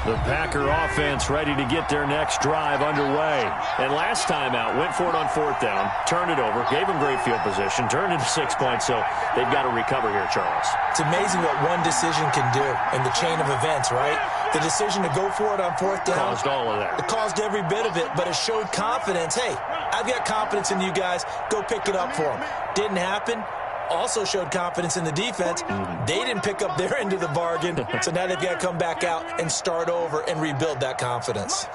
The Packer offense ready to get their next drive underway. And last time out, went for it on 4th down, turned it over, gave them great field position, turned into 6 points, so they've got to recover here, Charles. It's amazing what one decision can do in the chain of events, right? The decision to go for it on 4th down. Caused all of that. It caused every bit of it, but it showed confidence. Hey, I've got confidence in you guys. Go pick it up for them. Didn't happen. Also showed confidence in the defense. They didn't pick up their end of the bargain, so now they've got to come back out and start over and rebuild that confidence.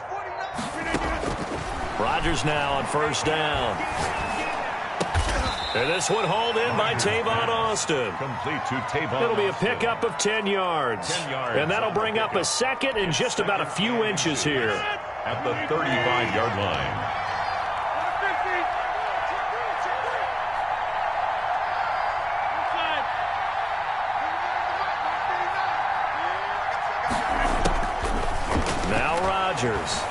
Rodgers now on 1st down. And this one hauled in by Tavon Austin. Complete to Tavon. It'll be a pickup of 10 yards. 10 yards. And that'll bring up a second and just about a few inches here. At the 35-yard line. Now Rodgers.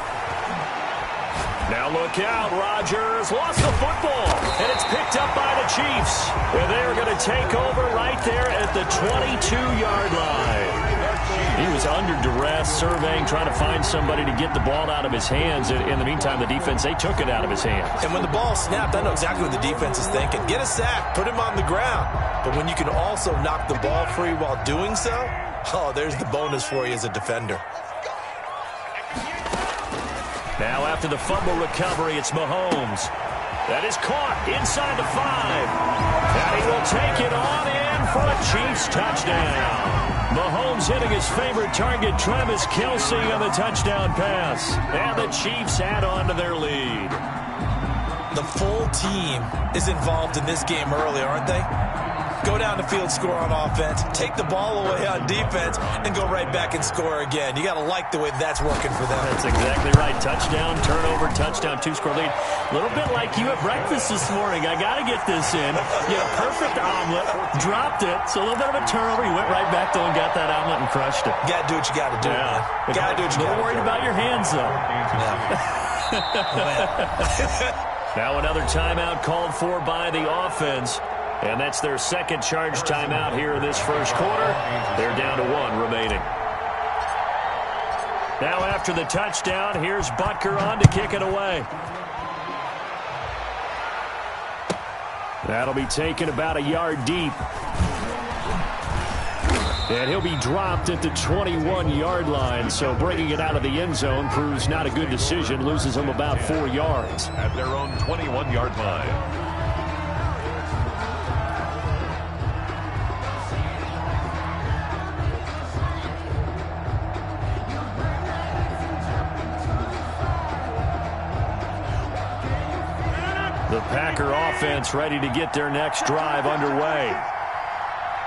Now look out, Rodgers lost the football, and it's picked up by the Chiefs. And they're going to take over right there at the 22-yard line. He was under duress, surveying, trying to find somebody to get the ball out of his hands. In the meantime, the defense, they took it out of his hands. And when the ball snapped, I know exactly what the defense is thinking. Get a sack, put him on the ground. But when you can also knock the ball free while doing so, oh, there's the bonus for you as a defender. Now after the fumble recovery, it's Mahomes. That is caught inside the 5. And he will take it on in for a Chiefs touchdown. Mahomes hitting his favorite target, Travis Kelce, on the touchdown pass. And the Chiefs add on to their lead. The full team is involved in this game early, aren't they? Go down the field, score on offense, take the ball away on defense, and go right back and score again. You got to like the way that's working for them. That's exactly right. Touchdown, turnover, touchdown, 2-score lead. A little bit like you at breakfast this morning. I got to get this in. You had a perfect omelet, dropped it, so a little bit of a turnover. You went right back though and got that omelet and crushed it. You got to do what you got to do, man. Got to do what you got to do. A little worried about your hands, though. Now another timeout called for by the offense. And that's their second charge timeout here in this first quarter. They're down to 1 remaining. Now after the touchdown, here's Butker on to kick it away. That'll be taken about a yard deep. And he'll be dropped at the 21-yard line. So bringing it out of the end zone proves not a good decision. Loses him about 4 yards. At their own 21-yard line. The Packer offense ready to get their next drive underway.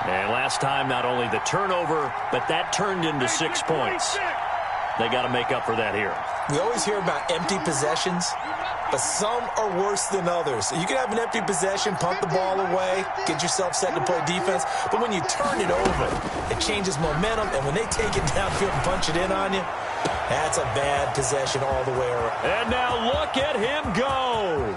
And last time, not only the turnover, but that turned into 6 points. They got to make up for that here. We always hear about empty possessions, but some are worse than others. You can have an empty possession, punt the ball away, get yourself set to play defense, but when you turn it over, it changes momentum, and when they take it downfield and punch it in on you, that's a bad possession all the way around. And now look at him go.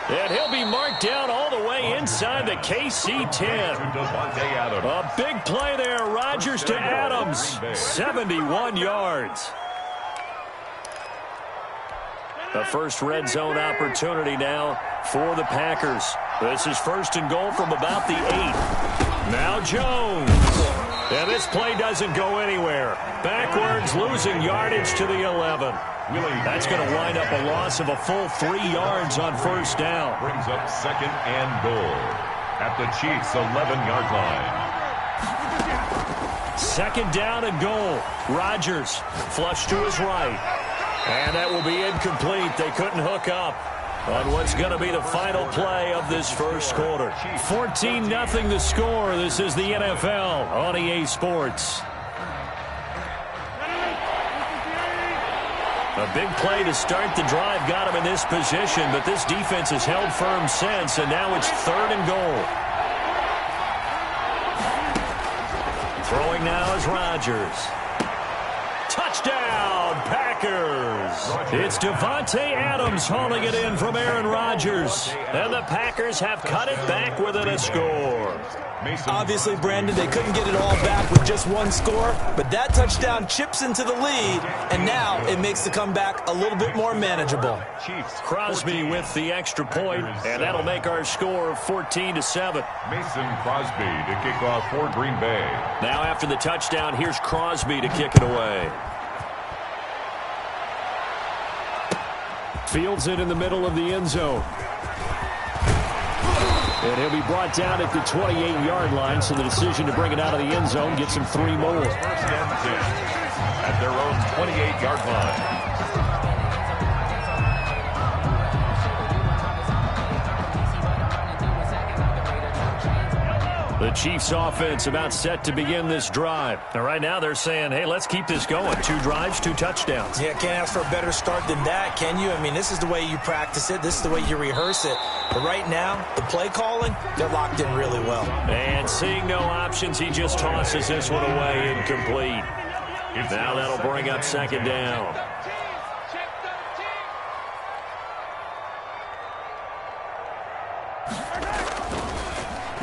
And he'll be marked down all the way inside the KC 10. A big play there. Rodgers to Adams. 71 yards. The first red zone opportunity now for the Packers. This is 1st and goal from about the 8. Now Jones. And this play doesn't go anywhere. Backwards, losing yardage to the 11. That's going to wind up a loss of a full 3 yards on 1st down. Brings up 2nd and goal at the Chiefs' 11-yard line. 2nd down and goal. Rodgers flush to his right. And that will be incomplete. They couldn't hook up on what's going to be the final play of this first quarter. 14-0 the score. This is the NFL on EA Sports. A big play to start the drive got him in this position, but this defense has held firm since, and now it's 3rd and goal. Throwing now is Rodgers. Touchdown, Packers! It's Davante Adams hauling it in from Aaron Rodgers. And the Packers have cut it back within a score. Obviously, Brandon, they couldn't get it all back with just one score, but that touchdown chips into the lead, and now it makes the comeback a little bit more manageable. Crosby with the extra point, and that'll make our score 14-7. Mason Crosby to kick off for Green Bay. Now after the touchdown, here's Crosby to kick it away. Fields it in the middle of the end zone. And he'll be brought down at the 28-yard line, so the decision to bring it out of the end zone gets him 3 more. 1st and 10 at their own 28-yard line. The Chiefs offense about set to begin this drive. And right now they're saying, hey, let's keep this going. 2 drives, 2 touchdowns. Yeah, can't ask for a better start than that, can you? I mean, this is the way you practice it. This is the way you rehearse it. But right now, the play calling, they're locked in really well. And seeing no options, he just tosses this one away incomplete. Now that'll bring up 2nd down.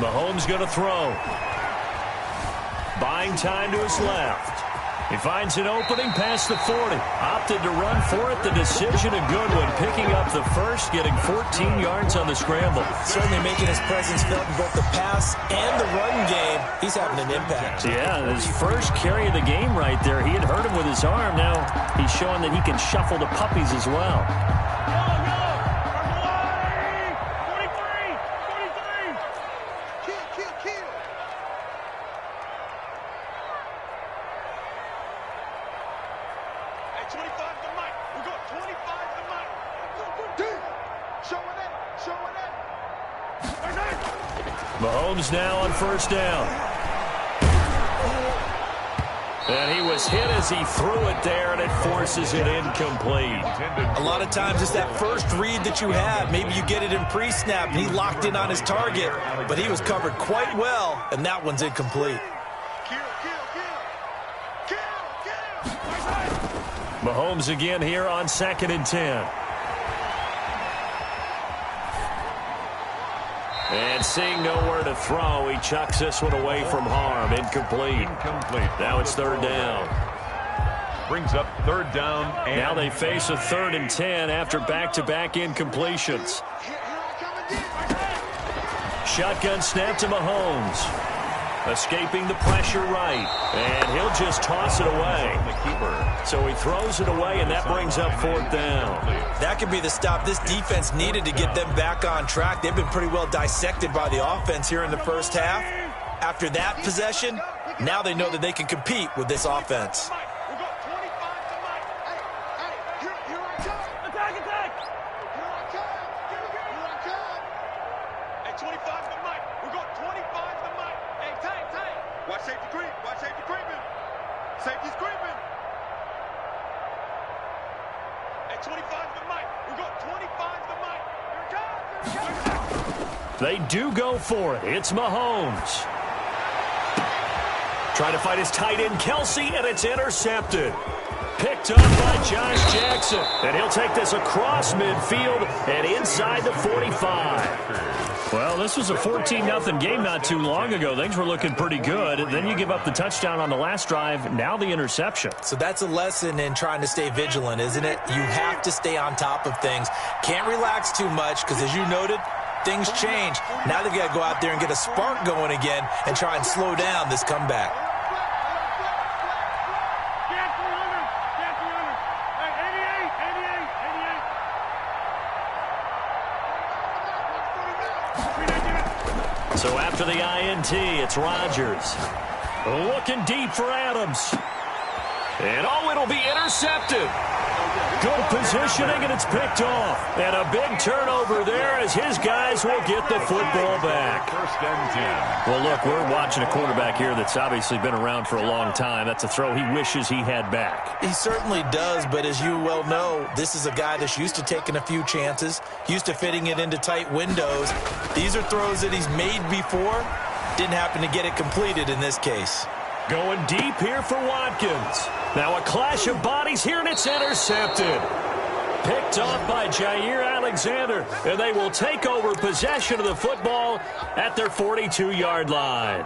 Mahomes going to throw. Buying time to his left. He finds an opening past the 40. Opted to run for it. The decision a good one. Picking up the first, getting 14 yards on the scramble. Certainly making his presence felt in both the pass and the run game. He's having an impact. Yeah, his first carry of the game right there. He had hurt him with his arm. Now he's showing that he can shuffle the puppies as well. Mahomes now on 1st down. And he was hit as he threw it there, and it forces it incomplete. A lot of times it's that first read that you have. Maybe you get it in pre-snap, and he locked in on his target, but he was covered quite well, and that one's incomplete. Mahomes again here on 2nd and 10. And seeing nowhere to throw, he chucks this one away from harm. Incomplete. Now it's 3rd down. Brings up 3rd down. And now they face a 3rd and 10 after back-to-back incompletions. Shotgun snap to Mahomes. Escaping the pressure right. And he'll just toss it away. So he throws it away, and that brings up 4th down. That could be the stop this defense needed to get them back on track. They've been pretty well dissected by the offense here in the first half. After that possession, now they know that they can compete with this offense. They do go for it. It's Mahomes. Trying to fight his tight end, Kelsey, and it's intercepted. Picked up by Josh Jackson. And he'll take this across midfield and inside the 45. Well, this was a 14-0 game not too long ago. Things were looking pretty good. Then you give up the touchdown on the last drive. Now the interception. So that's a lesson in trying to stay vigilant, isn't it? You have to stay on top of things. Can't relax too much because, as you noted, things change. Now they've got to go out there and get a spark going again and try and slow down this comeback. So after the INT, it's Rodgers. Looking deep for Adams. And it'll be intercepted. Good positioning, and it's picked off. And a big turnover there as his guys will get the football back. First and 10. Well, look, we're watching a quarterback here that's obviously been around for a long time. That's a throw he wishes he had back. He certainly does, but as you well know, this is a guy that's used to taking a few chances, used to fitting it into tight windows. These are throws that he's made before. Didn't happen to get it completed in this case. Going deep here for Watkins. Now a clash of bodies here, and it's intercepted. Picked off by Jair Alexander, and they will take over possession of the football at their 42-yard line.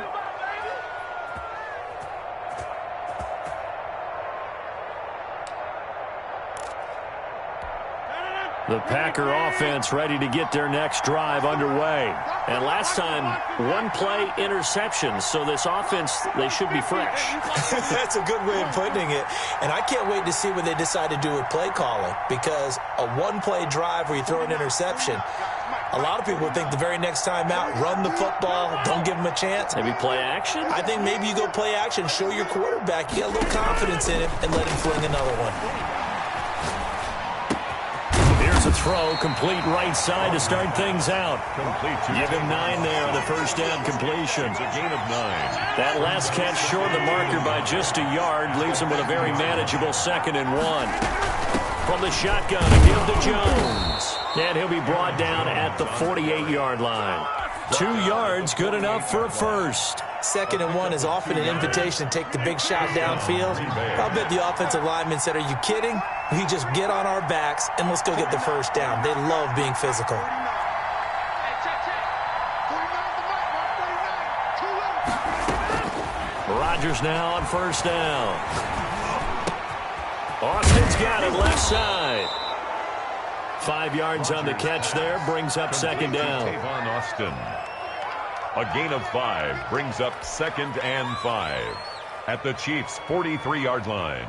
The Packer offense ready to get their next drive underway. And last time, one-play interception, so this offense, they should be fresh. That's a good way of putting it. And I can't wait to see what they decide to do with play calling, because a one-play drive where you throw an interception, a lot of people think the very next time out, run the football, don't give them a chance. Maybe play action? I think maybe you go play action, show your quarterback, you got a little confidence in him, and let him fling another one. A throw, complete right side to start things out. Give him 9 there on the first down completion. It's a gain of 9. That last catch short of the marker by just a yard leaves him with a very manageable 2nd and 1. From the shotgun to give to Jones. And he'll be brought down at the 48-yard line. 2 yards, good enough for a first. 2nd and 1 is often an invitation to take the big shot downfield. I'll bet the offensive lineman said, are you kidding? We just get on our backs and let's go get the first down. They love being physical. Rodgers now on first down. Austin's got it left side. 5 yards on the catch there, brings up 2nd down. Tavon Austin. A gain of 5 brings up 2nd and 5 at the Chiefs' 43-yard line.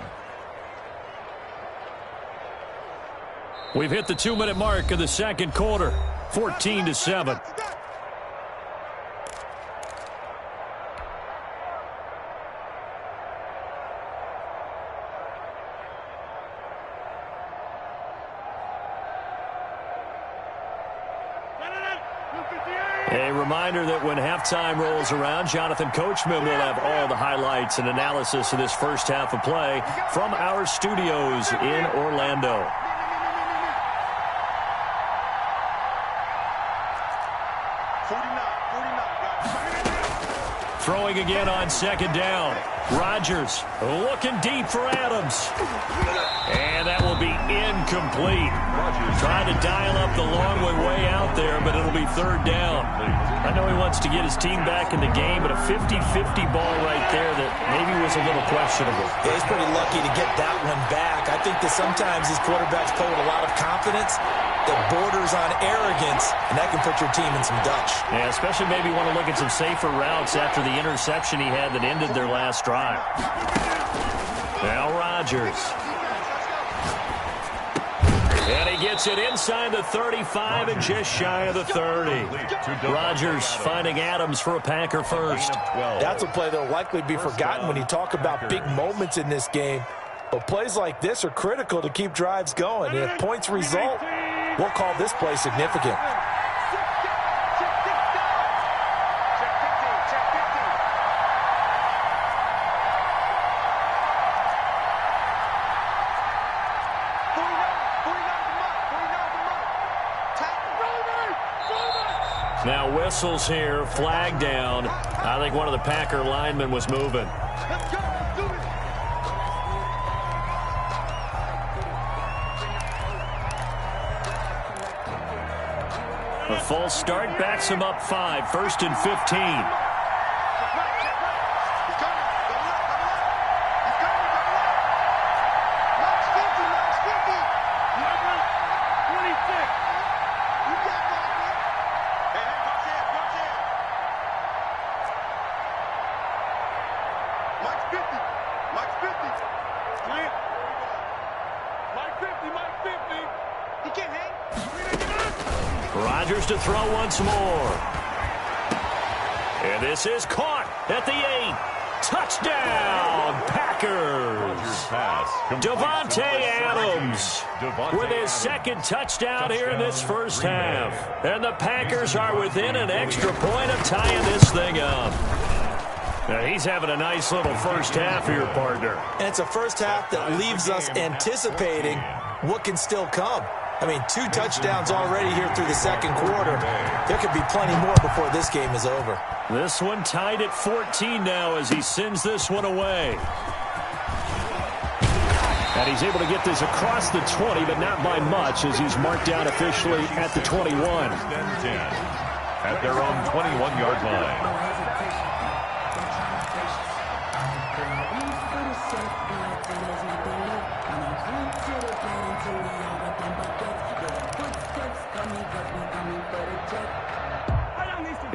We've hit the 2-minute mark of the second quarter, 14-7. A reminder that when halftime rolls around, Jonathan Coachman will have all the highlights and analysis of this first half of play from our studios in Orlando. Throwing again on 2nd down. Rodgers looking deep for Adams. And that will be incomplete. Trying to dial up the long way out there, but it'll be 3rd down. I know he wants to get his team back in the game, but a 50-50 ball right there that maybe was a little questionable. Yeah, he's pretty lucky to get that one back. I think that sometimes these quarterbacks play with a lot of confidence that borders on arrogance, and that can put your team in some Dutch. Yeah, especially maybe want to look at some safer routes after the interception he had that ended their last drive. Now Rodgers. And he gets it inside the 35 and just shy of the 30. Rodgers finding Adams for a Packer first. That's a play that will likely be forgotten when you talk about big moments in this game. But plays like this are critical to keep drives going. And if points result, we'll call this play significant. Now whistles here, flag down. I think one of the Packer linemen was moving. A false start backs him up 5, 1st and 15. Rodgers to throw once more. And this is caught at the 8. Touchdown, Packers! Davante Adams with his second touchdown here in this first half. And the Packers are within an extra point of tying this thing up. Now, he's having a nice little first half here, partner. And it's a first half that leaves us anticipating what can still come. I mean, 2 touchdowns already here through the second quarter. There could be plenty more before this game is over. This one tied at 14 now as he sends this one away. And he's able to get this across the 20, but not by much as he's marked down officially at the 21. At their own 21-yard line.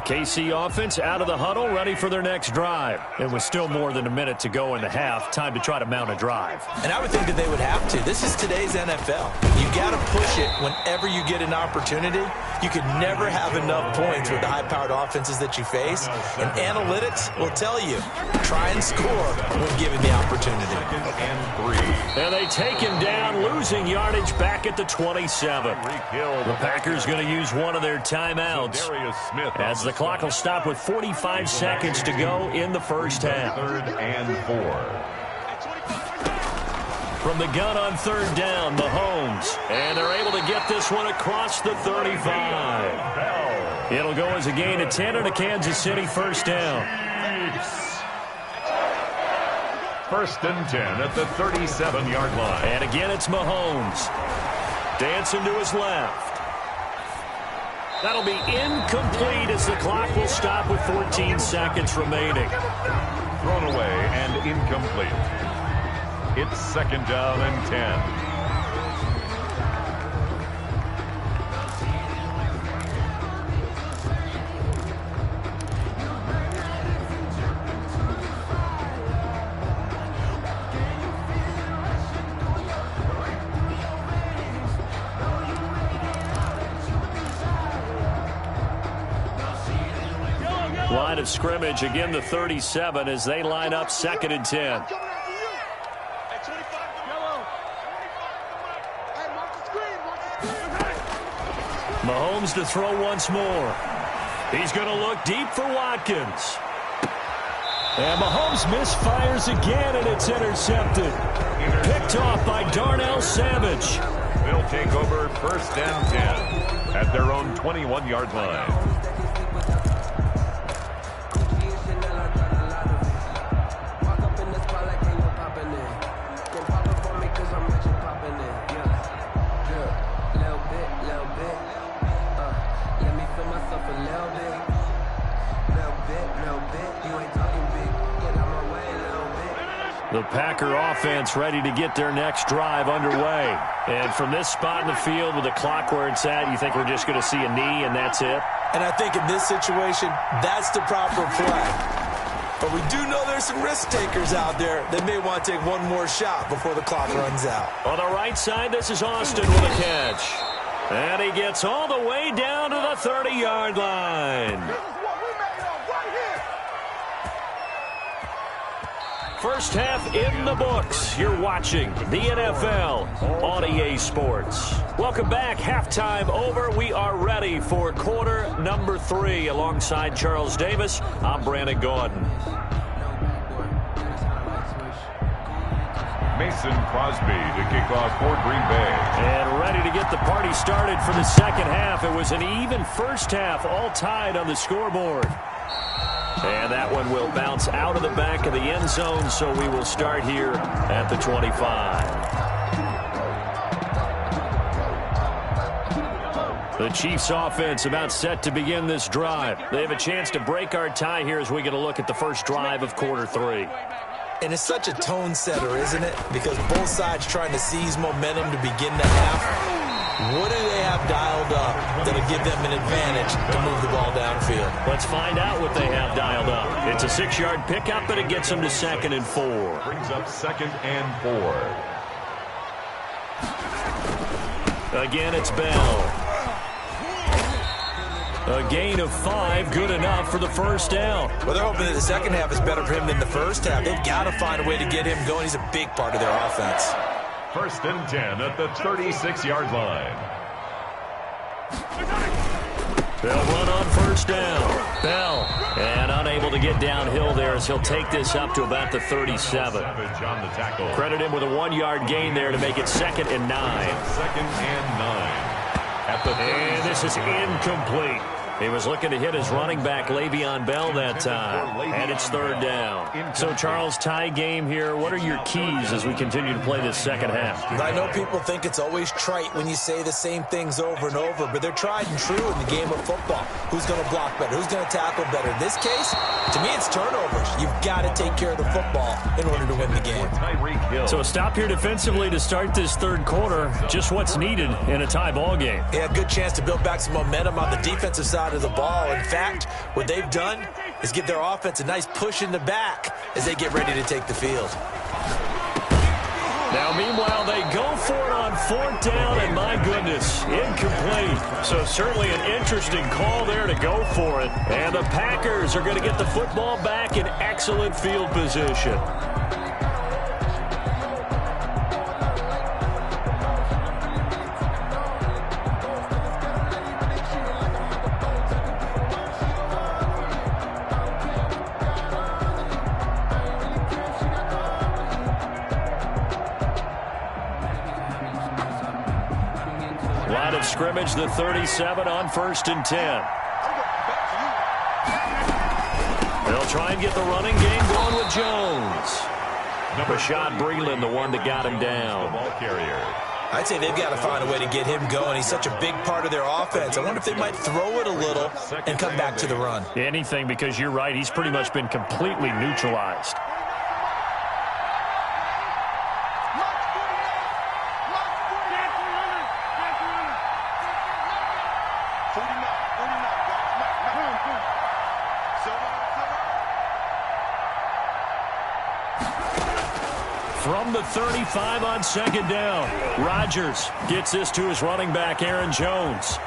KC offense out of the huddle, ready for their next drive. And with still more than a minute to go in the half, time to try to mount a drive. And I would think that they would have to. This is today's NFL. You got to push it whenever you get an opportunity. You could never have enough points with the high-powered offenses that you face. And analytics will tell you, try and score when given the opportunity. And they take him down, losing yardage back at the 27. The Packers going to use one of their timeouts as the clock will stop with 45 seconds to go in the first half. 3rd and 4. From the gun on 3rd down, Mahomes. And they're able to get this one across the 35. It'll go as a gain of 10 and a Kansas City first down. 1st and 10 at the 37-yard line. And again, it's Mahomes. Dancing to his left. That'll be incomplete as the clock will stop with 14 seconds remaining. Thrown away and incomplete. It's 2nd down and 10. Line of scrimmage, again the 37 as they line up 2nd and 10. Mahomes to throw once more. He's going to look deep for Watkins. And Mahomes misfires again, and it's intercepted. Picked off by Darnell Savage. They'll take over 1st and 10 at their own 21-yard line. The Packer offense ready to get their next drive underway. And from this spot in the field with the clock where it's at, you think we're just going to see a knee and that's it? And I think in this situation, that's the proper play. But we do know there's some risk takers out there that may want to take one more shot before the clock runs out. On the right side, this is Austin with a catch. And he gets all the way down to the 30-yard line. First half in the books. You're watching the NFL on EA Sports. Welcome back. Halftime over. We are ready for quarter number 3. Alongside Charles Davis, I'm Brandon Gordon. Mason Crosby to kick off for Green Bay. And ready to get the party started for the second half. It was an even first half, all tied on the scoreboard. And that one will bounce out of the back of the end zone, so we will start here at the 25. The Chiefs offense about set to begin this drive. They have a chance to break our tie here as we get a look at the first drive of quarter 3. And it's such a tone setter, isn't it? Because both sides trying to seize momentum to begin the half. What do they have dialed up that'll give them an advantage to move the ball downfield? Let's find out what they have dialed up. It's a 6-yard pickup, but it gets them to 2nd and 4. Brings up 2nd and 4. Again, it's Bell. A gain of 5, good enough for the first down. Well, they're hoping that the second half is better for him than the first half. They've got to find a way to get him going. He's a big part of their offense. 1st and 10 at the 36-yard line. They'll run on first down. Bell, and unable to get downhill there as he'll take this up to about the 37. Credit him with a 1-yard gain there to make it 2nd and 9. 2nd and 9. And this is incomplete. He was looking to hit his running back, Le'Veon Bell, that time. And it's 3rd down. So, Charles, tie game here. What are your keys as we continue to play this second half? I know people think it's always trite when you say the same things over and over, but they're tried and true in the game of football. Who's going to block better? Who's going to tackle better? In this case, to me, it's turnovers. You've got to take care of the football in order to win the game. So a stop here defensively to start this 3rd quarter. Just what's needed in a tie ball game. Yeah, good chance to build back some momentum on the defensive side of the ball. In fact, what they've done is give their offense a nice push in the back as they get ready to take the field. Now, meanwhile, they go for it on 4th down, and my goodness, incomplete. So certainly an interesting call there to go for it. And the Packers are going to get the football back in excellent field position. Line of scrimmage, the 37 on 1st and 10. They'll try and get the running game going with Jones. Rashad Breeland, the one that got him down. I'd say they've got to find a way to get him going. He's such a big part of their offense. I wonder if they might throw it a little and come back to the run. Anything, because you're right. He's pretty much been completely neutralized. From the 35 on 2nd down, Rodgers gets this to his running back, Aaron Jones.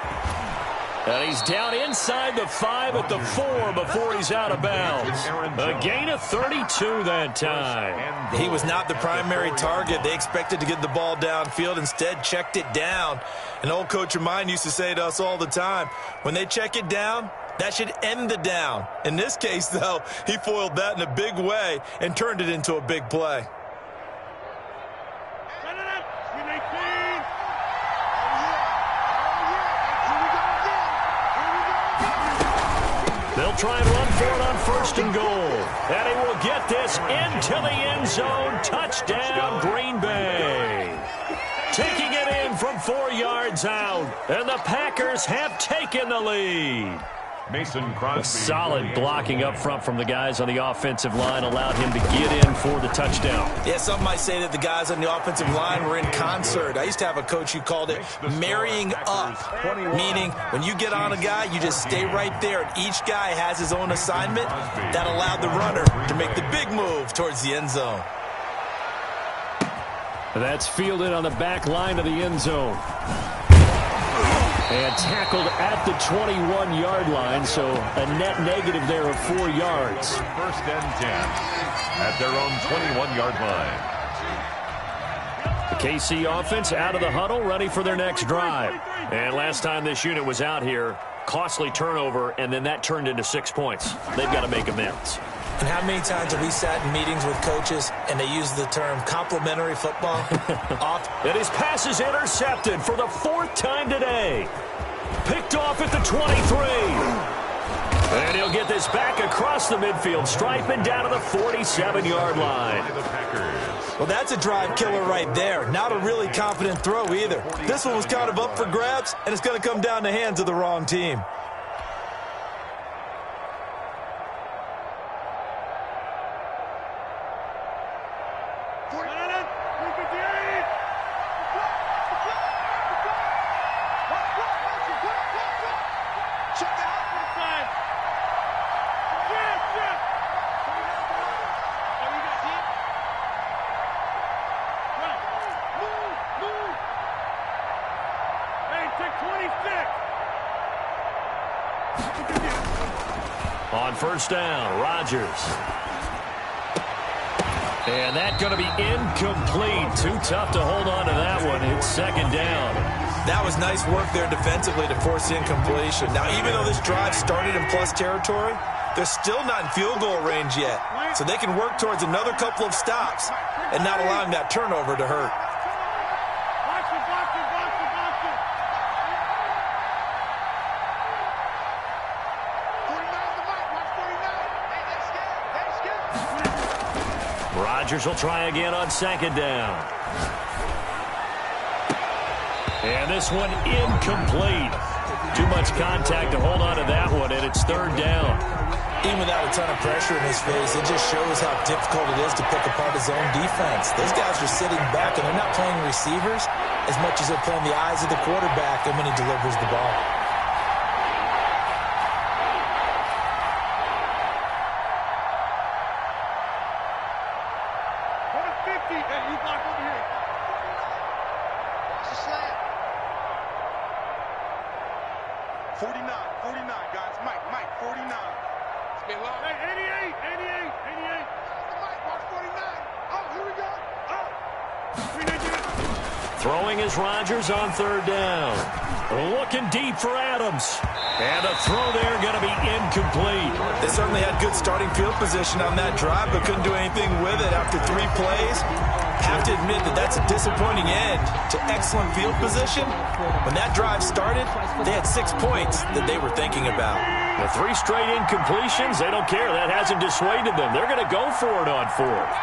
And he's down inside the 5 at the 4 before he's out of bounds. A gain of 32 that time. He was not the primary target. They expected to get the ball downfield, instead checked it down. An old coach of mine used to say to us all the time, when they check it down, that should end the down. In this case, though, he foiled that in a big way and turned it into a big play. They'll try and run for it on 1st and goal. And he will get this into the end zone. Touchdown, Green Bay. Taking it in from 4 yards out. And the Packers have taken the lead. Mason Crosby. Solid blocking up front from the guys on the offensive line allowed him to get in for the touchdown. Yeah, some might say that the guys on the offensive line were in concert. I used to have a coach who called it marrying up, meaning when you get on a guy, you just stay right there, and each guy has his own assignment. That allowed the runner to make the big move towards the end zone. That's fielded on the back line of the end zone. And tackled at the 21-yard line, so a net negative there of 4 yards. 1st and 10 at their own 21-yard line. The KC offense out of the huddle, ready for their next drive. And last time this unit was out here, costly turnover, and then that turned into 6 points. They've got to make amends. And how many times have we sat in meetings with coaches and they use the term complimentary football? And his pass is intercepted for the 4th time today. Picked off at the 23. And he'll get this back across the midfield stripe and down to the 47-yard line. Well, that's a drive killer right there. Not a really confident throw either. This one was kind of up for grabs, and it's going to come down the hands of the wrong team. On first down, Rodgers. And that's going to be incomplete. Too tough to hold on to that one. It's second down. That was nice work there defensively to force incompletion. Now, even though this drive started in plus territory, they're still not in field goal range yet. So they can work towards another couple of stops and not allowing that turnover to hurt. Rodgers will try again on second down. And this one incomplete. Too much contact to hold on to that one, and it's third down. Even without a ton of pressure in his face, it just shows how difficult it is to pick apart his own defense. Those guys are sitting back, and they're not playing receivers as much as they're playing the eyes of the quarterback and when he delivers the ball. Throwing is Rodgers on third down. Looking deep for Adams. And a throw there going to be incomplete. They certainly had good starting field position on that drive, but couldn't do anything with it after 3 plays. Have to admit that that's a disappointing end to excellent field position. When that drive started, they had 6 points that they were thinking about. The 3 straight incompletions, they don't care. That hasn't dissuaded them. They're going to go for it on fourth.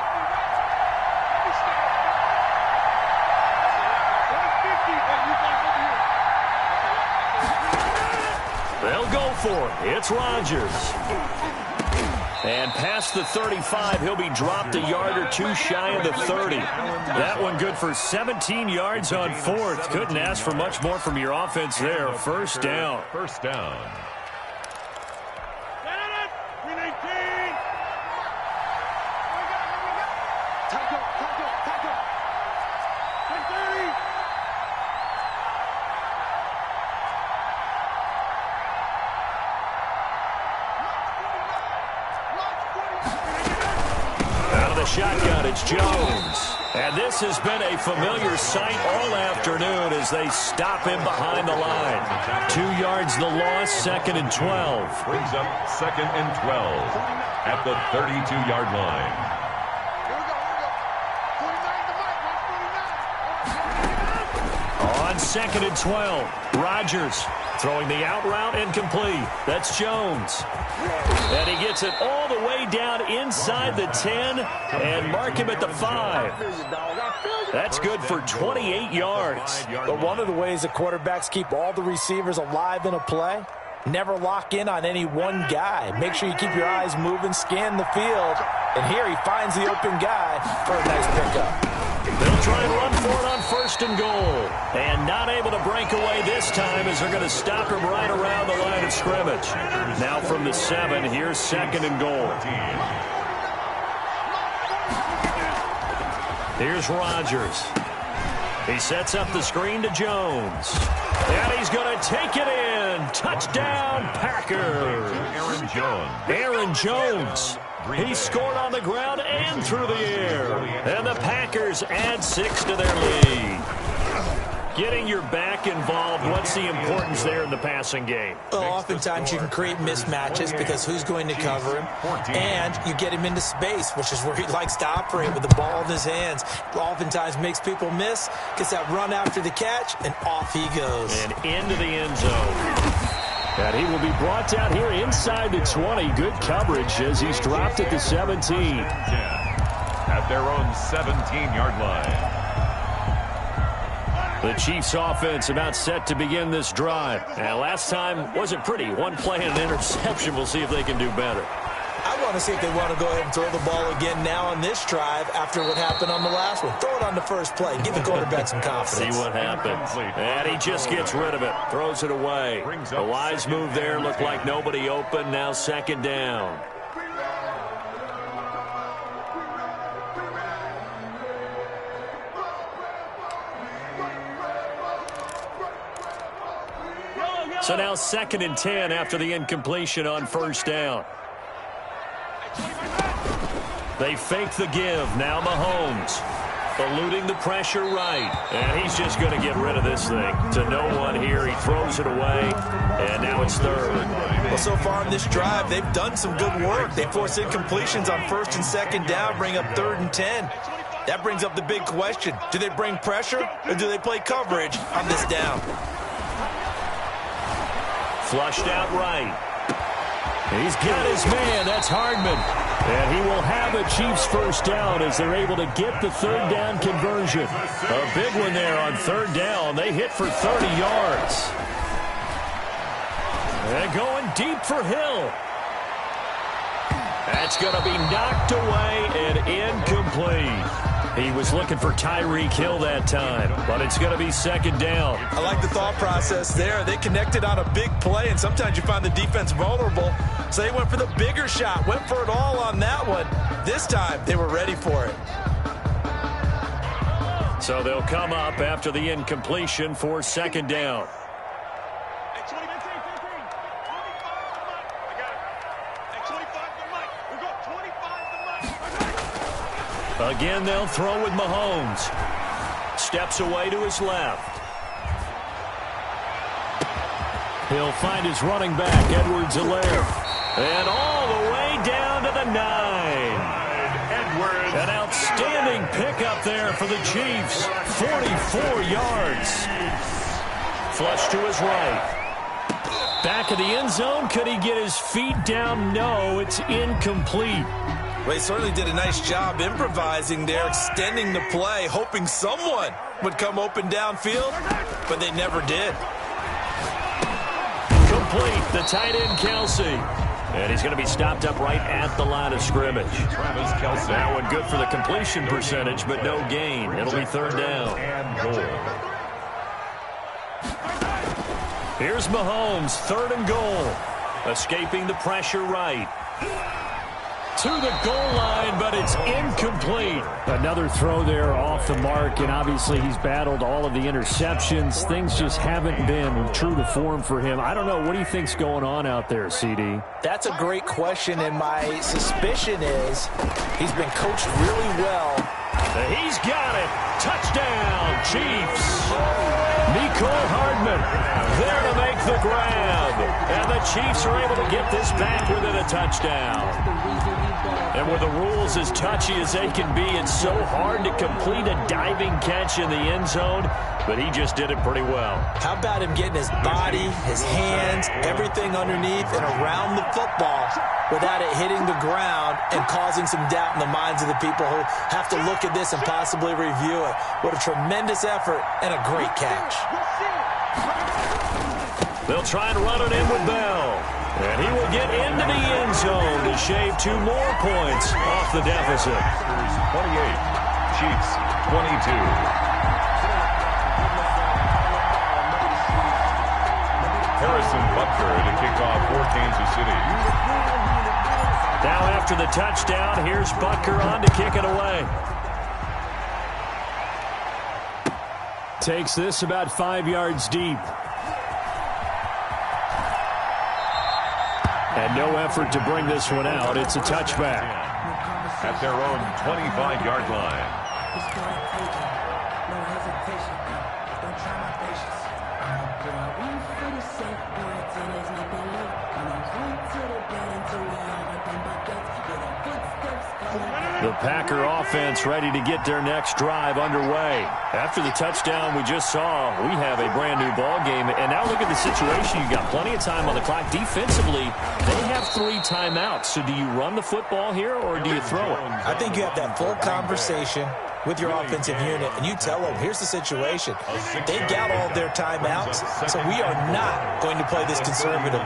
They'll go for it. It's Rodgers. And past the 35, he'll be dropped a yard or 2 shy of the 30. That one good for 17 yards on fourth. Couldn't ask for much more from your offense there. First down. First down. Shotgun, it's Jones. And this has been a familiar sight all afternoon as they stop him behind the line. 2 yards the loss, 2nd and 12. Brings up 2nd and 12 at the 32-yard line. On 2nd and 12, Rodgers throwing the out route incomplete. That's Jones. And he gets it all the way down inside the 10 and mark him at the 5. That's good for 28 yards. But one of the ways that quarterbacks keep all the receivers alive in a play, never lock in on any one guy. Make sure you keep your eyes moving, scan the field. And here he finds the open guy for a nice pickup. They'll try and run for it on 1st and goal. And not able to break away this time as they're going to stop him right around the line of scrimmage. Now from the 7, here's 2nd and goal. Here's Rodgers. He sets up the screen to Jones. And he's going to take it in. Touchdown, Packers. Aaron Jones. Aaron Jones. He scored on the ground and through the air. And the Packers add 6 to their lead. Getting your back involved, what's the importance there in the passing game? Well, oftentimes you can create mismatches because who's going to cover him, and you get him into space, which is where he likes to operate with the ball in his hands. Oftentimes makes people miss, gets that run after the catch, and off he goes. And into the end zone. And he will be brought down here inside the 20. Good coverage as he's dropped at the 17. At their own 17-yard line. The Chiefs offense about set to begin this drive. And last time wasn't pretty. 1 play and an interception. We'll see if they can do better. I want to see if they want to go ahead and throw the ball again now on this drive after what happened on the last one. Throw it on the first play. Give the quarterback some confidence. See what happens. And he just gets rid of it. Throws it away. A wise move there. Looked like nobody open. Now 2nd down. So now 2nd and 10 after the incompletion on 1st down. They fake the give. Now Mahomes. Eluding the pressure right. And he's just going to get rid of this thing. To no one here. He throws it away. And now it's third. Well, so far in this drive, they've done some good work. They force incompletions on 1st and 2nd down, bring up 3rd and 10. That brings up the big question. Do they bring pressure or do they play coverage on this down? Flushed out right. He's got his man. That's Hardman. And he will have a Chiefs first down as they're able to get the 3rd down conversion. A big one there on 3rd down. They hit for 30 yards. And going deep for Hill. That's going to be knocked away and incomplete. He was looking for Tyreek Hill that time, but it's going to be 2nd down. I like the thought process there. They connected on a big play, and sometimes you find the defense vulnerable. So they went for the bigger shot, went for it all on that one. This time, they were ready for it. So they'll come up after the incompletion for 2nd down. Again, they'll throw with Mahomes. Steps away to his left. He'll find his running back, Edwards-Helaire. And all the way down to the 9. Edwards. An outstanding pickup there for the Chiefs. 44 yards. Flush to his right. Back of the end zone. Could he get his feet down? No, it's incomplete. Well, he certainly did a nice job improvising there, extending the play, hoping someone would come open downfield, but they never did. Complete, the tight end, Kelsey. And he's going to be stopped up right at the line of scrimmage. Travis Kelce. That one good for the completion percentage, but no gain. It'll be 3rd down. And goal. Here's Mahomes, 3rd and goal. Escaping the pressure right. To the goal line, but it's incomplete. Another throw there off the mark, and obviously he's battled all of the interceptions. Things just haven't been true to form for him. I don't know. What do you think's going on out there, CD? That's a great question, and my suspicion is he's been coached really well. He's got it. Touchdown, Chiefs. Mecole Hardman there to make the grab. And the Chiefs are able to get this back within a touchdown. And with the rules as touchy as they can be, it's so hard to complete a diving catch in the end zone, but he just did it pretty well. How about him getting his body, his hands, everything underneath and around the football without it hitting the ground and causing some doubt in the minds of the people who have to look at this and possibly review it. What a tremendous effort and a great catch. They'll try and run it in with Bell. And he will get into the end zone to shave 2 more points off the deficit. 28, Chiefs 22. Harrison Butker to kick off for Kansas City. Now after the touchdown, here's Butker on to kick it away. Takes this about 5 yards deep. And no effort to bring this one out. It's a touchback. At their own 25-yard line. The Packer offense ready to get their next drive underway. After the touchdown we just saw, we have a brand new ball game. And now look at the situation. You got plenty of time on the clock. Defensively, they have 3 timeouts. So do you run the football here or do you throw it? I think you have that full conversation with your offensive unit, and you tell them, here's the situation. They got all their timeouts, so we are not going to play this conservatively.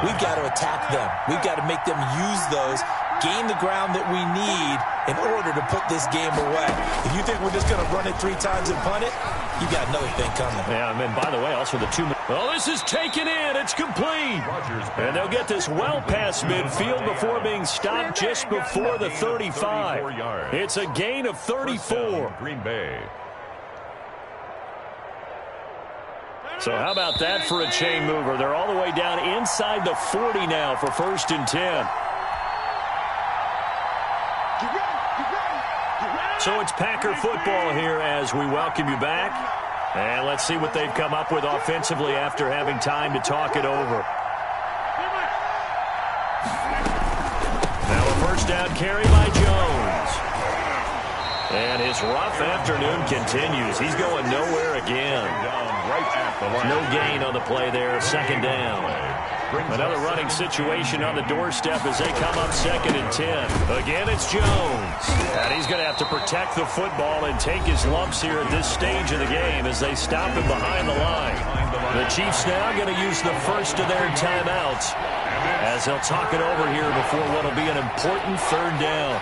We've got to attack them. We've got to make them use those, gain the ground that we need in order to put this game away. If you think we're just going to run it 3 times and punt it, you got another thing coming. Yeah, and by the way, also the 2 minutes. Well, this is taken in. It's complete. And they'll get this well past midfield before being stopped just before the 35. It's a gain of 34. Green Bay. So how about that for a chain mover? They're all the way down inside the 40 now for 1st and 10. So it's Packer football here as we welcome you back. And let's see what they've come up with offensively after having time to talk it over. Now a first down carry by Jones. And his rough afternoon continues. He's going nowhere again. No gain on the play there. Second down. Another running situation on the doorstep as they come up 2nd and 10. Again, it's Jones. And he's going to have to protect the football and take his lumps here at this stage of the game as they stop him behind the line. The Chiefs now going to use the first of their timeouts as they'll talk it over here before what will be an important 3rd down.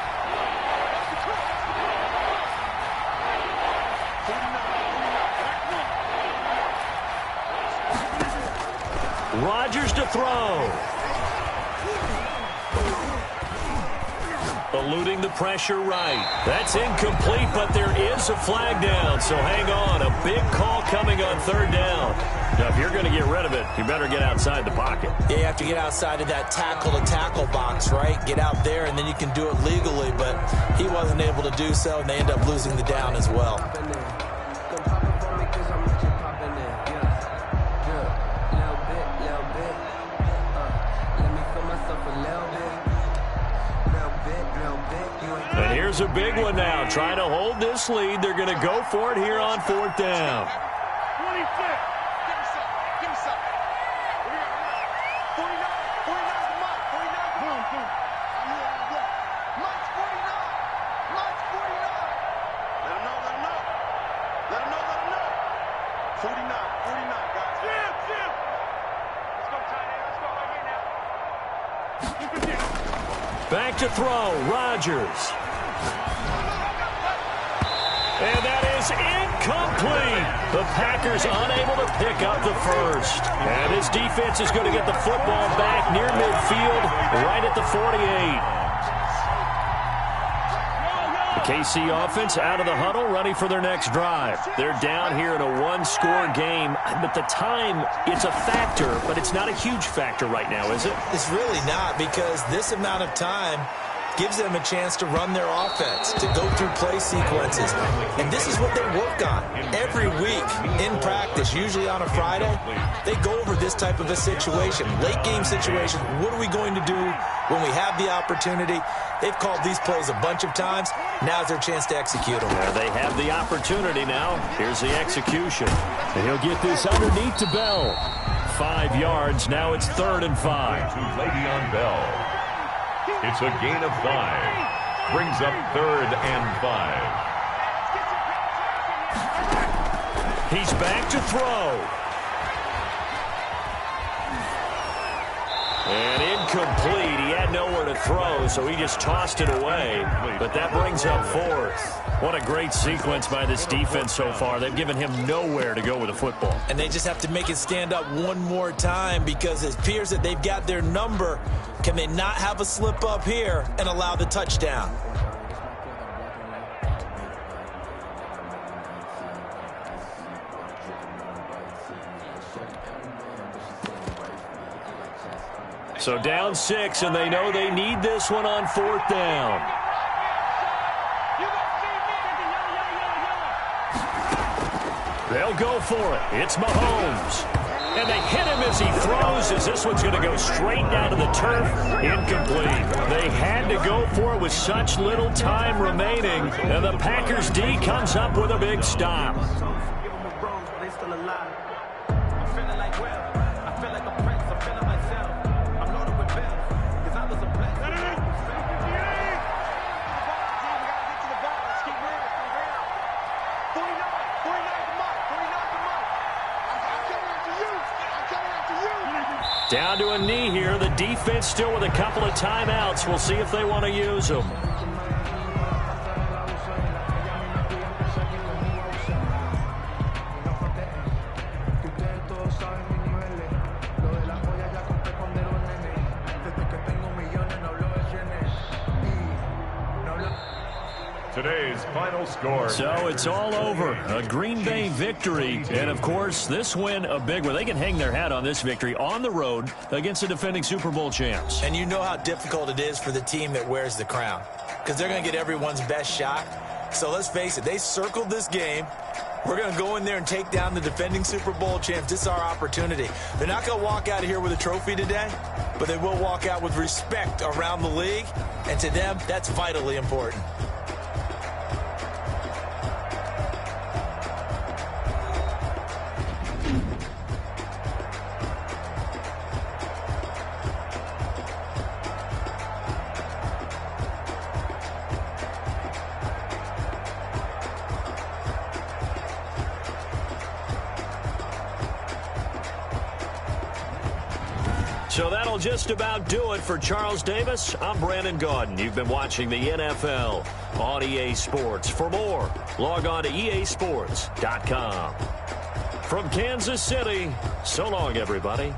Rodgers to throw. Eluding the pressure right. That's incomplete, but there is a flag down, so hang on. A big call coming on 3rd down. Now, if you're going to get rid of it, you better get outside the pocket. Yeah, you have to get outside of that tackle-to-tackle box, right? Get out there, and then you can do it legally, but he wasn't able to do so, and they end up losing the down as well. And here's a big one now. Trying to hold this lead. They're going to go for it here on 4th down. 26. Give me some. Give me some. 49. 49 to Mike. 49 to Mike. Yeah. Mike's 49. Mike's 49. Let him know. Let him know. Let him know. Let him know. 49. 49, guys. Jim. Let's go, tight end. Let's go right here now. Back to throw. Rodgers. And that is incomplete. The Packers unable to pick up the first. And his defense is going to get the football back near midfield, right at the 48. The KC offense out of the huddle, ready for their next drive. They're down here in a 1-score game, but the time, it's a factor, but it's not a huge factor right now, is it? It's really not, because this amount of time gives them a chance to run their offense, to go through play sequences. And this is what they work on every week in practice, usually on a Friday. They go over this type of a situation, late game situation. What are we going to do when we have the opportunity? They've called these plays a bunch of times. Now's their chance to execute them. Well, they have the opportunity now. Here's the execution. And he'll get this underneath to Bell. 5 yards. Now it's 3rd and 5. To Le'Veon Bell. It's a gain of 5. Brings up 3rd and 5. He's back to throw. And incomplete. He had nowhere to throw, so he just tossed it away. But that brings up 4th. What a great sequence by this defense so far. They've given him nowhere to go with the football. And they just have to make it stand up one more time, because it appears that they've got their number. Can they not have a slip up here and allow the touchdown? So down 6, and they know they need this one on 4th down. They'll go for it. It's Mahomes. And they hit him as he throws, as this one's going to go straight down to the turf. Incomplete. They had to go for it with such little time remaining. And the Packers D comes up with a big stop. Down to a knee here. The defense still with a couple of timeouts. We'll see if they want to use them. Today's final score. So it's all over. A Green Bay victory. And, of course, this win a big one. They can hang their hat on this victory on the road against the defending Super Bowl champs. And you know how difficult it is for the team that wears the crown, because they're going to get everyone's best shot. So let's face it, they circled this game. We're going to go in there and take down the defending Super Bowl champs. This is our opportunity. They're not going to walk out of here with a trophy today, but they will walk out with respect around the league, and to them, that's vitally important. So that'll just about do it for Charles Davis. I'm Brandon Gaudin. You've been watching the NFL on EA Sports. For more, log on to easports.com. From Kansas City, so long, everybody.